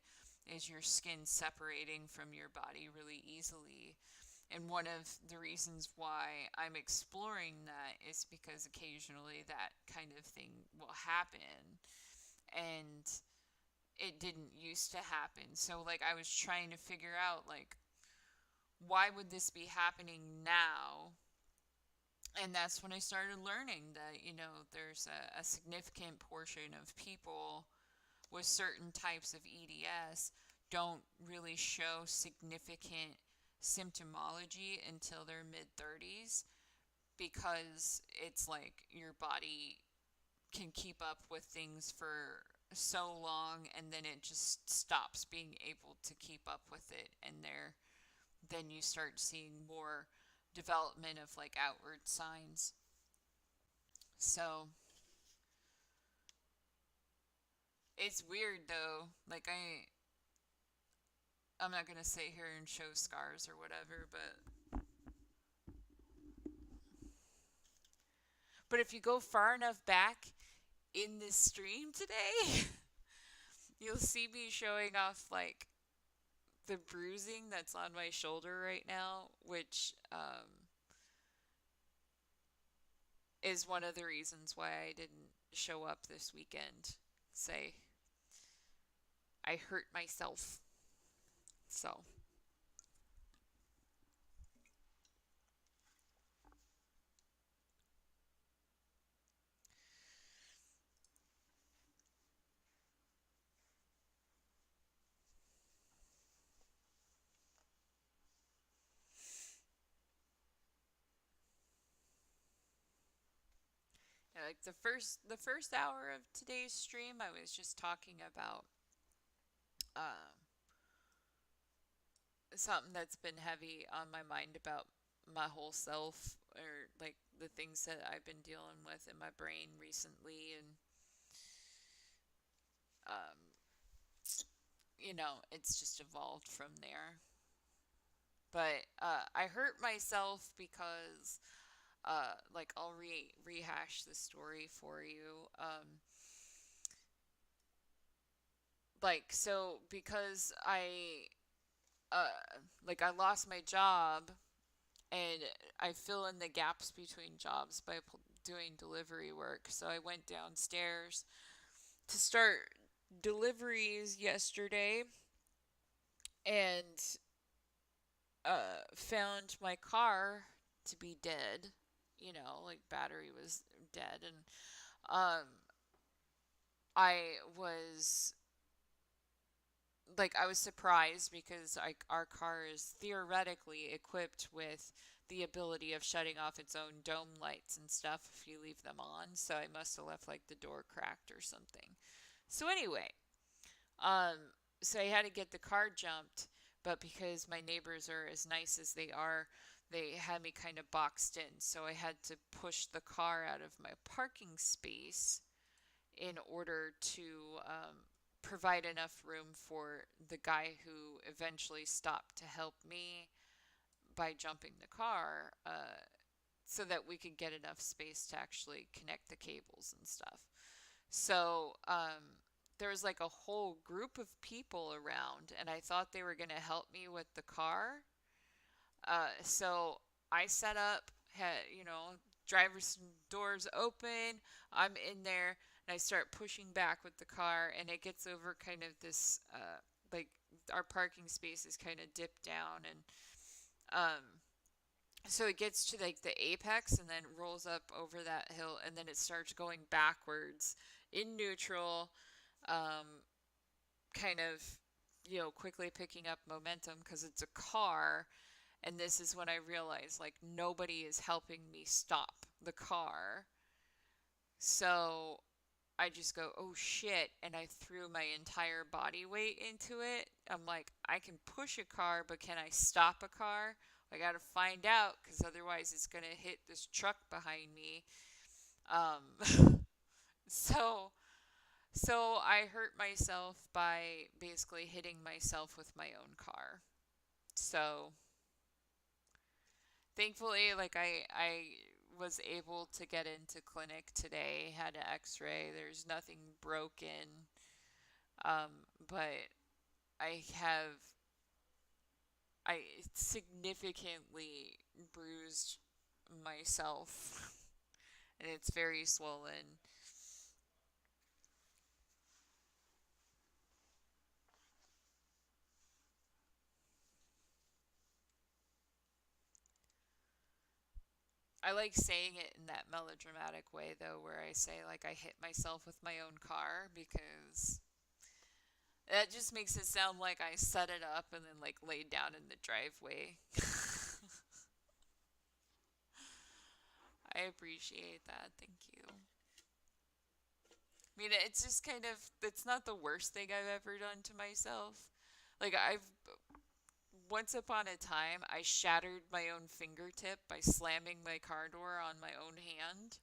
is your skin separating from your body really easily. And one of the reasons why I'm exploring that is because occasionally that kind of thing will happen. And it didn't used to happen. So like I was trying to figure out like why would this be happening now And that's when I started learning that, there's a significant portion of people with certain types of EDS don't really show significant symptomology until their mid 30s, because it's like your body can keep up with things for so long, and then it just stops being able to keep up with it, and then you start seeing more development of like outward signs. So it's weird though. Like I'm not gonna sit here and show scars or whatever, but if you go far enough back in this stream today, you'll see me showing off like the bruising that's on my shoulder right now, which is one of the reasons why I didn't show up this weekend. Say, I hurt myself. So, yeah, like the first hour of today's stream, I was just talking about uh, something that's been heavy on my mind about my whole self, or like the things that I've been dealing with in my brain recently, and um, it's just evolved from there. But I hurt myself because, like, I'll rehash the story for you. Like, so because uh, I lost my job, and I fill in the gaps between jobs by doing delivery work. So I went downstairs to start deliveries yesterday, and found my car to be dead. Like battery was dead, and um, I was I was surprised because our car is theoretically equipped with the ability of shutting off its own dome lights and stuff if you leave them on. So I must have left like the door cracked or something. So anyway, um, so I had to get the car jumped, but because my neighbors are as nice as they are, they had me kind of boxed in. So I had to push the car out of my parking space in order to provide enough room for the guy who eventually stopped to help me by jumping the car, so that we could get enough space to actually connect the cables and stuff. So there was like a whole group of people around, and I thought they were going to help me with the car. So I set up, driver's doors open. I'm in there, and I start pushing back with the car, and it gets over kind of this, like, our parking space is kind of dipped down, and um, so it gets to like the apex and then rolls up over that hill, and then it starts going backwards in neutral, um, kind of, quickly picking up momentum because it's a car. And this is when I realized like nobody is helping me stop the car. So I just go, oh shit, and I threw my entire body weight into it. I'm like, I can push a car, but can I stop a car? I gotta find out, because otherwise it's gonna hit this truck behind me. So, so I hurt myself by basically hitting myself with my own car. So thankfully, like I was able to get into clinic today, had an X-ray. There's nothing broken, but I have I significantly bruised myself, and it's very swollen. I like saying it in that melodramatic way though, where I say like I hit myself with my own car because that just makes it sound like I set it up and then like laid down in the driveway. I appreciate that. Thank you. I mean, it's just kind of, it's not the worst thing I've ever done to myself. Like, once upon a time, I shattered my own fingertip by slamming my car door on my own hand.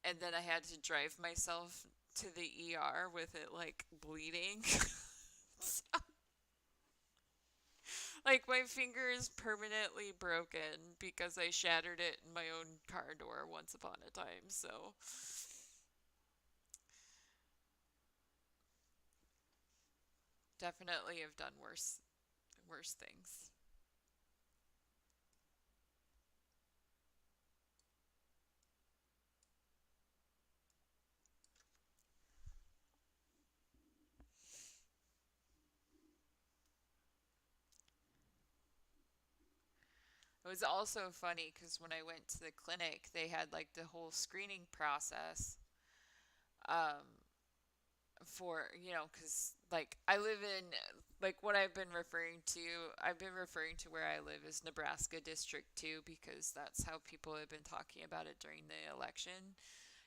And then I had to drive myself to the ER with it, like, bleeding. So, like, my finger is permanently broken because I shattered it in my own car door once upon a time. So, definitely have done worse things. It was also funny because when I went to the clinic, they had like the whole screening process um, for, because like I live in, like what I've been referring to where I live as Nebraska District 2 because that's how people have been talking about it during the election.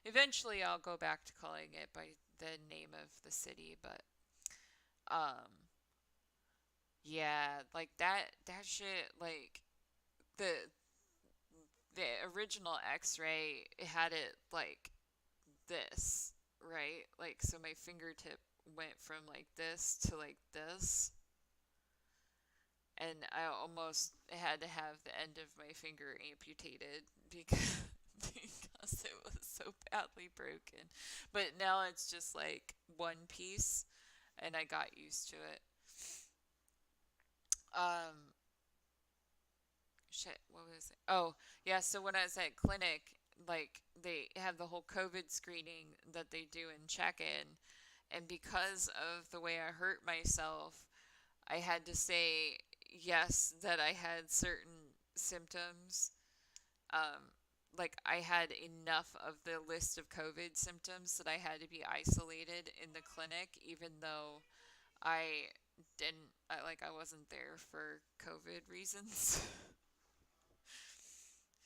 Eventually, I'll go back to calling it by the name of the city, but um, yeah, like that shit, like the the original X-ray had it like this, right? Like so my fingertip went from like this to like this, and I almost had to have the end of my finger amputated because because it was so badly broken. But now it's just like one piece and I got used to it. Um shit, what was it? Oh, yeah, so when I was at clinic, like they have the whole COVID screening that they do in check-in, and because of the way I hurt myself, I had to say yes that I had certain symptoms. Um like I had enough of the list of COVID symptoms that I had to be isolated in the clinic even though I I wasn't there for COVID reasons.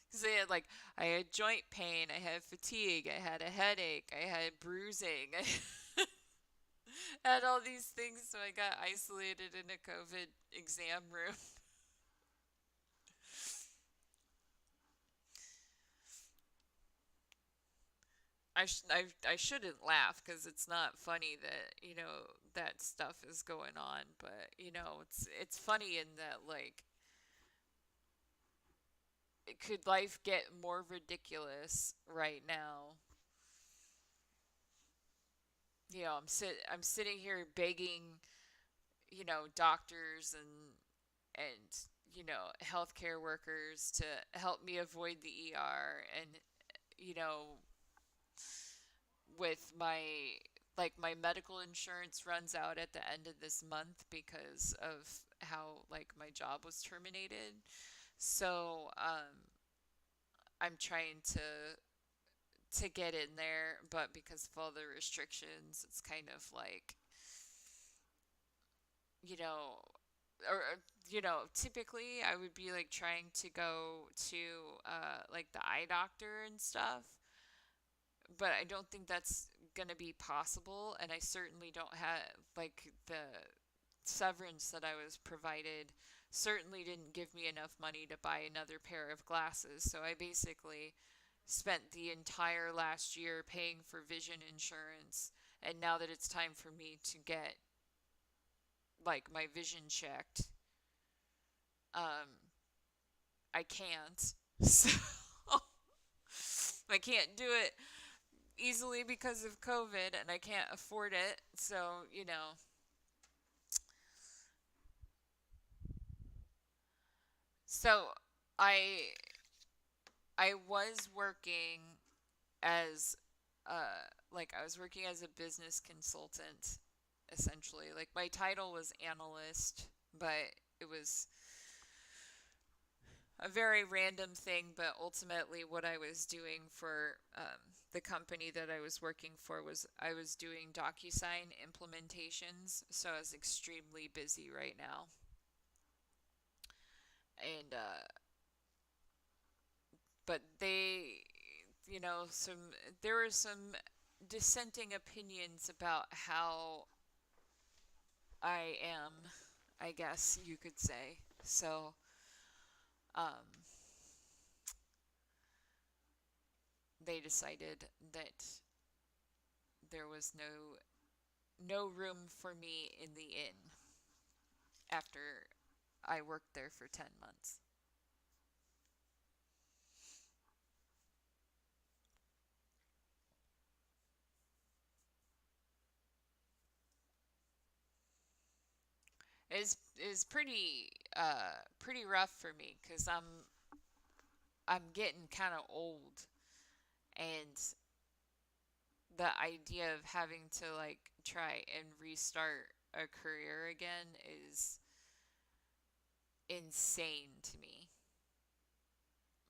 Because they had like, I had joint pain, I had fatigue, I had a headache, I had bruising, I had all these things, so I got isolated in a COVID exam room. I shouldn't laugh because it's not funny that, that stuff is going on, but, it's funny in that, like, could life get more ridiculous right now? I'm sitting here begging, doctors and healthcare workers to help me avoid the ER, and you know with my medical insurance runs out at the end of this month because of how like my job was terminated. So I'm trying to get in there, but because of all the restrictions, it's kind of like, you know, typically I would be like trying to go to like the eye doctor and stuff, but I don't think that's gonna be possible, and I certainly don't have like the severance that I was provided certainly didn't give me enough money to buy another pair of glasses. So I basically spent the entire last year paying for vision insurance, and now that it's time for me to get like my vision checked, um I can't. So I can't do it easily because of COVID and I can't afford it. So, so I I was working as I was working as a business consultant essentially. Like my title was analyst, but it was a very random thing, but ultimately what I was doing for the company that I was working for was I was doing DocuSign implementations, so I was extremely busy right now. And but they, some there were some dissenting opinions about how I am, I guess you could say. So, um, they decided that there was no room for me in the inn after I worked there for 10 months. Is pretty rough for me cuz I'm getting kind of old, and the idea of having to like try and restart a career again is insane to me.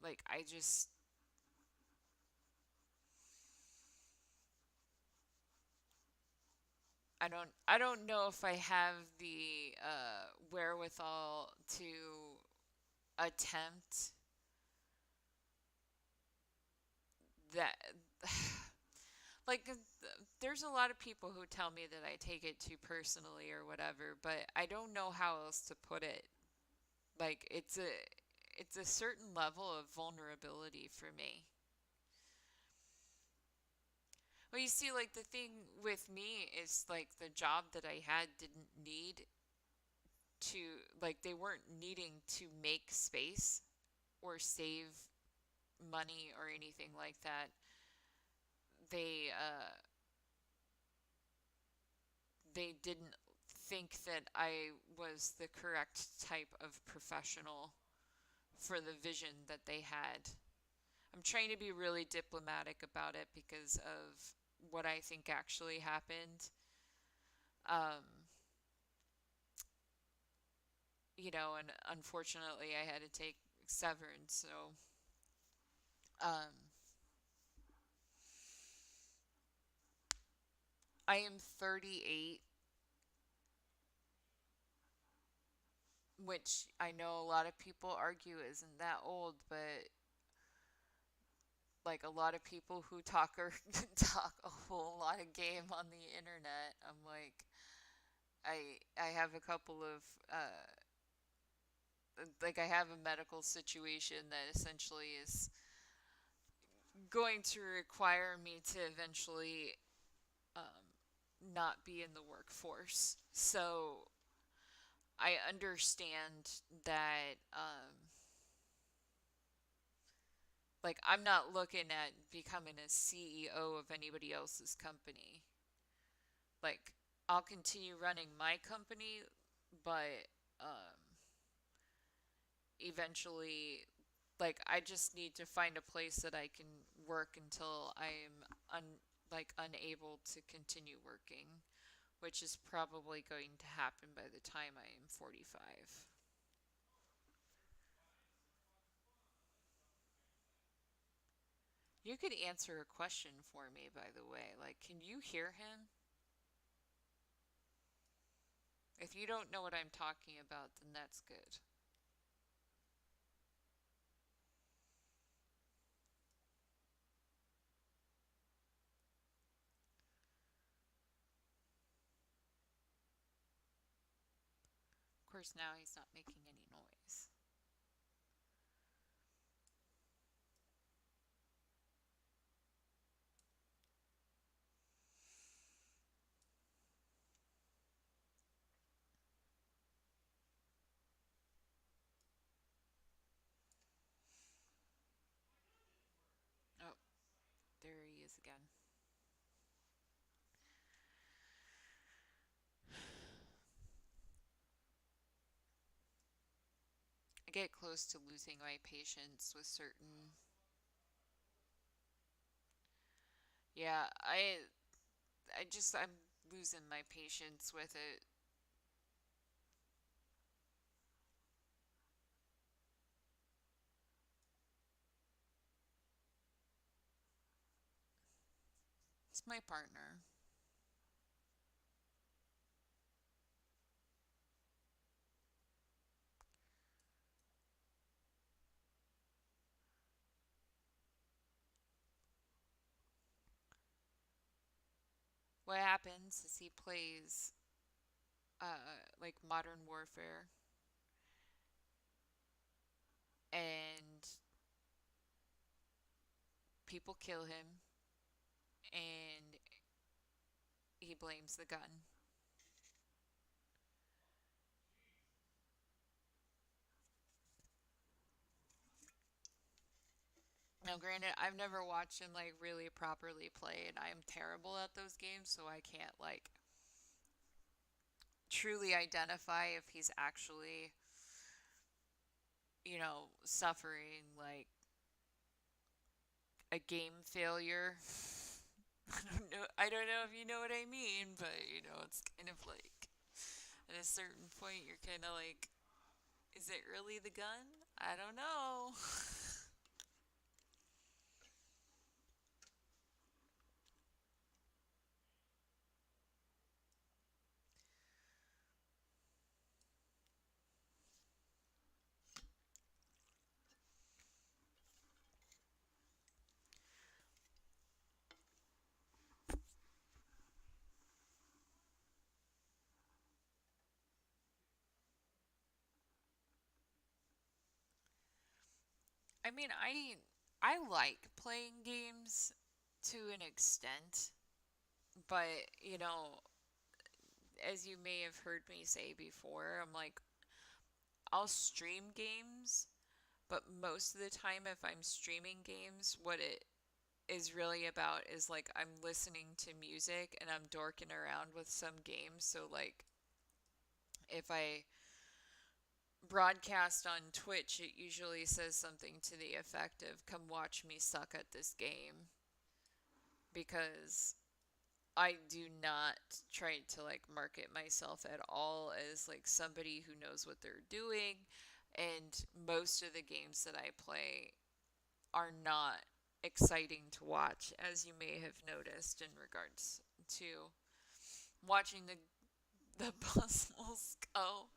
Like I don't know if I have the wherewithal to attempt that. Like there's a lot of people who tell me that I take it too personally or whatever, but I don't know how else to put it. Like it's a certain level of vulnerability for me. Well, you see, like the thing with me is like the job that I had didn't need to, like, they weren't needing to make space or save money or anything like that. They didn't think that I was the correct type of professional for the vision that they had. I'm trying to be really diplomatic about it because of what I think actually happened. Um, and unfortunately, I had to take severance. So, um, I am 38, which I know a lot of people argue isn't that old, but like a lot of people who talk or talk a whole lot of game on the internet, I'm like, I have a couple of like I have a medical situation that essentially is going to require me to eventually not be in the workforce. So I understand that like I'm not looking at becoming a CEO of anybody else's company. Like I'll continue running my company, but eventually like I just need to find a place that I can work until I'm unable to continue working, which is probably going to happen by the time I am 45. You could answer a question for me, by the way. Like, can you hear him? If you don't know what I'm talking about, then that's good. Of course, now he's not making any noise. Oh, there he is again. I get close to losing my patience with certain. Yeah, I'm losing my patience with it. It's my partner. What happens is he plays like Modern Warfare, and people kill him, and he blames the gun. Now, granted, I've never watched him like really properly play, and I'm terrible at those games, so I can't like truly identify if he's actually, suffering like a game failure. I don't know if you know what I mean, but it's kind of like at a certain point you're kind of like, is it really the gun? I don't know. I mean, I like playing games to an extent, but as you may have heard me say before, I'm like, I'll stream games, but most of the time, if I'm streaming games, what it is really about is like I'm listening to music and I'm dorking around with some games. So, like, if I broadcast on Twitch, it usually says something to the effect of, come watch me suck at this game. Because I do not try to like market myself at all as like somebody who knows what they're doing, and most of the games that I play are not exciting to watch, as you may have noticed in regards to watching the puzzles go.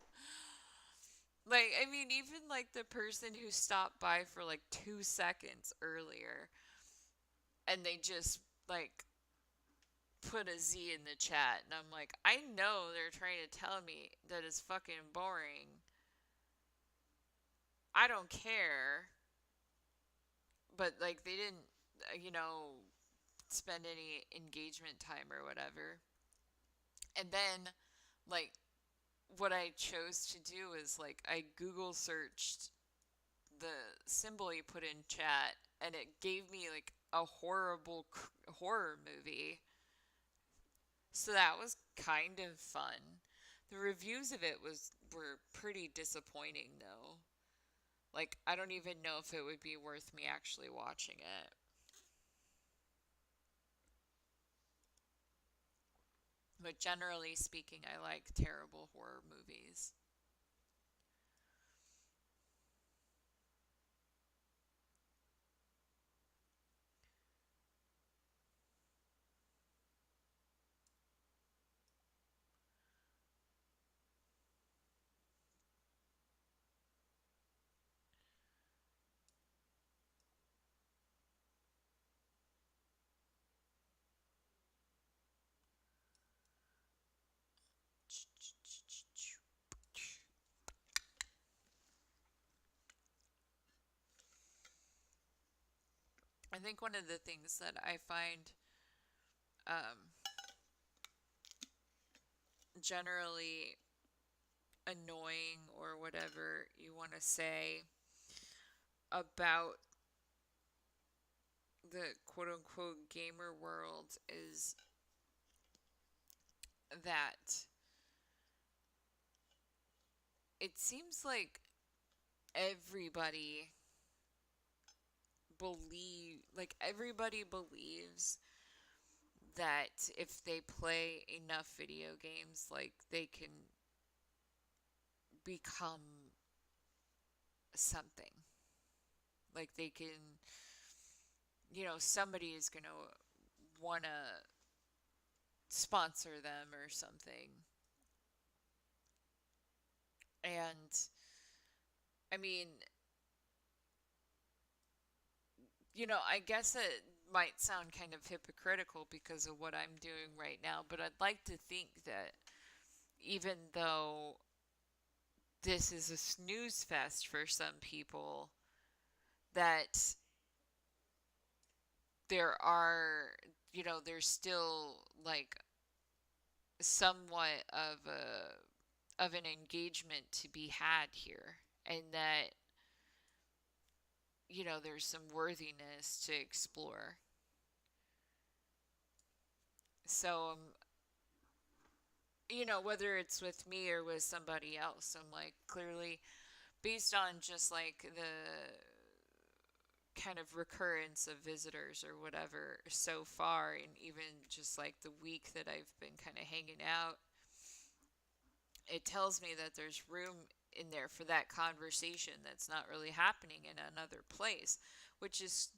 Like, I mean, even like the person who stopped by for like 2 seconds earlier, and they just like put a Z in the chat, and I'm like, I know they're trying to tell me that it's fucking boring. I don't care, but like they didn't, spend any engagement time or whatever. And then, like, what I chose to do is like I Google searched the symbol he put in chat, and it gave me like a horrible horror movie. So that was kind of fun. The reviews of it were pretty disappointing though. Like, I don't even know if it would be worth me actually watching it. But generally speaking, I like terrible horror movies. I think one of the things that I find um, generally annoying, or whatever you want to say, about the quote unquote gamer world is that it seems like everybody everybody believes that if they play enough video games, like they can become something. Like they can, somebody is going to want to sponsor them or something. And I mean, I guess it might sound kind of hypocritical because of what I'm doing right now, but I'd like to think that even though this is a snooze fest for some people, that there are, there's still like somewhat of an engagement to be had here, and that there's some worthiness to explore. So whether it's with me or with somebody else, I'm like, clearly based on just like the kind of recurrence of visitors or whatever so far, and even just like the week that I've been kind of hanging out, it tells me that there's room in there for that conversation that's not really happening in another place, which is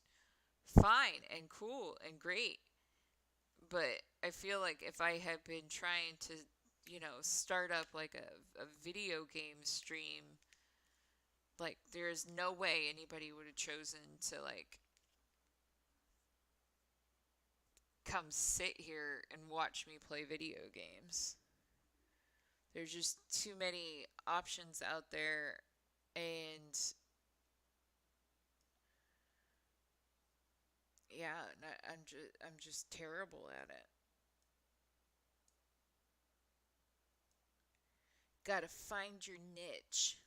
fine and cool and great. But I feel like if I had been trying to, start up like a video game stream, like there's no way anybody would have chosen to like come sit here and watch me play video games. There's just too many options out there, and yeah, I'm just terrible at it. Gotta find your niche.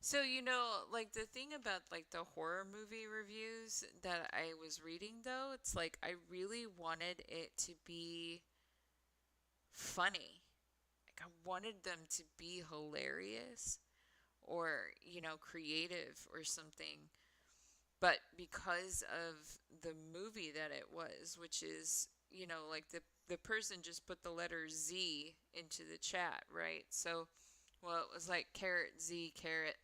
So, like the thing about like the horror movie reviews that I was reading though, it's like I really wanted it to be funny. Like I wanted them to be hilarious or, creative or something. But because of the movie that it was, which is, like the person just put the letter Z into the chat, right? So, well, it was like carrot Z carrot.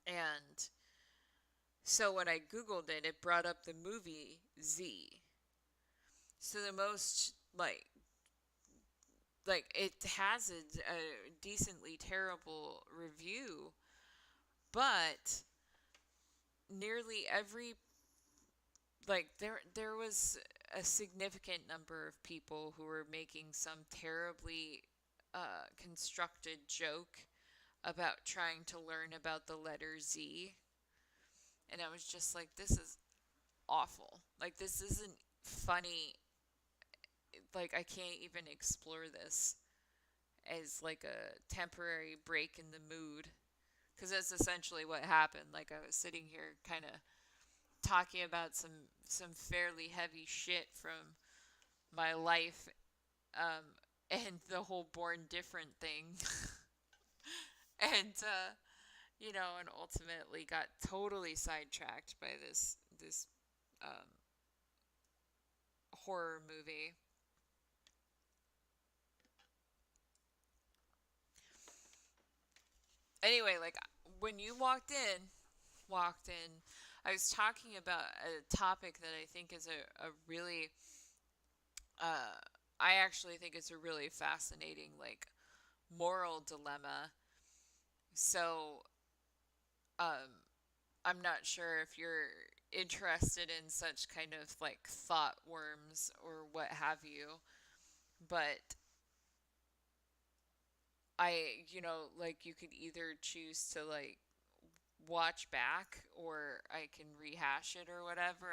And so when I Googled it, it brought up the movie Z. So the most like it has a decently terrible review, but nearly every there was a significant number of people who were making some terribly constructed joke about trying to learn about the letter Z, and I was just like, this is awful. Like this isn't funny. Like I can't even explore this as like a temporary break in the mood, because that's essentially what happened. Like I was sitting here kind of talking about some fairly heavy shit from my life, and the whole born different thing, and and ultimately got totally sidetracked by this um, horror movie. Anyway, like when you walked in, I was talking about a topic that I think is a really, uh, I actually think it's a really fascinating, like, moral dilemma. So, um, I'm not sure if you're interested in such kind of like thought worms or what have you, but like you could either choose to like watch back or I can rehash it or whatever.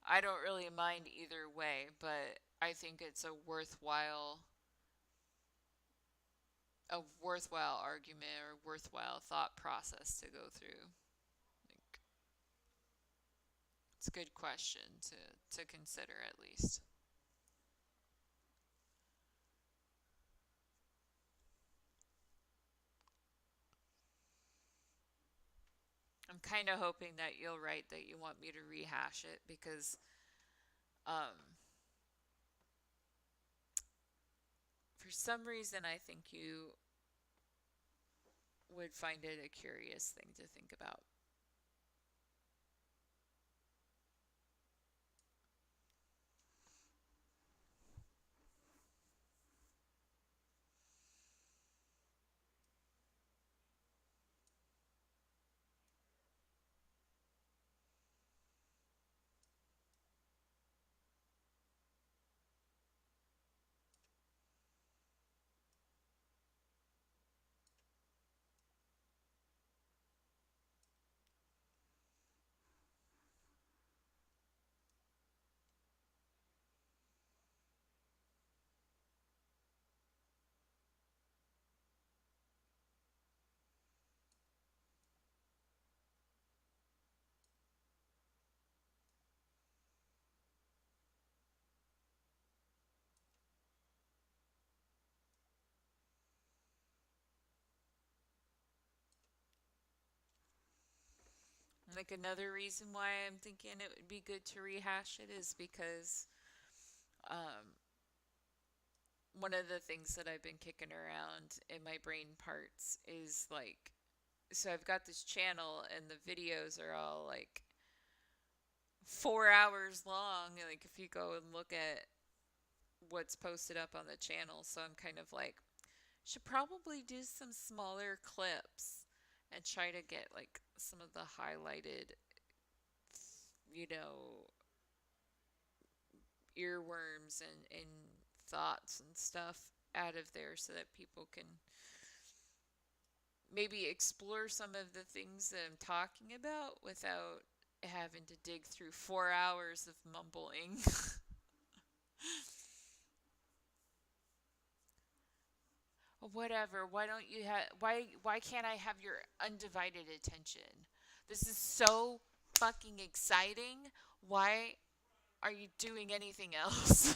I don't really mind either way, but I think it's a worthwhile argument or worthwhile thought process to go through. Like it's a good question to consider at least. I'm kind of hoping that you'll write that you want me to rehash it because um For some reason, I think you would find it a curious thing to think about. Like another reason why I'm thinking it would be good to rehash it is because um, one of the things that I've been kicking around in my brain parts is like, so I've got this channel and the videos are all like 4 hours long. Like if you go and look at what's posted up on the channel, so I'm kind of like, should probably do some smaller clips and try to get like some of the highlighted, you know, earworms and thoughts and stuff out of there so that people can maybe explore some of the things that I'm talking about without having to dig through 4 hours of mumbling. Whatever. Why don't you have why can't I have your undivided attention? This is so fucking exciting. Why are you doing anything else?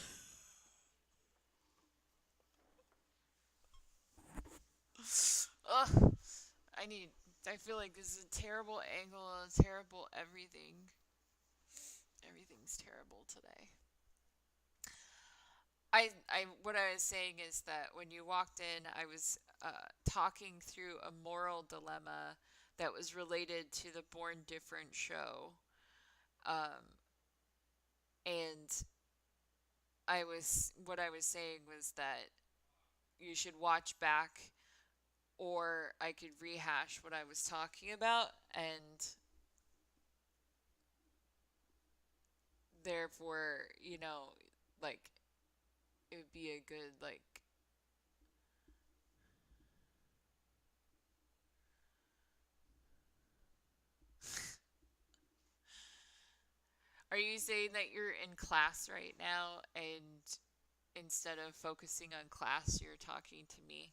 Ugh. I need I feel like this is a terrible angle, a terrible everything. Everything's terrible today. What I was saying is that when you walked in, I was talking through a moral dilemma that was related to the Born Different show. Um, and what I was saying was that you should watch back, or I could rehash what I was talking about, and therefore, like, it would be a good, like, are you saying that you're in class right now and instead of focusing on class, you're talking to me?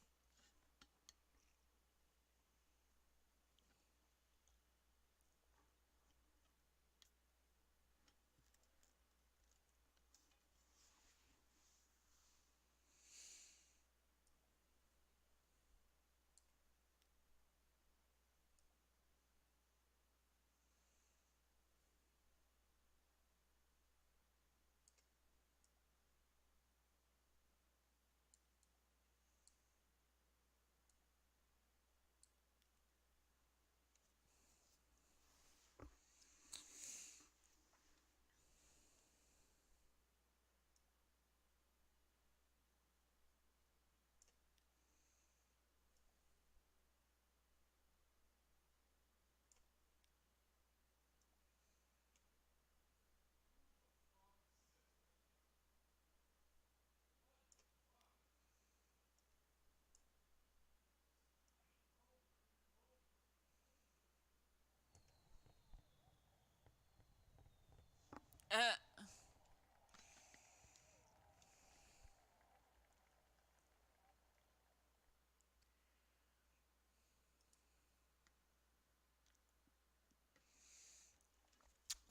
Uh,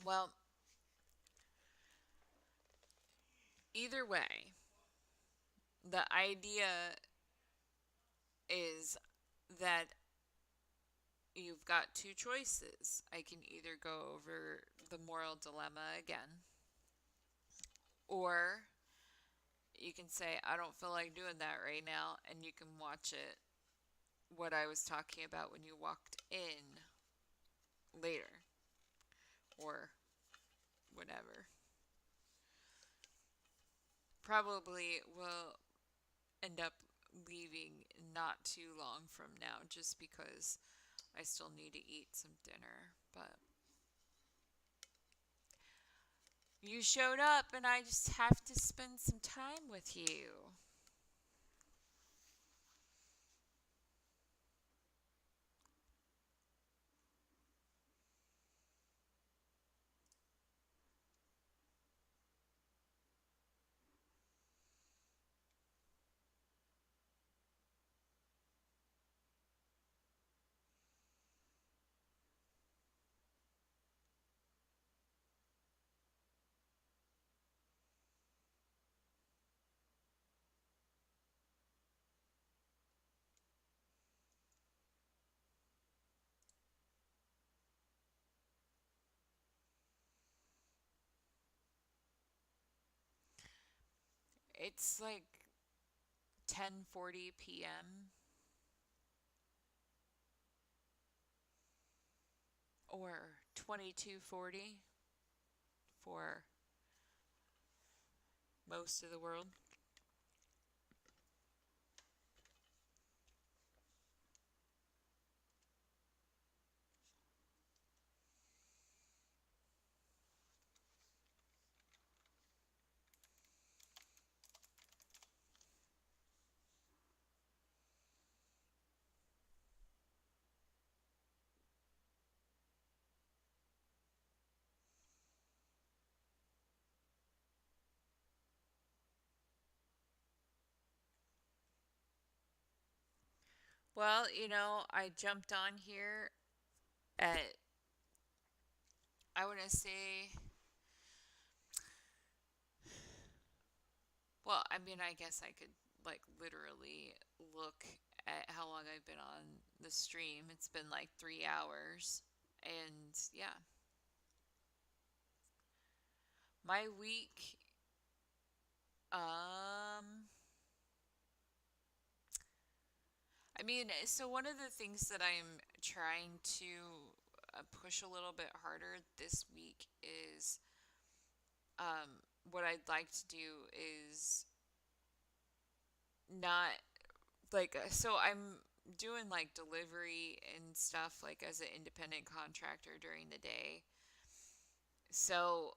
well, either way, the idea is that you've got two choices. I can either go over the moral dilemma again, or you can say, I don't feel like doing that right now, and you can watch it, what I was talking about when you walked in later, or whatever. Probably will end up leaving not too long from now just because I still need to eat some dinner. But you showed up and I just have to spend some time with you. It's like 10:40 p.m. or 22:40 for most of the world. Well, I jumped on here at, I want to say, well, I mean, I guess I could like literally look at how long I've been on the stream. It's been like 3 hours. And yeah, my week, um, I mean, so one of the things that I'm trying to push a little bit harder this week is what I'd like to do is not like, so I'm doing like delivery and stuff like as an independent contractor during the day. So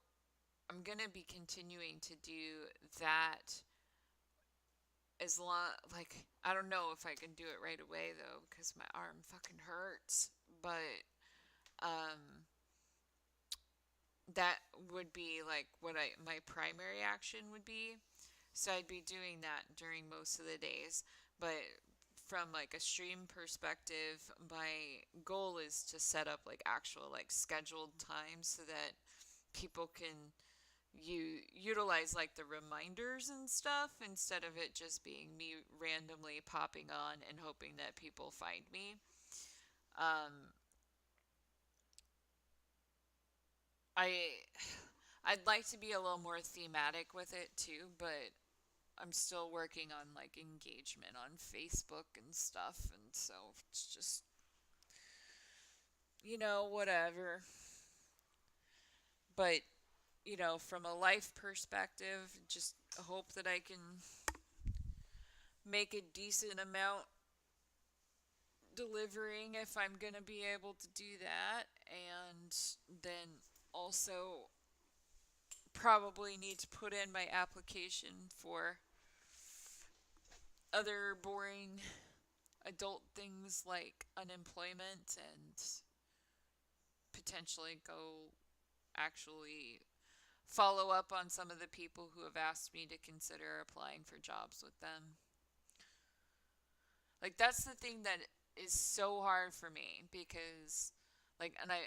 I'm going to be continuing to do that as long, like, I don't know if I can do it right away though because my arm fucking hurts, but um that would be like what I my primary action would be. So I'd be doing that during most of the days, but from like a stream perspective, my goal is to set up like actual like scheduled times so that people can utilize like the reminders and stuff instead of it just being me randomly popping on and hoping that people find me. Um, I I'd like to be a little more thematic with it too, but I'm still working on like engagement on Facebook and stuff, and so it's just whatever. But from a life perspective, just hope that I can make a decent amount delivering if I'm gonna be able to do that, and then also probably need to put in my application for other boring adult things like unemployment and potentially go actually follow up on some of the people who have asked me to consider applying for jobs with them. Like, that's the thing that is so hard for me because, like, and I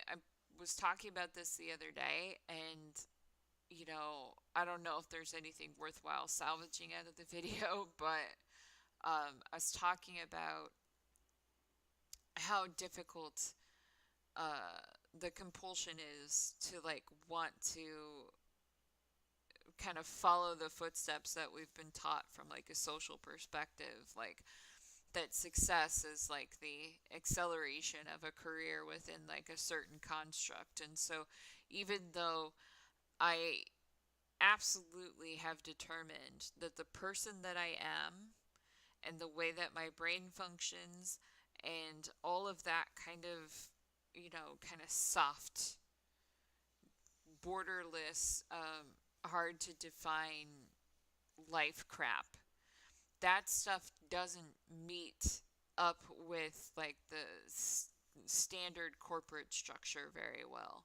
was talking about this the other day, and, I don't know if there's anything worthwhile salvaging out of the video, but I was talking about how difficult the compulsion is to like want to kind of follow the footsteps that we've been taught from like a social perspective, like that success is like the acceleration of a career within like a certain construct. And so even though I absolutely have determined that the person that I am and the way that my brain functions and all of that kind of, kind of soft, borderless, hard to define life crap, that stuff doesn't meet up with like the standard corporate structure very well.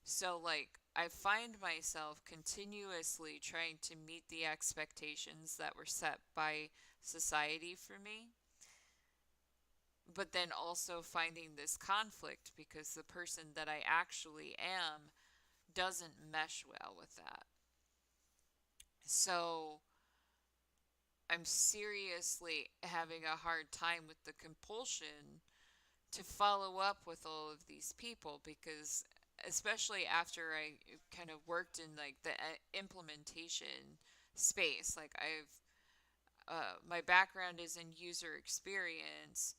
So, like, I find myself continuously trying to meet the expectations that were set by society for me, but then also finding this conflict because the person that I actually am doesn't mesh well with that. So, I'm seriously having a hard time with the compulsion to follow up with all of these people because especially after I kind of worked in like the implementation space, like my background is in user experience.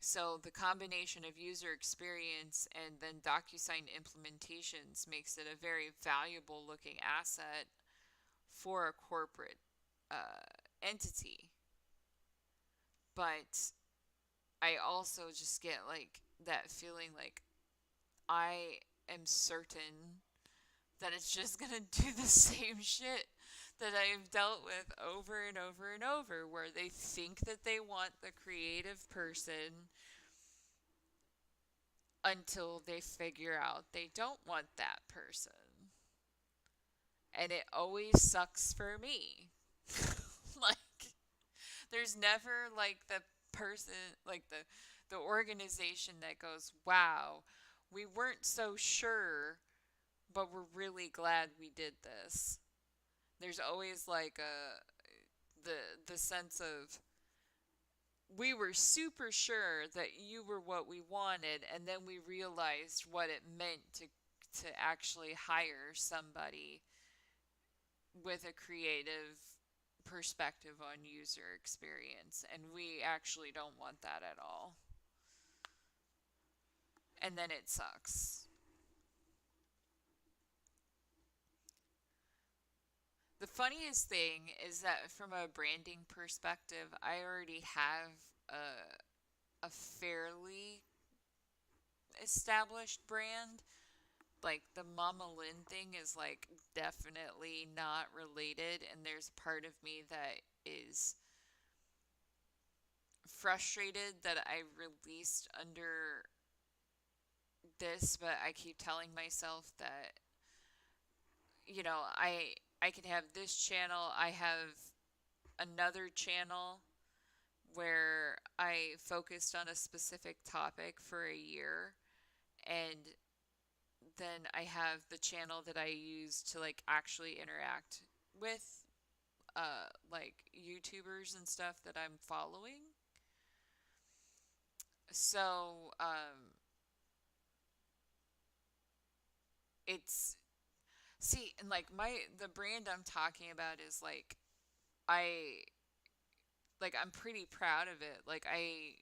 So the combination of user experience and then DocuSign implementations makes it a very valuable looking asset for a corporate entity. But I also just get like that feeling like I am certain that it's just gonna do the same shit that I've dealt with over and over and over, where they think that they want the creative person until they figure out they don't want that person. And it always sucks for me. Like, there's never like the person, like the organization that goes, wow, we weren't so sure, but we're really glad we did this. There's always like the sense of we were super sure that you were what we wanted, and then we realized what it meant to actually hire somebody with a creative perspective on user experience, and we actually don't want that at all. And then it sucks. The funniest thing is that from a branding perspective, I already have a fairly established brand. Like the Mama Lynn thing is like definitely not related, and there's part of me that is frustrated that I released under this, but I keep telling myself that I can have this channel. I have another channel where I focused on a specific topic for a year, and then I have the channel that I use to like actually interact with like YouTubers and stuff that I'm following. So it's see, and like the brand I'm talking about is I I'm pretty proud of it. Like I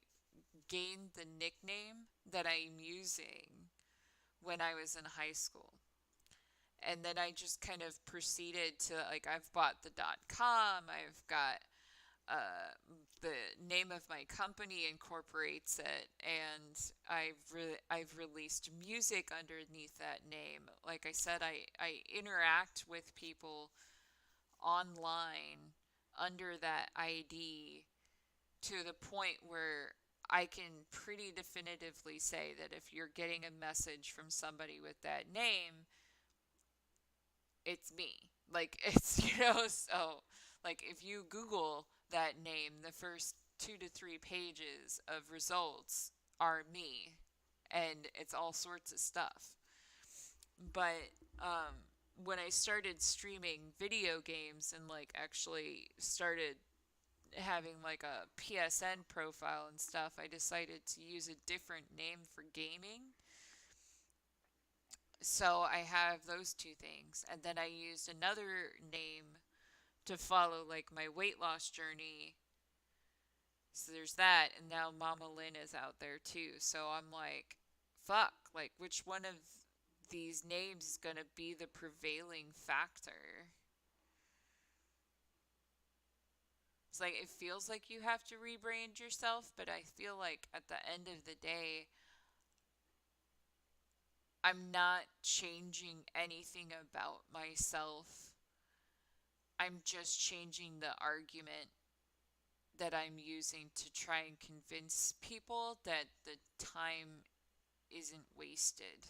gained the nickname that I'm using when I was in high school. And then I just kind of proceeded to like I've bought the .com, I've got the name of my company incorporates it, and I've released music underneath that name. Like I said, I interact with people online under that ID to the point where I can pretty definitively say that if you're getting a message from somebody with that name, it's me. Like, it's, so, like, if you Google that name, the first 2 to 3 pages of results are me. And it's all sorts of stuff. But, when I started streaming video games and, like, actually started having, like, a PSN profile and stuff, I decided to use a different name for gaming. So I have those two things. And then I used another name to follow like my weight loss journey. So there's that. And now Mama Lynn is out there too. So I'm like, fuck, like which one of these names is going to be the prevailing factor? It's like it feels like you have to rebrand yourself, but I feel like at the end of the day, I'm not changing anything about myself. I'm just changing the argument that I'm using to try and convince people that the time isn't wasted.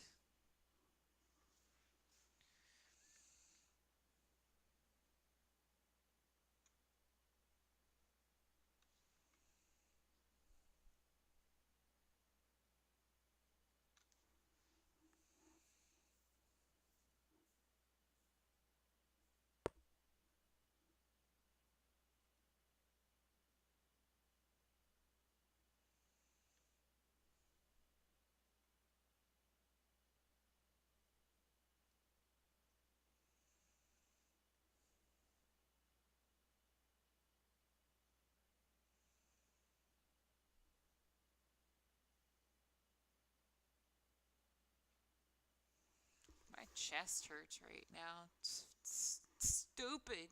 My chest hurts right now. It's stupid.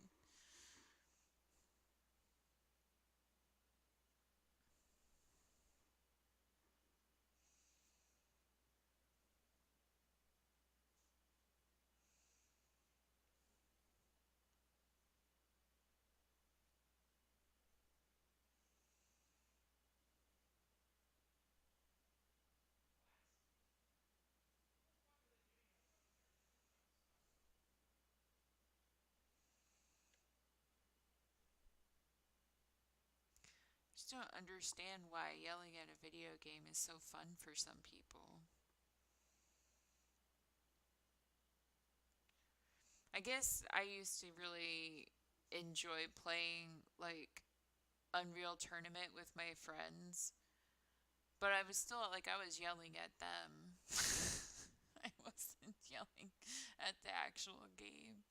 Just don't understand why yelling at a video game is so fun for some people. I guess I used to really enjoy playing like Unreal Tournament with my friends, but I was still like I was yelling at them. I wasn't yelling at the actual game.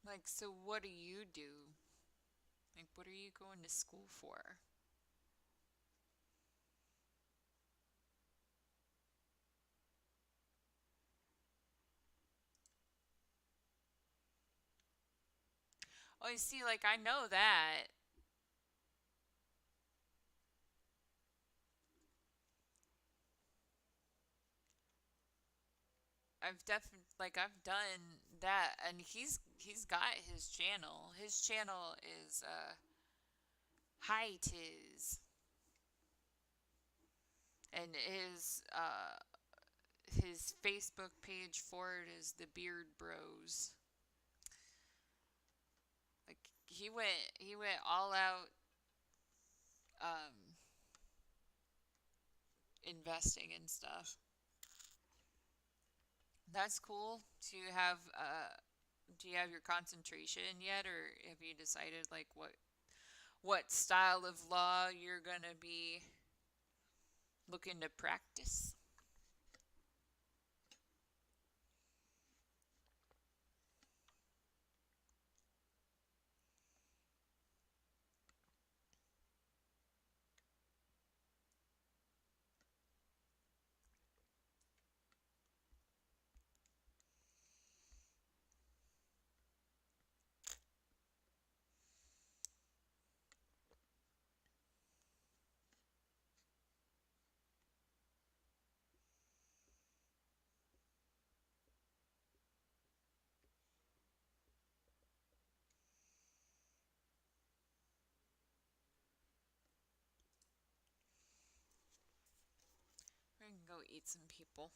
Like, so what do you do? Like, what are you going to school for? Oh, you see, like, I know that. I've done that, and he's got his channel. His channel is Hi Tiz, and his Facebook page for it is the Beard Bros. Like he went all out um investing and stuff. That's cool. Do you have your concentration yet, or have you decided like what style of law you're gonna be looking to practice? We're gonna go eat some people.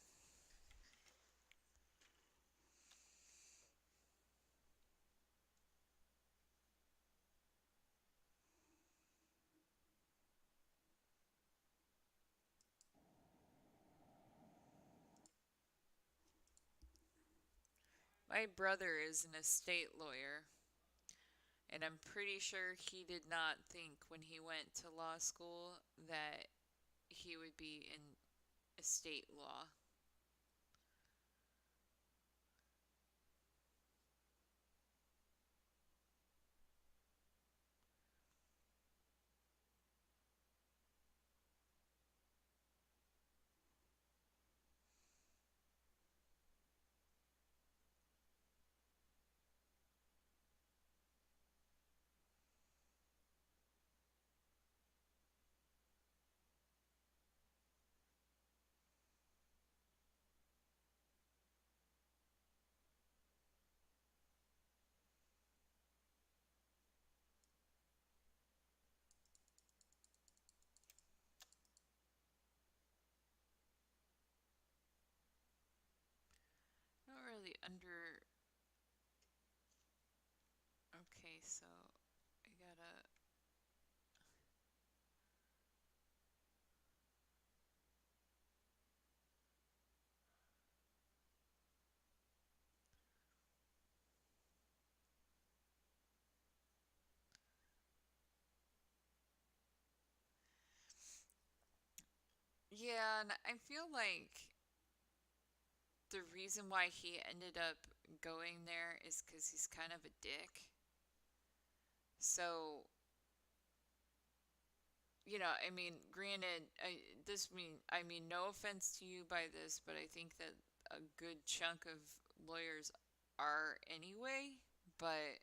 My brother is an estate lawyer, and I'm pretty sure he did not think when he went to law school that he would be in estate law. I don't really under. Okay, so I gotta. Yeah, and I feel like the reason why he ended up going there is because he's kind of a dick. So, I mean, granted, I mean, no offense to you by this, but I think that a good chunk of lawyers are anyway. But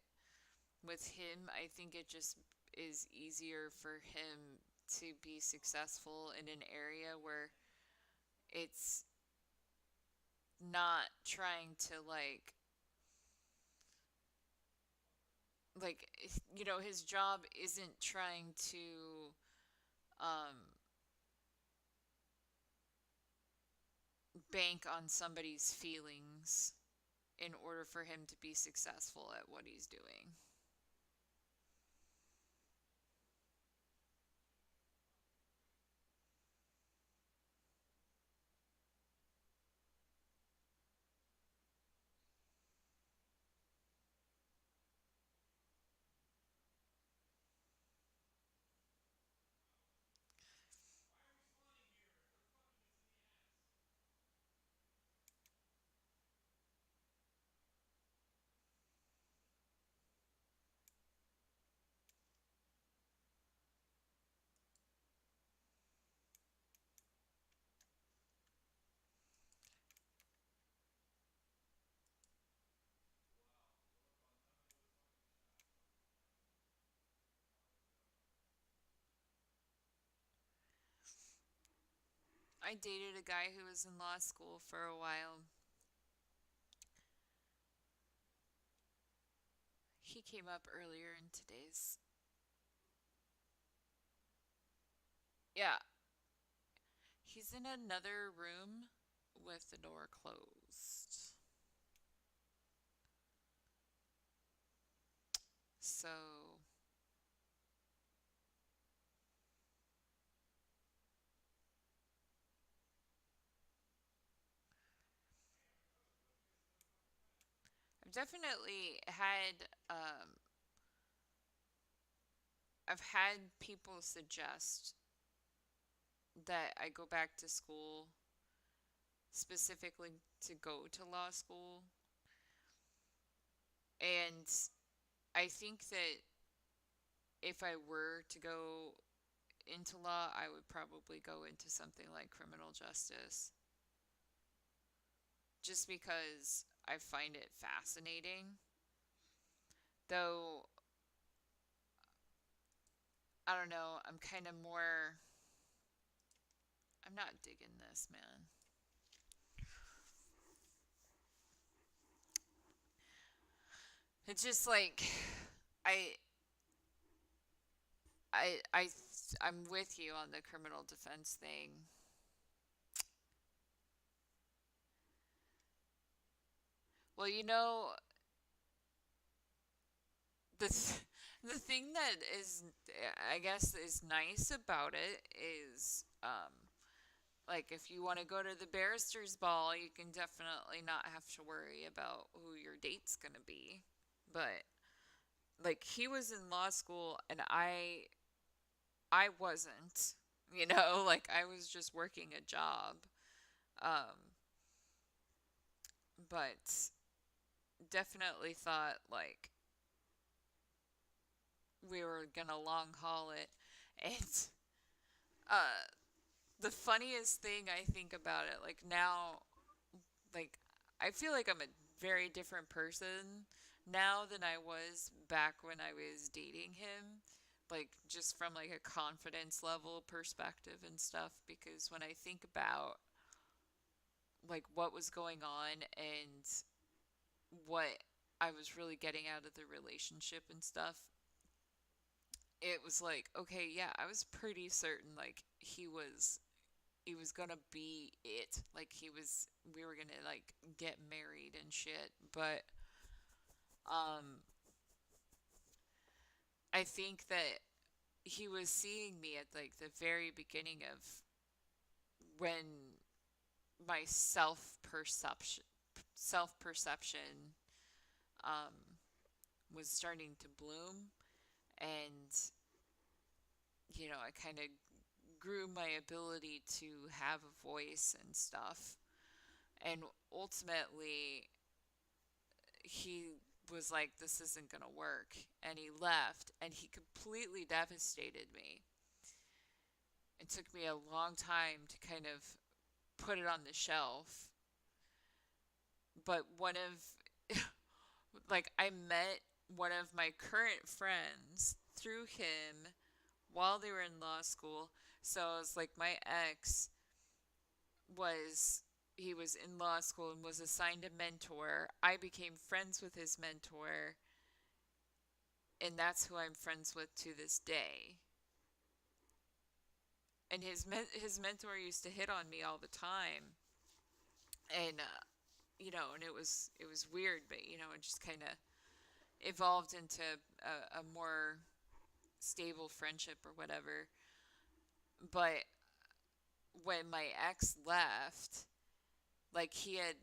with him, I think it just is easier for him to be successful in an area where it's not trying to like his job isn't trying to um bank on somebody's feelings in order for him to be successful at what he's doing. I dated a guy who was in law school for a while. He came up earlier in today's. Yeah, he's in another room with the door closed. So, I've definitely I've had people suggest that I go back to school specifically to go to law school. And I think that if I were to go into law, I would probably go into something like criminal justice just because I find it fascinating. Though, I don't know, I'm not digging this, man. It's just like, I, I, I, I'm with you on the criminal defense thing. Well, the th- the thing that is, I guess, is nice about it is Like, if you want to go to the barrister's ball, you can definitely not have to worry about who your date's gonna be. But like, he was in law school and I wasn't. You know, like, I was just working a job. Um, but definitely thought like we were gonna long haul it. And uh the funniest thing I think about it, like now, like, I feel like I'm a very different person now than I was back when I was dating him. Like, just from like a confidence level perspective and stuff, because when I think about like what was going on and what I was really getting out of the relationship and stuff, it was like, okay, yeah, I was pretty certain like he was gonna be it. Like, we were gonna like get married and shit. But um, I think that he was seeing me at like the very beginning of when my self perception um was starting to bloom, and I kind of grew my ability to have a voice and stuff. And ultimately, he was like, this isn't going to work. And he left, and he completely devastated me. It took me a long time to kind of put it on the shelf. But like, I met one of my current friends through him while they were in law school. So it was like my ex was he was in law school and was assigned a mentor. I became friends with his mentor, and that's who I'm friends with to this day. And his mentor used to hit on me all the time, and and it was weird, but it just kind of evolved into a more stable friendship or whatever. But when my ex left, like, he had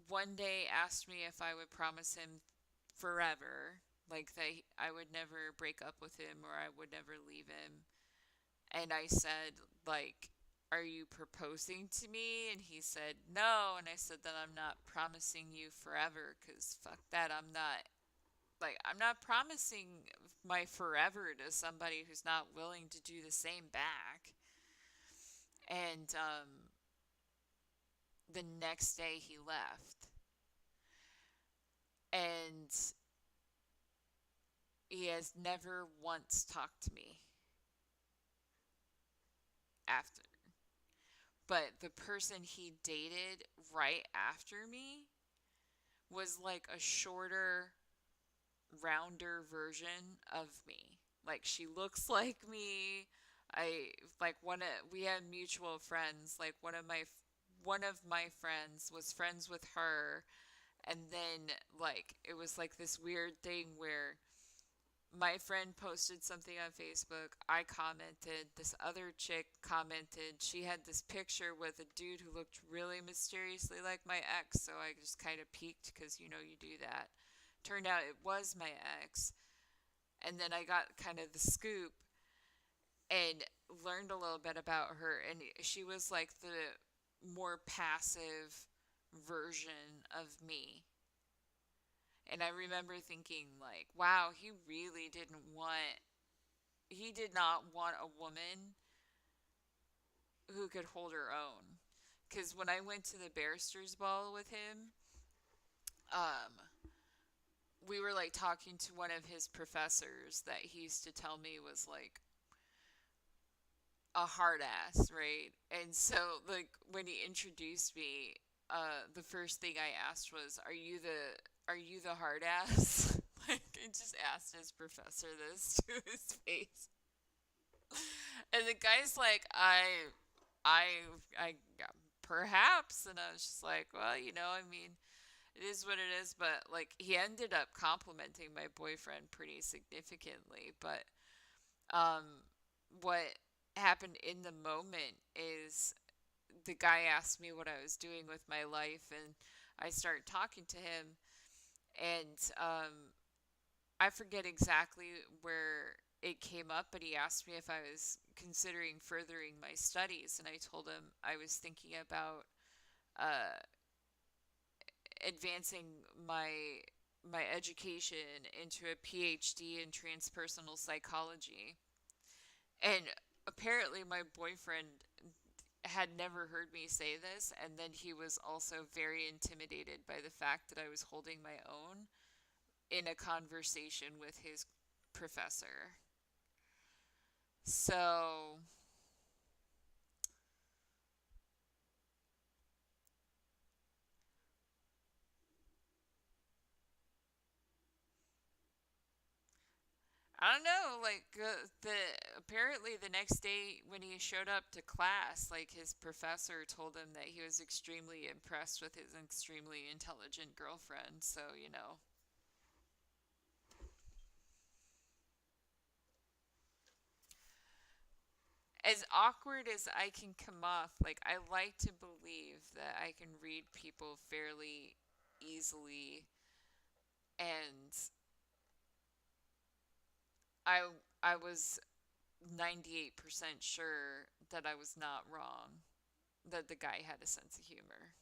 one day asked me if I would promise him forever, like that I would never break up with him or I would never leave him. And I said, like, are you proposing to me? And he said, no. And I said that I'm not promising you forever, because fuck that. I'm not promising my forever to somebody who's not willing to do the same back. And the next day he left. And he has never once talked to me after. But the person he dated right after me was like a shorter, rounder version of me. Like, she looks like me. I like one of We had mutual friends. Like, one of my friends was friends with her, and then like it was like this weird thing where my friend posted something on Facebook. I commented. This other chick commented. She had this picture with a dude who looked really mysteriously like my ex. So I just kind of peeked because you do that. Turned out it was my ex. And then I got kind of the scoop and learned a little bit about her. And she was like the more passive version of me. And I remember thinking, like, wow, he did not want a woman who could hold her own. Because when I went to the barrister's ball with him, um, we were like talking to one of his professors that he used to tell me was like a hard ass, right? And so, like, when he introduced me, the first thing I asked was, "Are you the hard ass?" Like, I just asked his professor this to his face, and the guy's like, I, yeah, perhaps," and I was just like, well, I mean, it is what it is. But like, he ended up complimenting my boyfriend pretty significantly. But what happened in the moment is the guy asked me what I was doing with my life, and I started talking to him, and I forget exactly where it came up, but he asked me if I was considering furthering my studies, and I told him I was thinking about uh, advancing my education into a PhD in transpersonal psychology. And apparently my boyfriend had never heard me say this, and then he was also very intimidated by the fact that I was holding my own in a conversation with his professor. So I don't know, like the apparently the next day when he showed up to class, like his professor told him that he was extremely impressed with his extremely intelligent girlfriend. So, as awkward as I can come off, like I like to believe that I can read people fairly easily, and I I was 98% sure that I was not wrong, that the guy had a sense of humor.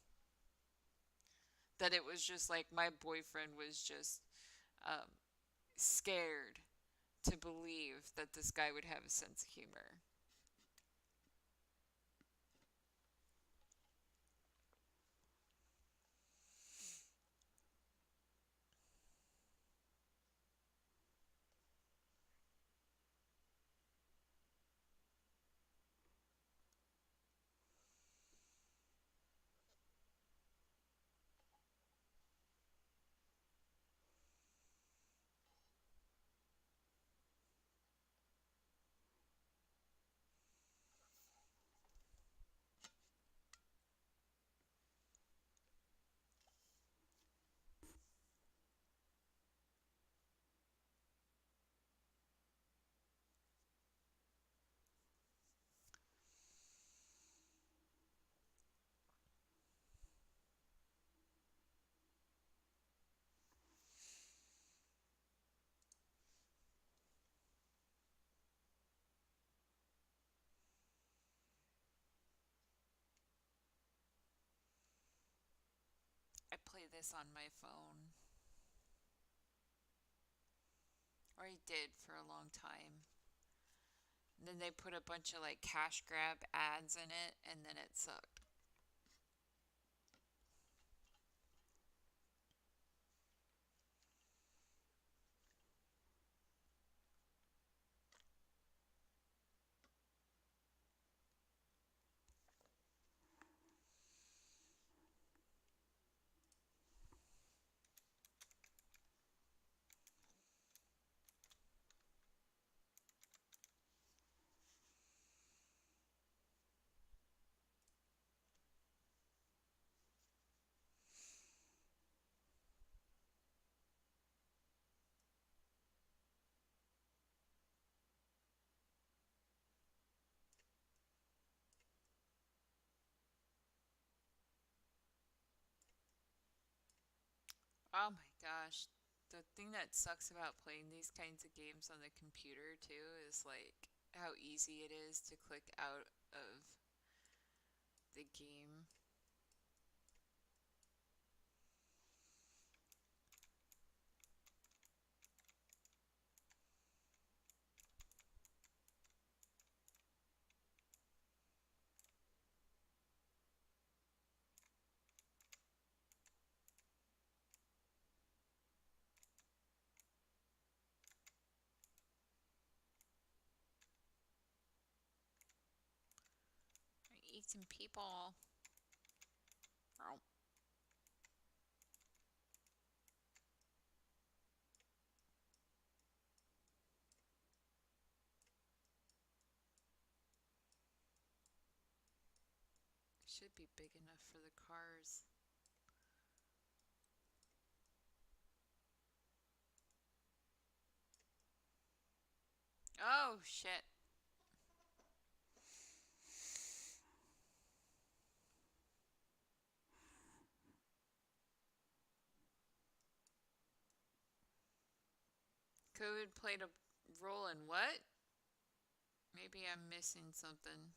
That it was just like my boyfriend was just um, scared to believe that this guy would have a sense of humor. I play this on my phone, or I did for a long time. And then they put a bunch of like cash grab ads in it, and then it sucked. Oh my gosh. The thing that sucks about playing these kinds of games on the computer too is like how easy it is to click out of the game. Eating people. Oh, should be big enough for the cars. Oh shit. COVID played a role in what? Maybe I'm missing something.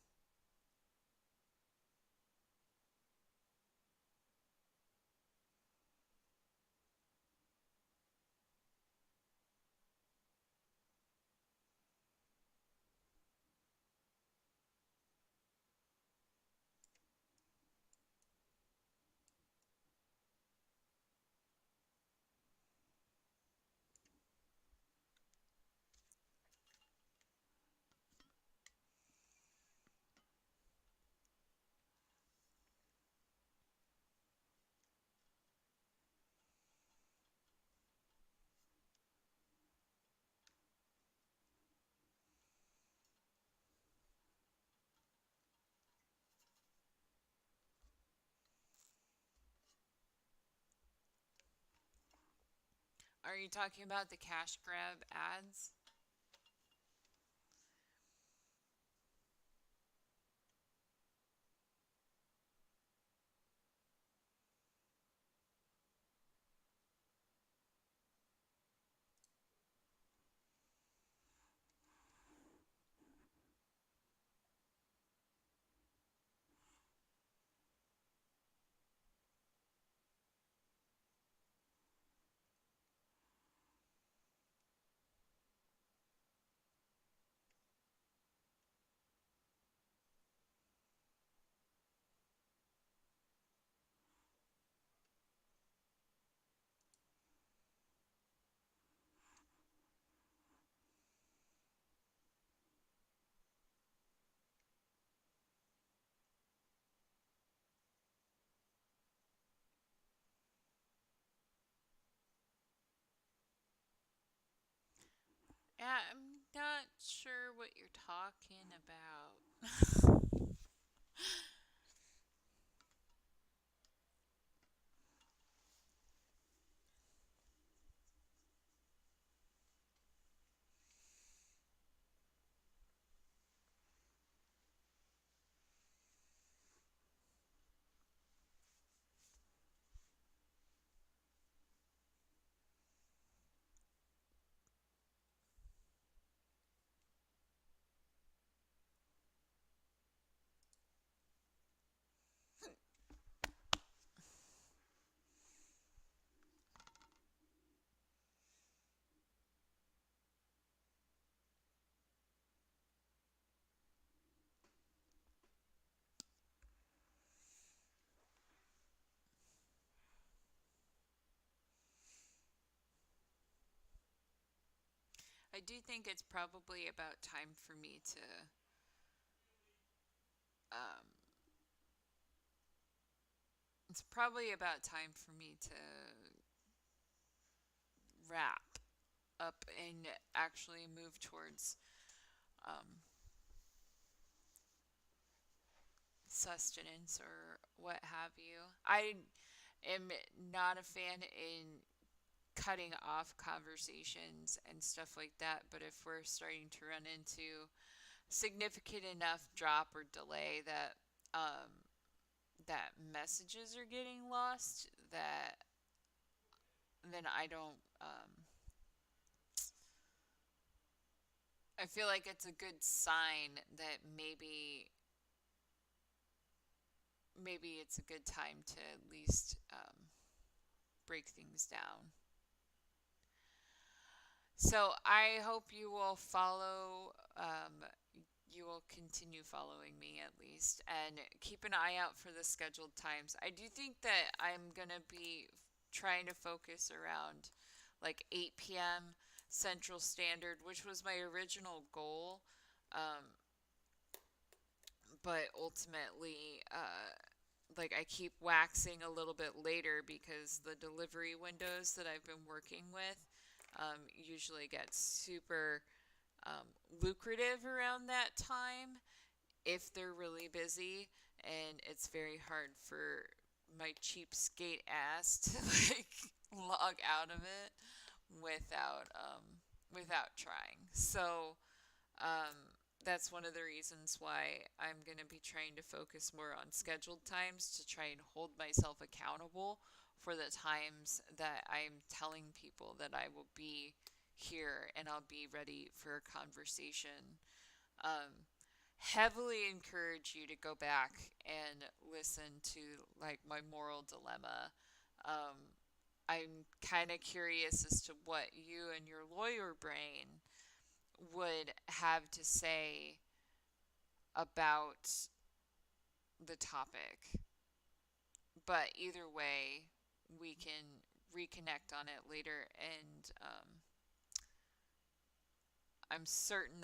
Are you talking about the cash grab ads? Yeah, I'm not sure what you're talking about. I do think it's probably about time for me to um it's probably about time for me to wrap up and actually move towards um sustenance or what have you. I am not a fan in cutting off conversations and stuff like that, but if we're starting to run into significant enough drop or delay that that messages are getting lost, that then I don't I feel like it's a good sign that maybe it's a good time to at least break things down. So I hope you will follow. You will continue following me at least, and keep an eye out for the scheduled times. I do think that I'm gonna be trying to focus around like 8 p.m. Central Standard, which was my original goal. Um, but ultimately, like I keep waxing a little bit later because the delivery windows that I've been working with usually get super um, lucrative around that time if they're really busy, and it's very hard for my cheapskate ass to like log out of it without trying. So that's one of the reasons why I'm going to be trying to focus more on scheduled times to try and hold myself accountable for the times that I'm telling people that I will be here, and I'll be ready for a conversation. Heavily encourage you to go back and listen to like my moral dilemma. I'm kind of curious as to what you and your lawyer brain would have to say about the topic. But either way, we can reconnect on it later, and I'm certain